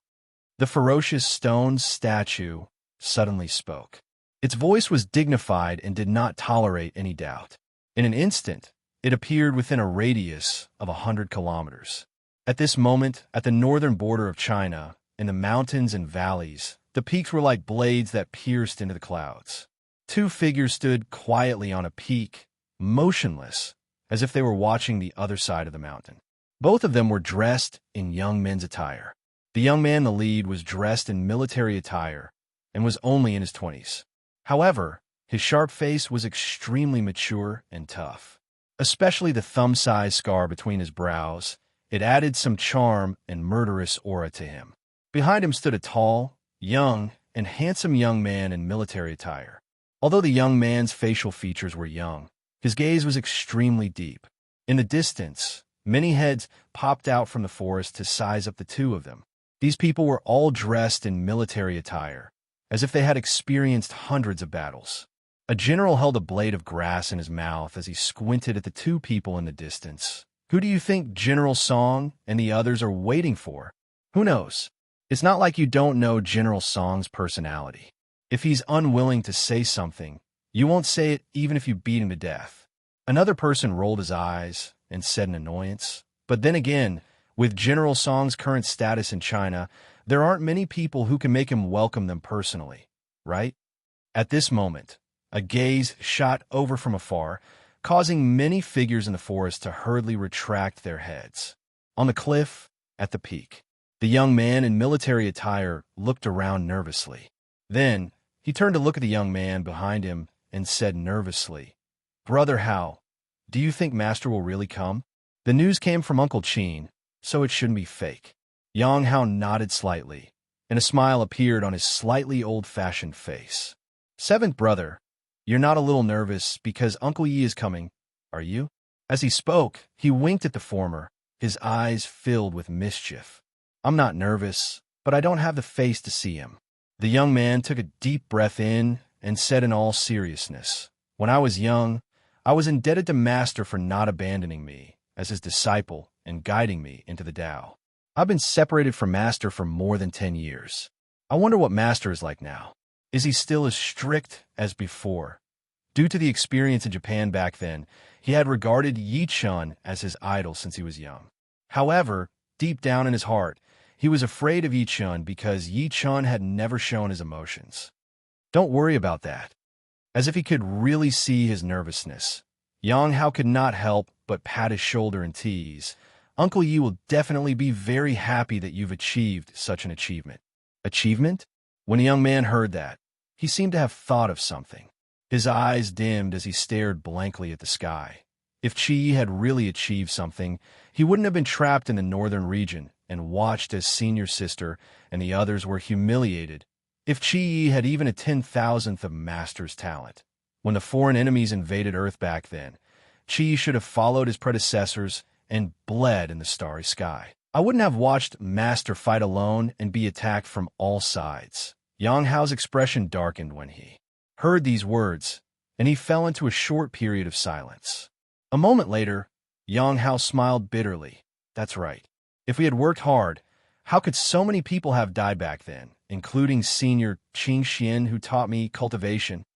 The ferocious stone statue suddenly spoke. Its voice was dignified and did not tolerate any doubt. In an instant, it appeared within a radius of 100 kilometers. At this moment, at the northern border of China, in the mountains and valleys, the peaks were like blades that pierced into the clouds. Two figures stood quietly on a peak, motionless, as if they were watching the other side of the mountain. Both of them were dressed in young men's attire. The young man in the lead was dressed in military attire and was only in his 20s. However, his sharp face was extremely mature and tough. Especially the thumb-sized scar between his brows, it added some charm and murderous aura to him. Behind him stood a tall, young, and handsome young man in military attire. Although the young man's facial features were young, his gaze was extremely deep. In the distance, many heads popped out from the forest to size up the two of them. These people were all dressed in military attire, as if they had experienced hundreds of battles. A general held a blade of grass in his mouth as he squinted at the two people in the distance. Who do you think General Song and the others are waiting for? Who knows? It's not like you don't know General Song's personality. If he's unwilling to say something, you won't say it even if you beat him to death. Another person rolled his eyes and said in annoyance. But then again, with General Song's current status in China, there aren't many people who can make him welcome them personally, right? At this moment, a gaze shot over from afar, causing many figures in the forest to hurriedly retract their heads. On the cliff, at the peak, the young man in military attire looked around nervously. Then, he turned to look at the young man behind him and said nervously, "Brother Hao, do you think Master will really come?" The news came from Uncle Chin, so it shouldn't be fake. Yang Hao nodded slightly, and a smile appeared on his slightly old-fashioned face. "Seventh brother, you're not a little nervous because Uncle Yi is coming, are you?" As he spoke, he winked at the former, his eyes filled with mischief. "I'm not nervous, but I don't have the face to see him." The young man took a deep breath in and said in all seriousness, "When I was young, I was indebted to Master for not abandoning me as his disciple and guiding me into the Tao. I've been separated from Master for more than 10 years. I wonder what Master is like now. Is he still as strict as before?" Due to the experience in Japan back then, he had regarded Yi Chun as his idol since he was young. However, deep down in his heart, he was afraid of Yi Chun because Yi Chun had never shown his emotions. "Don't worry about that." As if he could really see his nervousness, Yang Hao could not help but pat his shoulder and tease. "Uncle Yi will definitely be very happy that you've achieved such an achievement." Achievement? When the young man heard that, he seemed to have thought of something. His eyes dimmed as he stared blankly at the sky. If Chi Yi had really achieved something, he wouldn't have been trapped in the northern region and watched as senior sister and the others were humiliated. If Chi Yi had even a 10,000th of Master's talent. When the foreign enemies invaded Earth back then, Qi should have followed his predecessors and bled in the starry sky. I wouldn't have watched Master fight alone and be attacked from all sides. Yang Hao's expression darkened when he heard these words, and he fell into a short period of silence. A moment later, Yang Hao smiled bitterly. That's right. If we had worked hard, how could so many people have died back then, including Senior Qing Xian who taught me cultivation?